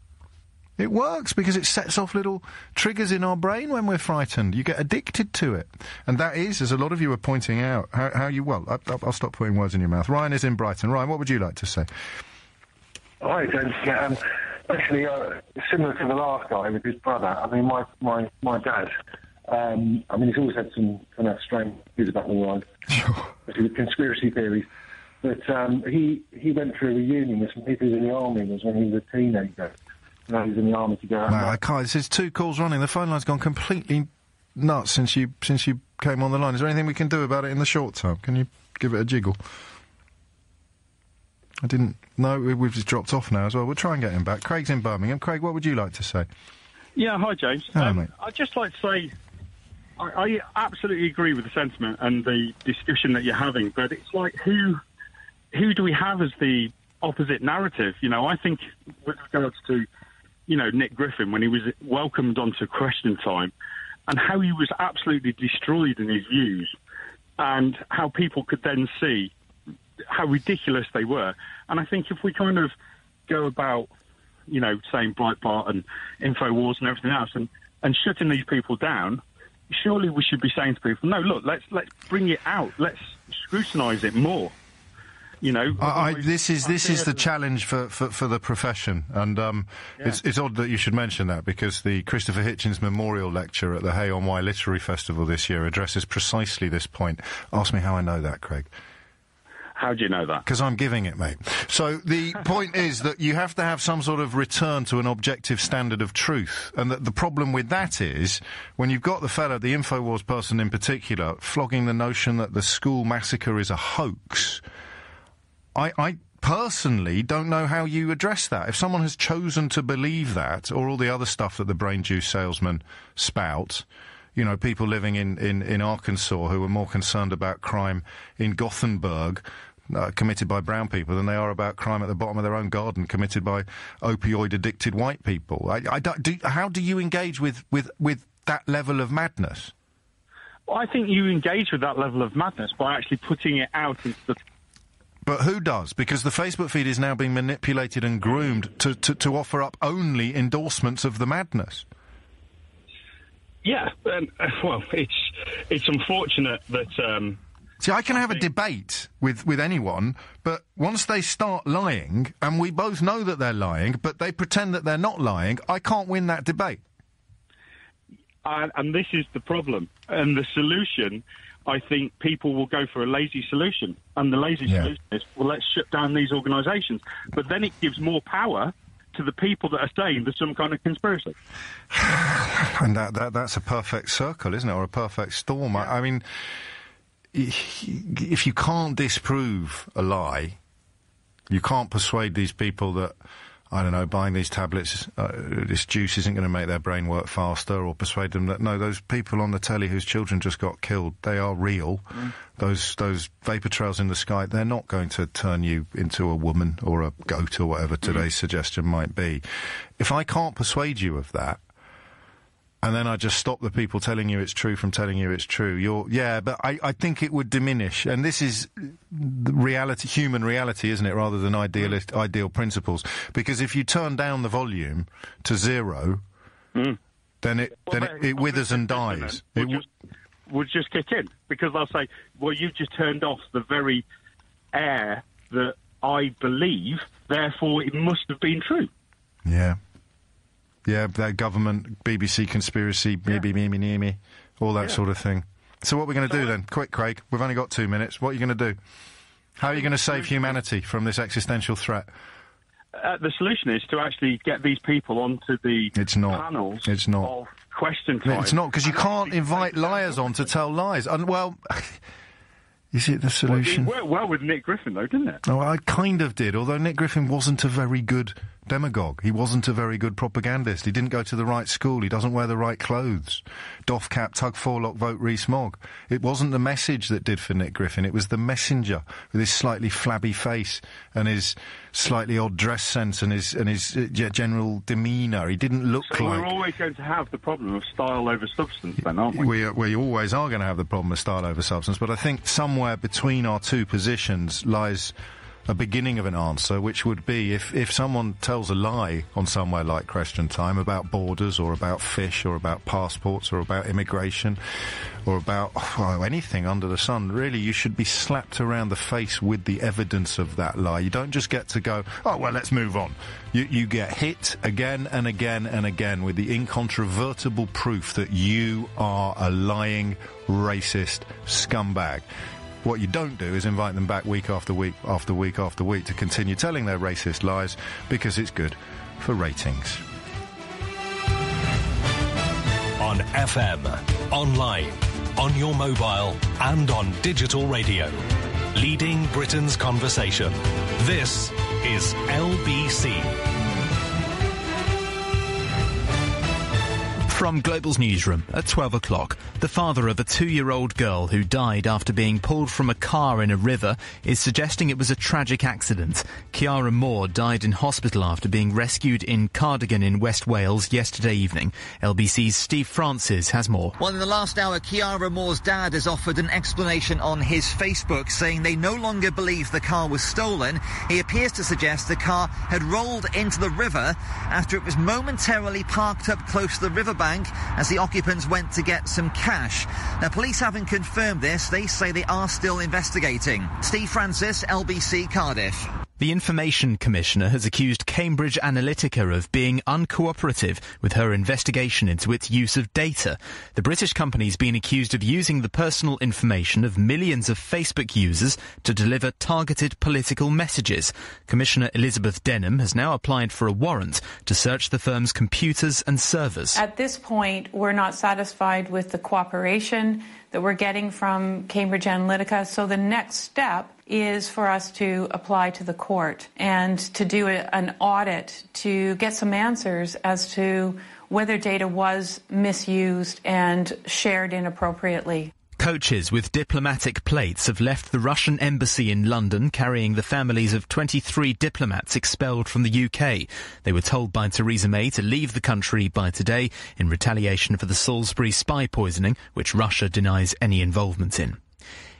It works because it sets off little triggers in our brain when we're frightened. You get addicted to it. And that is, as a lot of you are pointing out, how you... Well, I'll stop putting words in your mouth. Ryan is in Brighton. Ryan, what would you like to say? Hi, James. Yeah, actually, similar to the last guy with his brother. I mean, my dad, I mean, he's always had some kind of strange views about the world, especially with conspiracy theories. But he went through a reunion with some people in the army. It was when he was a teenager. No, he's in the army to go out. No, I can't. This is 2 calls running. The phone line's gone completely nuts since you came on the line. Is there anything we can do about it in the short term? Can you give it a jiggle? I didn't... No, we've just dropped off now as well. We'll try and get him back. Craig's in Birmingham. Craig, what would you like to say? Yeah, hi, James. Hello, mate. I'd just like to say I absolutely agree with the sentiment and the discussion that you're having, but it's like, who do we have as the opposite narrative? You know, I think with regards to... You know, Nick Griffin, when he was welcomed onto Question Time, and how he was absolutely destroyed in his views, and how people could then see how ridiculous they were. And I think if we kind of go about, you know, saying Breitbart and InfoWars and everything else, and shutting these people down, surely we should be saying to people, no, look, let's bring it out, let's scrutinise it more. You know, this is the challenge for the profession, and it's odd that you should mention that, because the Christopher Hitchens Memorial Lecture at the Hay on Wye Literary Festival this year addresses precisely this point. Ask me how I know that, Craig. How do you know that? Because I'm giving it, mate. So the point is that you have to have some sort of return to an objective standard of truth, and that the problem with that is when you've got the fellow, the InfoWars person in particular, flogging the notion that the school massacre is a hoax. I personally don't know how you address that. If someone has chosen to believe that, or all the other stuff that the brain juice salesmen spout, you know, people living in Arkansas who are more concerned about crime in Gothenburg committed by brown people than they are about crime at the bottom of their own garden committed by opioid-addicted white people. How do you engage with that level of madness? Well, I think you engage with that level of madness by actually putting it out into the... But who does? Because the Facebook feed is now being manipulated and groomed to offer up only endorsements of the madness. Yeah, well, it's unfortunate that See, I can have a debate with anyone, but once they start lying, and we both know that they're lying, but they pretend that they're not lying, I can't win that debate. And this is the problem. And the solution, I think people will go for a lazy solution. And the lazy solution is, well, let's shut down these organisations. But then it gives more power to the people that are saying there's some kind of conspiracy. And that's a perfect circle, isn't it? Or a perfect storm. Yeah. I mean, if you can't disprove a lie, you can't persuade these people that, I don't know, buying these tablets, this juice isn't going to make their brain work faster, or persuade them that, no, those people on the telly whose children just got killed, they are real. Those vapour trails in the sky, they're not going to turn you into a woman or a goat or whatever today's suggestion might be. If I can't persuade you of that, and then I just stop the people telling you it's true from telling you it's true, but I think it would diminish. And this is the reality, human reality, isn't it, rather than ideal principles. Because if you turn down the volume to zero, then it withers and dies. Would just kick in, because they'll say, well, you've just turned off the very air that I believe, therefore it must have been true. Yeah. Yeah, that government, BBC conspiracy, me, all that sort of thing. So what are we going to do then? Quick, Craig, we've only got 2 minutes. What are you going to do? How are you going to save humanity from this existential threat? The solution is to actually get these people onto the panels of question time. It's not, because you can't invite liars on to tell lies. And, well, is it the solution? Well, it worked well with Nick Griffin, though, didn't it? Oh, I kind of did, although Nick Griffin wasn't a very good demagogue. He wasn't a very good propagandist. He didn't go to the right school. He doesn't wear the right clothes. Doff cap, tug forelock, vote Rees-Mogg. It wasn't the message that did for Nick Griffin. It was the messenger with his slightly flabby face and his slightly odd dress sense and his general demeanour. He didn't look like... we're always going to have the problem of style over substance then, aren't we? We always are going to have the problem of style over substance, but I think somewhere between our two positions lies a beginning of an answer, which would be if someone tells a lie on somewhere like Question Time about borders or about fish or about passports or about immigration or about anything under the sun, really you should be slapped around the face with the evidence of that lie. You don't just get to go, oh, well, let's move on. You get hit again and again and again with the incontrovertible proof that you are a lying, racist scumbag. What you don't do is invite them back week after week after week after week to continue telling their racist lies, because it's good for ratings. On FM, online, on your mobile and on digital radio. Leading Britain's conversation. This is LBC. From Global's newsroom at 12 o'clock, the father of a 2-year-old girl who died after being pulled from a car in a river is suggesting it was a tragic accident. Ciara Moore died in hospital after being rescued in Cardigan in West Wales yesterday evening. LBC's Steve Francis has more. Well, in the last hour, Ciara Moore's dad has offered an explanation on his Facebook, saying they no longer believe the car was stolen. He appears to suggest the car had rolled into the river after it was momentarily parked up close to the riverbank as the occupants went to get some cash. Now, police haven't confirmed this. They say they are still investigating. Steve Francis, LBC, Cardiff. The Information Commissioner has accused Cambridge Analytica of being uncooperative with her investigation into its use of data. The British company's been accused of using the personal information of millions of Facebook users to deliver targeted political messages. Commissioner Elizabeth Denham has now applied for a warrant to search the firm's computers and servers. At this point, we're not satisfied with the cooperation that we're getting from Cambridge Analytica, so the next step is for us to apply to the court and to do an audit to get some answers as to whether data was misused and shared inappropriately. Coaches with diplomatic plates have left the Russian embassy in London carrying the families of 23 diplomats expelled from the UK. They were told by Theresa May to leave the country by today in retaliation for the Salisbury spy poisoning, which Russia denies any involvement in.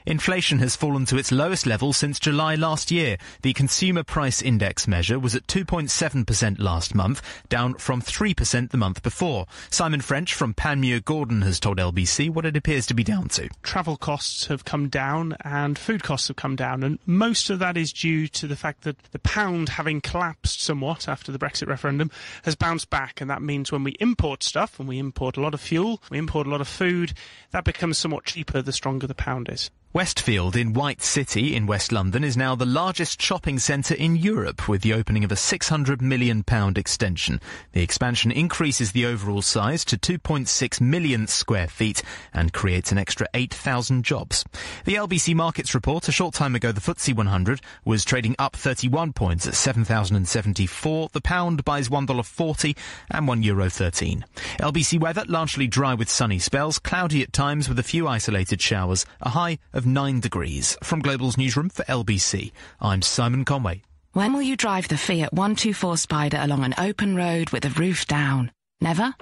Inflation has fallen to its lowest level since July last year. The Consumer Price Index measure was at 2.7% last month, down from 3% the month before. Simon French from Panmure Gordon has told LBC what it appears to be down to. Travel costs have come down and food costs have come down, and most of that is due to the fact that the pound, having collapsed somewhat after the Brexit referendum, has bounced back, and that means when we import stuff, when we import a lot of fuel, we import a lot of food, that becomes somewhat cheaper the stronger the pound is. Westfield in White City in West London is now the largest shopping centre in Europe, with the opening of a £600 million extension. The expansion increases the overall size to 2.6 million square feet and creates an extra 8,000 jobs. The LBC Markets report, a short time ago the FTSE 100 was trading up 31 points at 7,074. The pound buys $1.40 and €1.13. LBC weather, largely dry with sunny spells, cloudy at times with a few isolated showers, a high of 9 degrees. From Global's newsroom for LBC, I'm Simon Conway. When will you drive the Fiat 124 Spider along an open road with the roof down? Never?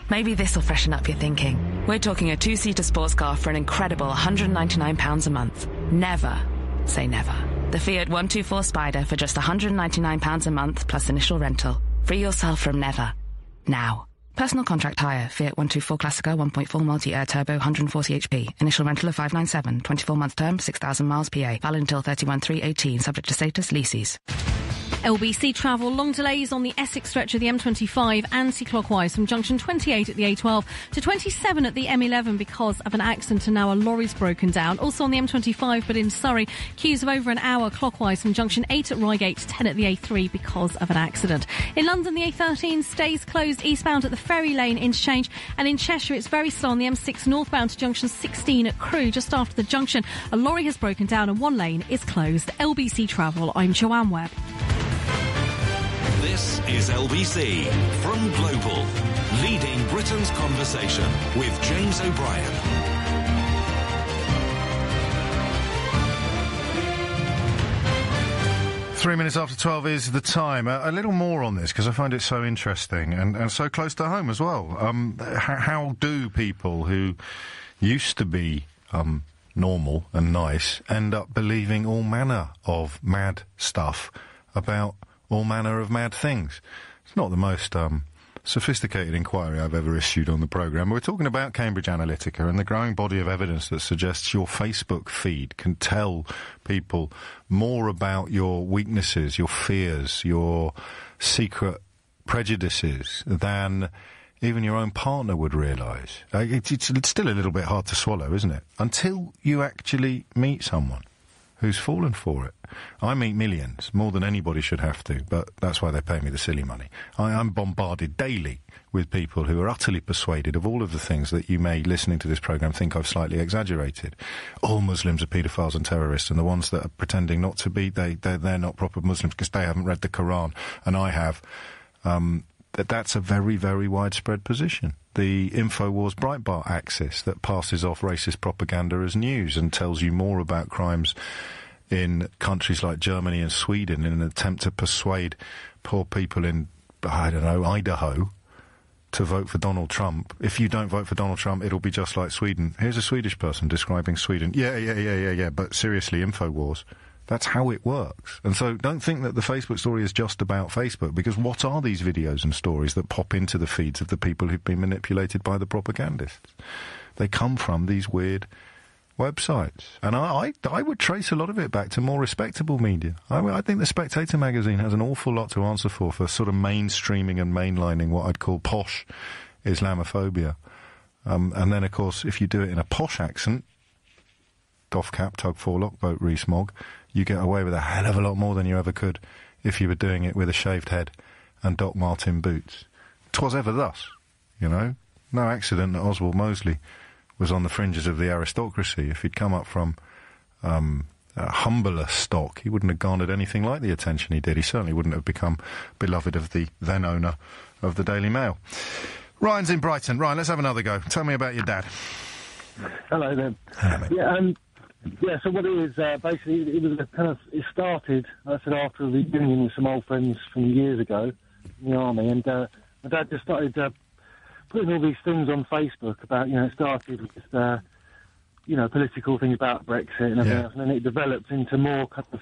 Maybe this will freshen up your thinking. We're talking a two-seater sports car for an incredible £199 a month. Never say never. The Fiat 124 Spider for just £199 a month plus initial rental. Free yourself from never. Now. Personal contract hire, Fiat 124 Classico 1.4 multi-air turbo 140 HP. Initial rental of $597. 24-month term, 6,000 miles PA. Valid until 31/3/18. Subject to status, leases. LBC travel, long delays on the Essex stretch of the M25 anti-clockwise from junction 28 at the A12 to 27 at the M11 because of an accident, and now a lorry's broken down. Also on the M25 but in Surrey, queues of over an hour clockwise from junction 8 at Reigate to 10 at the A3 because of an accident. In London, the A13 stays closed eastbound at the Ferry Lane interchange, and in Cheshire it's very slow on the M6 northbound to junction 16 at Crewe. Just after the junction, a lorry has broken down and one lane is closed. LBC Travel, I'm Joanne Webb. This is LBC from Global, leading Britain's conversation with James O'Brien. Three minutes after 12 is the time. A little more on this, because I find it so interesting and so close to home as well. How do people who used to be normal and nice end up believing all manner of mad stuff about all manner of mad things? It's not the most sophisticated inquiry I've ever issued on the programme. We're talking about Cambridge Analytica and the growing body of evidence that suggests your Facebook feed can tell people more about your weaknesses, your fears, your secret prejudices than even your own partner would realise. It's still a little bit hard to swallow, isn't it? Until you actually meet someone who's fallen for it. I meet millions, more than anybody should have to, but that's why they pay me the silly money. I'm bombarded daily with people who are utterly persuaded of all of the things that you may, listening to this programme, think I've slightly exaggerated. All Muslims are paedophiles and terrorists, and the ones that are pretending not to be, they're not proper Muslims because they haven't read the Quran, and I have. That's a very, very widespread position. The InfoWars Breitbart axis that passes off racist propaganda as news and tells you more about crimes in countries like Germany and Sweden in an attempt to persuade poor people in, I don't know, Idaho to vote for Donald Trump. If you don't vote for Donald Trump, it'll be just like Sweden. Here's a Swedish person describing Sweden. Yeah, but seriously, InfoWars. That's how it works. And so don't think that the Facebook story is just about Facebook, because what are these videos and stories that pop into the feeds of the people who've been manipulated by the propagandists? They come from these weird websites. And I would trace a lot of it back to more respectable media. I think The Spectator magazine has an awful lot to answer for sort of mainstreaming and mainlining what I'd call posh Islamophobia. And then, of course, if you do it in a posh accent, doff cap, tug forelock, boat Rees-Mogg, you get away with a hell of a lot more than you ever could if you were doing it with a shaved head and Doc Martin boots. 'Twas ever thus, you know. No accident that Oswald Mosley was on the fringes of the aristocracy. If he'd come up from a humbler stock, he wouldn't have garnered anything like the attention he did. He certainly wouldn't have become beloved of the then owner of the Daily Mail. Ryan's in Brighton. Ryan, let's have another go. Tell me about your dad. Hello there. So what it is, basically, it started, I said, after a reunion with some old friends from years ago in the army, and my dad just started putting all these things on Facebook about, it started with just, political things about Brexit and everything else, and then it developed into more kind of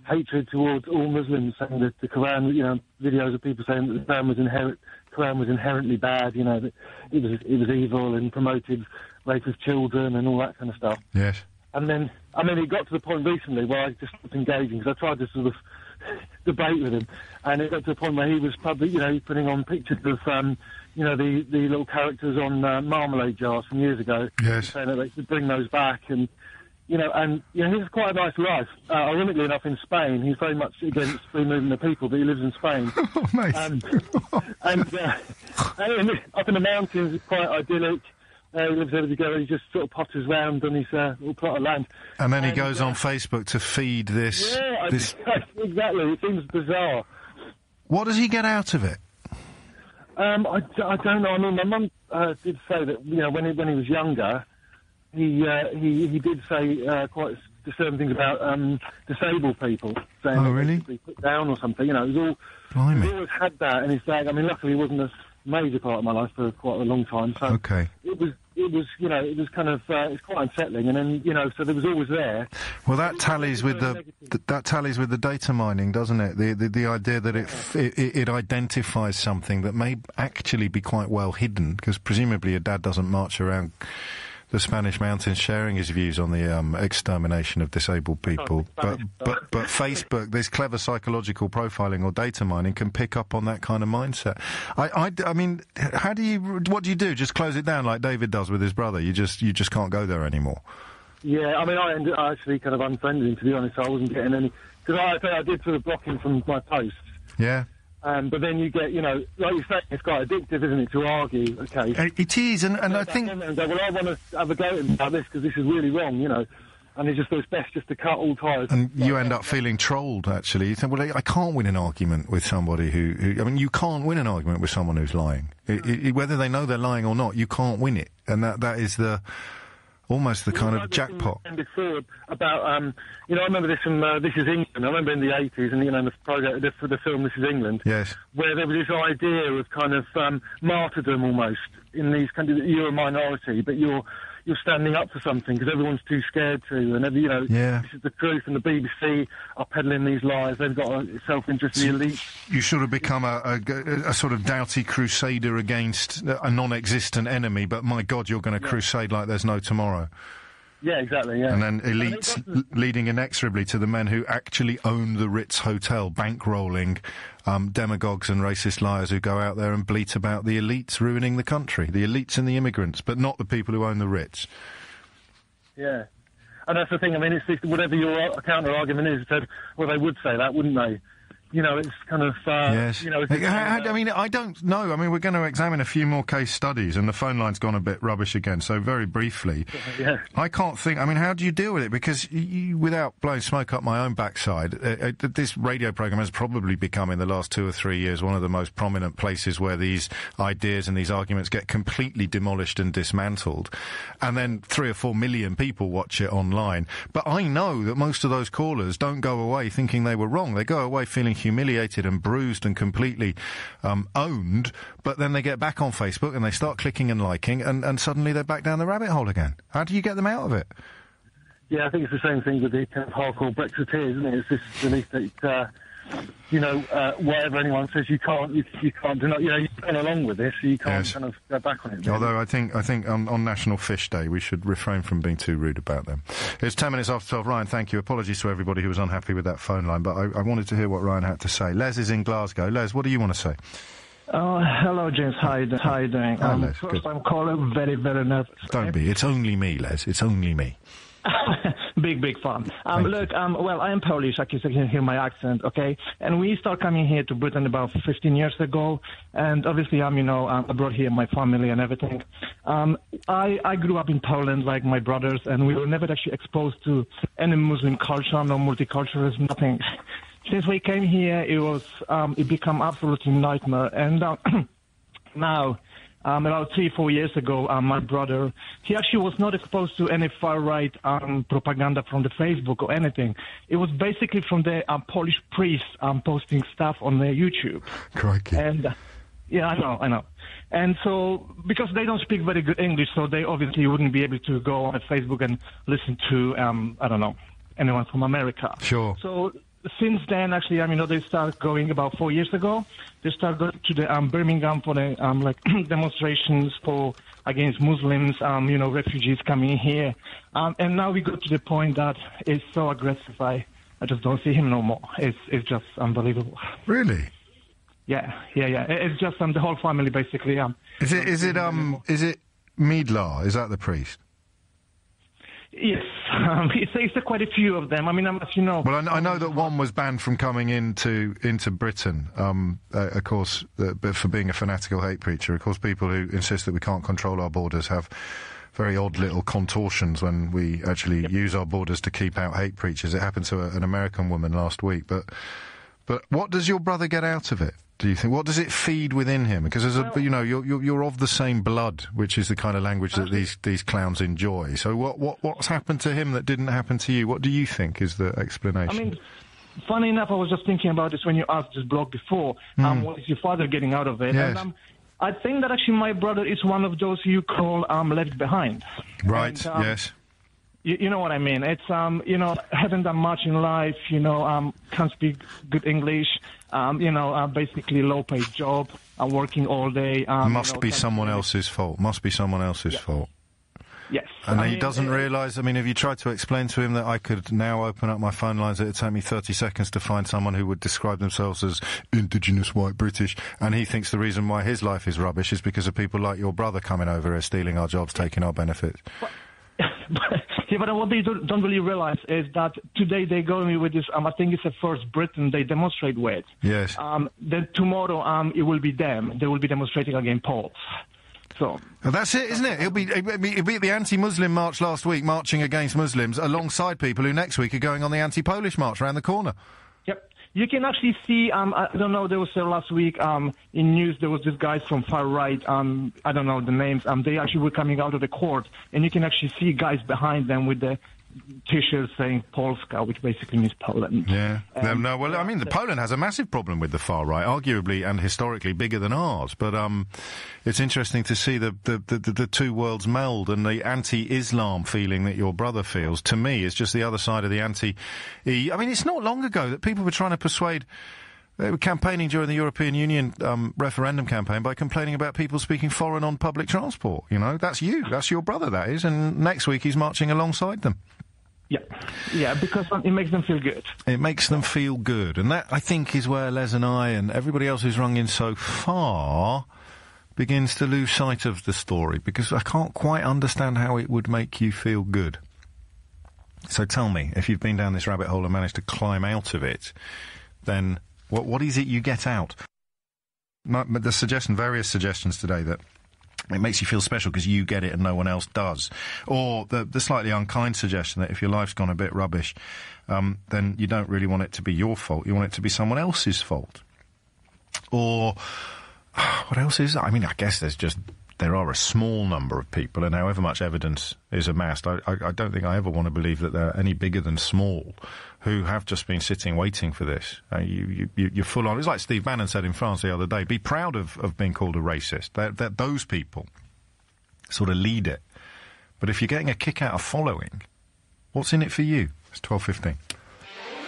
hatred towards all Muslims, saying that the Quran, videos of people saying that the Quran was inherently bad, that it was evil and promoted rape of children and all that kind of stuff. Yes. And then, it got to the point recently where I just stopped engaging, because I tried to sort of debate with him, and it got to the point where he was probably, putting on pictures of, the little characters on marmalade jars from years ago, saying that they should bring those back, and he has quite a nice life. Ironically enough, in Spain, he's very much against free movement of people, but he lives in Spain. Oh, nice. And up in the mountains, it's quite idyllic. He lives there together. He just sort of potters round on his little plot of land. And then he goes on Facebook to feed this... Yeah, exactly. It seems bizarre. What does he get out of it? I don't know. I mean, my mum did say that, when he was younger, he did say quite disturbing things about disabled people, saying that they should be put down or something. It was all... Blimey. He's always had that in his bag. I mean, luckily it wasn't a major part of my life for quite a long time. So it was kind of it's quite unsettling. And then so there was always there. Well, that tallies with the data mining, doesn't it? The idea that it identifies something that may actually be quite well hidden, because presumably your dad doesn't march around the Spanish mountains sharing his views on the extermination of disabled people. But Facebook, this clever psychological profiling or data mining, can pick up on that kind of mindset. I mean, what do you do? Just close it down like David does with his brother? You just can't go there anymore? Yeah, I mean, I actually kind of unfriended him, to be honest. I wasn't getting any... Because I did sort of block him from my posts. Yeah. But then you get, like you say, it's quite addictive, isn't it, to argue, okay? It is, and I think... And go, well, I want to have a go at him about this because this is really wrong, and it just feels best just to cut all ties. And you end up feeling trolled, actually. You think, well, I can't win an argument with somebody who I mean, you can't win an argument with someone who's lying. Whether they know they're lying or not, you can't win it. And that is almost the kind of jackpot. Before about, I remember this from This Is England. I remember in the 80s, and the film This Is England, where there was this idea of kind of martyrdom almost in these kind of, you're a minority, but you're standing up for something because everyone's too scared to, and this is the truth, and the BBC are peddling these lies. They've got a self-interest in the elite. You sort of become a sort of doughty crusader against a non-existent enemy, but my God, you're going to crusade like there's no tomorrow. Yeah, exactly, yeah. And then elites leading inexorably to the men who actually own the Ritz Hotel, bankrolling demagogues and racist liars who go out there and bleat about the elites ruining the country, the elites and the immigrants, but not the people who own the Ritz. Yeah. And that's the thing, I mean, it's whatever your counter-argument is, well, they would say that, wouldn't they? It's kind of... yes. I mean, I don't know. I mean, we're going to examine a few more case studies, and the phone line's gone a bit rubbish again, so very briefly. Yeah. I can't think... I mean, how do you deal with it? Because without blowing smoke up my own backside, this radio programme has probably become, in the last 2 or 3 years, one of the most prominent places where these ideas and these arguments get completely demolished and dismantled. And then 3 or 4 million people watch it online. But I know that most of those callers don't go away thinking they were wrong. They go away feeling humiliated and bruised and completely owned, but then they get back on Facebook and they start clicking and liking, and suddenly they're back down the rabbit hole again. How do you get them out of it? Yeah, I think it's the same thing with the kind of hardcore Brexiteers, isn't it? It's this belief that, whatever anyone says, you can't deny, you've gone along with this, so you can't kind of go back on it. Really. Although I think on National Fish Day, we should refrain from being too rude about them. It's 10 minutes after 12. Ryan, thank you. Apologies to everybody who was unhappy with that phone line, but I wanted to hear what Ryan had to say. Les is in Glasgow. Les, what do you want to say? Hello, James. How you doing? Les, first time caller, very, very nervous. Don't be. It's only me, Les. It's only me. Big fan. Look, well, I am Polish, like you can hear my accent, okay? And we started coming here to Britain about 15 years ago, and obviously I brought here my family and everything. I grew up in Poland like my brothers, and we were never actually exposed to any Muslim culture, no multiculturalism, nothing. Since we came here, it became absolutely nightmare, and now... about 3-4 years ago, my brother, he actually was not exposed to any far-right propaganda from the Facebook or anything. It was basically from the Polish priests posting stuff on their YouTube. Crikey. And Yeah, I know. And so, because they don't speak very good English, so they obviously wouldn't be able to go on Facebook and listen to, I don't know, anyone from America. Sure. So, since then, actually, they start going about 4 years ago. They start going to the Birmingham for the demonstrations against Muslims, refugees coming here. And now we got to the point that it's so aggressive. I just don't see him no more. It's just unbelievable. Really? Yeah. It's just the whole family basically. Is it Meadlar? Is that the priest? Yes, it's quite a few of them. As you know. Well, I know that one was banned from coming into Britain. Of course, but for being a fanatical hate preacher. Of course, people who insist that we can't control our borders have very odd little contortions when we actually use our borders to keep out hate preachers. It happened to an American woman last week. But what does your brother get out of it? Do you think? What does it feed within him? Because you're of the same blood, which is the kind of language that these clowns enjoy. So what's happened to him that didn't happen to you? What do you think is the explanation? Funny enough, I was just thinking about this when you asked this blog before. What is your father getting out of it? Yes. And, I think that actually my brother is one of those you call left behind. Right. Yes. You know what I mean? It's haven't done much in life. Can't speak good English. Basically low-paid job. Working all day. Must be someone else's fault. Must be someone else's fault. Yes. And he doesn't realise. Have you tried to explain to him that I could now open up my phone lines? It'd take me 30 seconds to find someone who would describe themselves as indigenous white British, and he thinks the reason why his life is rubbish is because of people like your brother coming over here, stealing our jobs, taking our benefits. But what they don't really realise is that today they're going with this, I think it's the first Britain they demonstrate with. Yes. Then tomorrow it will be them. They will be demonstrating against Poles. So. Well, that's it, isn't it? He'll be at the anti-Muslim march last week, marching against Muslims, alongside people who next week are going on the anti-Polish march around the corner. Yep. You can actually see, I don't know, there was last week in news, there was this guys from far right, I don't know the names, they actually were coming out of the court, and you can actually see guys behind them with the T-shirts saying Polska, which basically means Poland. Yeah. Poland has a massive problem with the far right, arguably and historically bigger than ours. But it's interesting to see the two worlds meld, and the anti-Islam feeling that your brother feels, to me, is just the other side of the anti-E. It's not long ago that people were trying to persuade. They were campaigning during the European Union referendum campaign by complaining about people speaking foreign on public transport. That's you. That's your brother, that is. And next week he's marching alongside them. Yeah, because it makes them feel good. It makes them feel good. And that, I think, is where Les and I and everybody else who's rung in so far begins to lose sight of the story, because I can't quite understand how it would make you feel good. So tell me, if you've been down this rabbit hole and managed to climb out of it, then what is it you get out? Various suggestions today that it makes you feel special because you get it and no one else does. Or the slightly unkind suggestion that if your life's gone a bit rubbish, then you don't really want it to be your fault. You want it to be someone else's fault. Or what else is that? I guess there are a small number of people, and however much evidence is amassed, I don't think I ever want to believe that they're any bigger than small, who have just been sitting waiting for this. You're full on. It's like Steve Bannon said in France the other day, be proud of being called a racist. That those people sort of lead it. But if you're getting a kick out of following, what's in it for you? It's 12:15.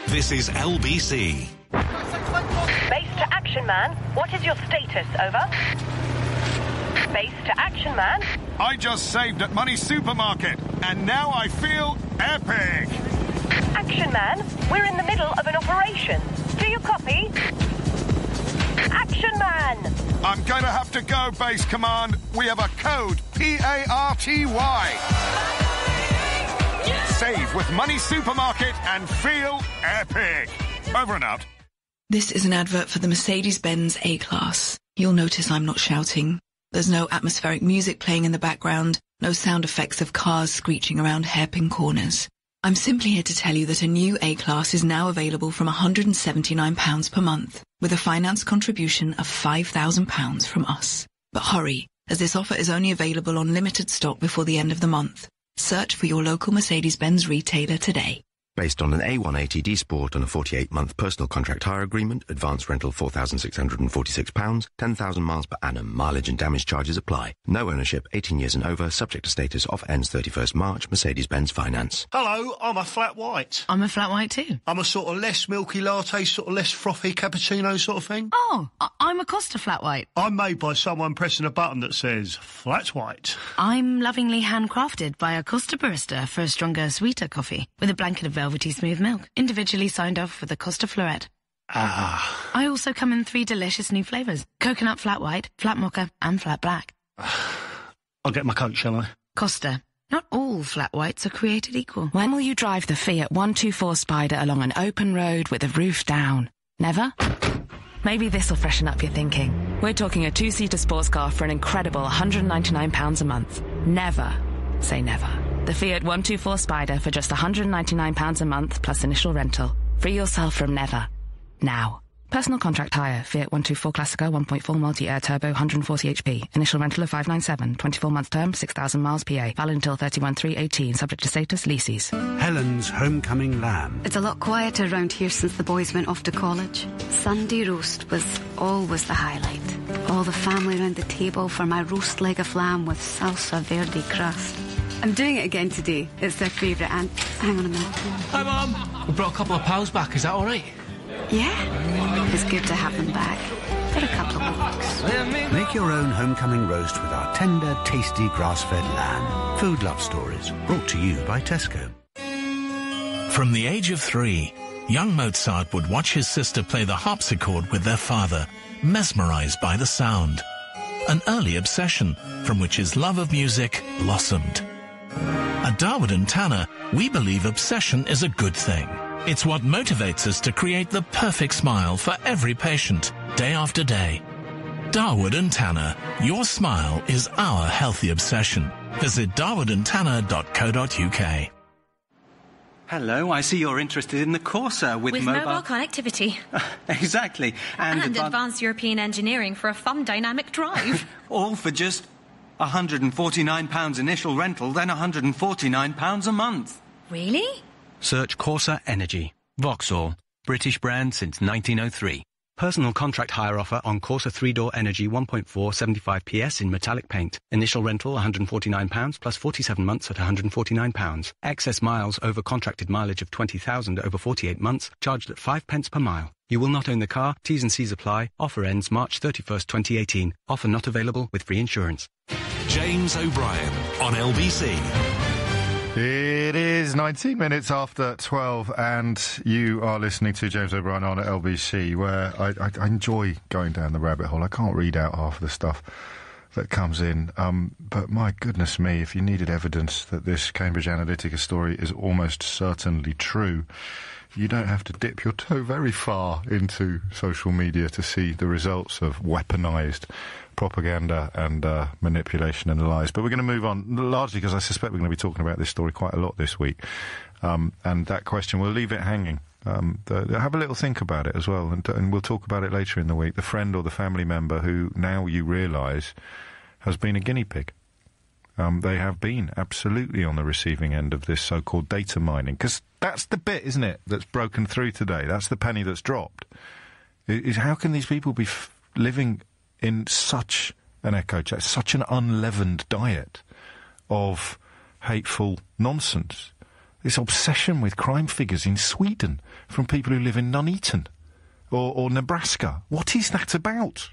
This is LBC. Base to Action Man, what is your status? Over. Base to Action Man. I just saved at Money Supermarket, and now I feel epic. Action Man, we're in the middle of an operation. Do you copy? Action Man! I'm going to have to go, Base Command. We have a code, PARTY. Save with Money Supermarket and feel epic. Over and out. This is an advert for the Mercedes-Benz A-Class. You'll notice I'm not shouting. There's no atmospheric music playing in the background, no sound effects of cars screeching around hairpin corners. I'm simply here to tell you that a new A-Class is now available from £179 per month, with a finance contribution of £5,000 from us. But hurry, as this offer is only available on limited stock before the end of the month. Search for your local Mercedes-Benz retailer today. Based on an A180D Sport and a 48-month personal contract hire agreement, advance rental £4,646, 10,000 miles per annum, mileage and damage charges apply. No ownership, 18 years and over, subject to status, off ends 31st March, Mercedes-Benz Finance. Hello, I'm a flat white. I'm a flat white too. I'm a sort of less milky latte, sort of less frothy cappuccino sort of thing. Oh, I'm a Costa flat white. I'm made by someone pressing a button that says flat white. I'm lovingly handcrafted by a Costa barista for a stronger, sweeter coffee, with a blanket of velvety smooth milk, individually signed off with a Costa Florette. Ah. I also come in 3 delicious new flavours: coconut flat white, flat mocha and flat black. I'll get my coat, shall I? Costa. Not all flat whites are created equal. When will you drive the Fiat 124 Spider along an open road with the roof down? Never? Maybe this'll freshen up your thinking. We're talking a 2-seater sports car for an incredible £199 a month. Never say never. The Fiat 124 Spider for just £199 a month plus initial rental. Free yourself from never. Now. Personal contract hire. Fiat 124 Classico 1.4 multi-air turbo 140 HP. Initial rental of $597. 24 month term, 6,000 miles PA. Valid until 31/3/18. Subject to status, leases. Helen's homecoming lamb. It's a lot quieter around here since the boys went off to college. Sunday roast was always the highlight. All the family around the table for my roast leg of lamb with salsa verde crust. I'm doing it again today. It's their favourite, and hang on a minute. Hi, Mum. We brought a couple of pals back. Is that all right? Yeah, it's good to have them back for a couple of weeks. Make your own homecoming roast with our tender, tasty grass-fed lamb. Food Love Stories, brought to you by Tesco. From the age of 3, young Mozart would watch his sister play the harpsichord with their father, mesmerized by the sound. An early obsession from which his love of music blossomed. At Darwood & Tanner, we believe obsession is a good thing. It's what motivates us to create the perfect smile for every patient, day after day. Darwood & Tanner, your smile is our healthy obsession. Visit darwoodandtanner.co.uk. Hello, I see you're interested in the Corsa with mobile connectivity. Exactly. And advanced European engineering for a fun dynamic drive. All for just £149 initial rental, then £149 a month. Really? Search Corsa Energy. Vauxhall. British brand since 1903. Personal contract hire offer on Corsa 3-door Energy 1.4 75 PS in metallic paint. Initial rental £149 plus 47 months at £149. Excess miles over contracted mileage of 20,000 over 48 months, charged at 5 pence per mile. You will not own the car. T's and C's apply. Offer ends March 31st, 2018. Offer not available with free insurance. James O'Brien on LBC. It is 19 minutes after 12, and you are listening to James O'Brien on at LBC, where I enjoy going down the rabbit hole. I can't read out half of the stuff that comes in, but my goodness me, if you needed evidence that this Cambridge Analytica story is almost certainly true, you don't have to dip your toe very far into social media to see the results of weaponised propaganda and manipulation and lies. But we're going to move on, largely because I suspect we're going to be talking about this story quite a lot this week. And that question, we'll leave it hanging. Have a little think about it as well, and we'll talk about it later in the week. The friend or the family member who, now you realise, has been a guinea pig. They have been absolutely on the receiving end of this so-called data mining. Because that's the bit, isn't it, that's broken through today. That's the penny that's dropped. Is how can these people be living in such an echo chamber, such an unleavened diet of hateful nonsense? This obsession with crime figures in Sweden from people who live in Nuneaton or Nebraska. What is that about?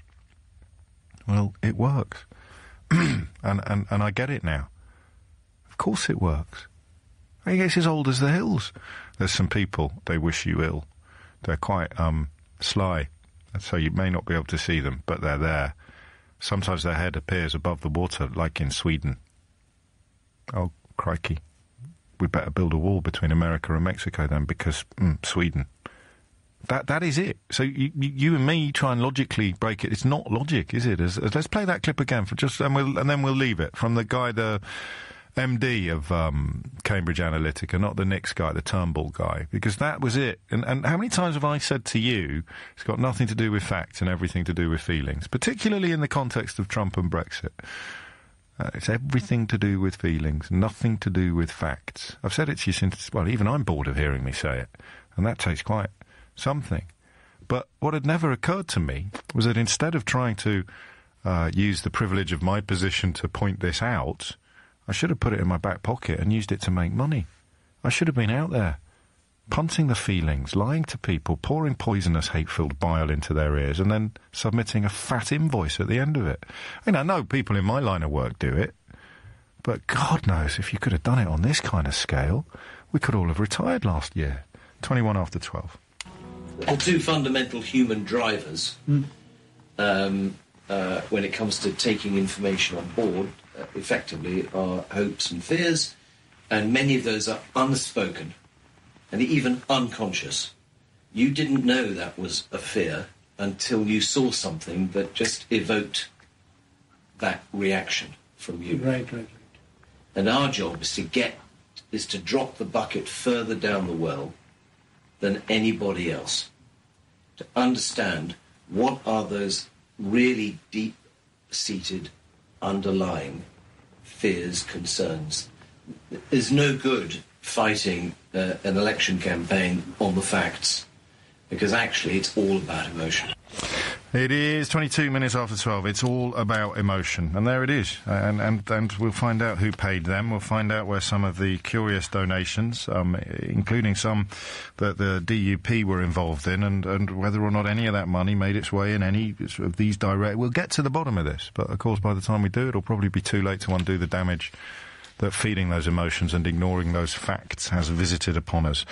Well, it works. and I get it now. Of course it works. I guess as old as the hills. There's some people, they wish you ill. They're quite sly, so you may not be able to see them, but they're there. Sometimes their head appears above the water, like in Sweden. Oh, crikey. We better build a wall between America and Mexico then, because Sweden. That is it. So you and me try and logically break it. It's not logic, is it? Let's play that clip again and then we'll leave it from the guy, the MD of Cambridge Analytica, not the Knicks guy, the Turnbull guy, because that was it. And how many times have I said to you, it's got nothing to do with facts and everything to do with feelings, particularly in the context of Trump and Brexit. It's everything to do with feelings, nothing to do with facts. I've said it to you since, well, even I'm bored of hearing me say it, and that takes quite something. But what had never occurred to me was that instead of trying to use the privilege of my position to point this out, I should have put it in my back pocket and used it to make money. I should have been out there, punting the feelings, lying to people, pouring poisonous, hate-filled bile into their ears, and then submitting a fat invoice at the end of it. I know people in my line of work do it, but God knows if you could have done it on this kind of scale, we could all have retired last year. 21 after 12. The two fundamental human drivers when it comes to taking information on board, effectively, are hopes and fears, and many of those are unspoken and even unconscious. You didn't know that was a fear until you saw something that just evoked that reaction from you. Right. And our job is to drop the bucket further down the well than anybody else, to understand what are those really deep-seated, underlying fears, concerns. There's no good fighting an election campaign on the facts, because actually it's all about emotion. It is 22 minutes after 12. It's all about emotion. And there it is. And we'll find out who paid them. We'll find out where some of the curious donations, including some that the DUP were involved in, and whether or not any of that money made its way in any of these direct... We'll get to the bottom of this. But, of course, by the time we do, it'll probably be too late to undo the damage that feeding those emotions and ignoring those facts has visited upon us.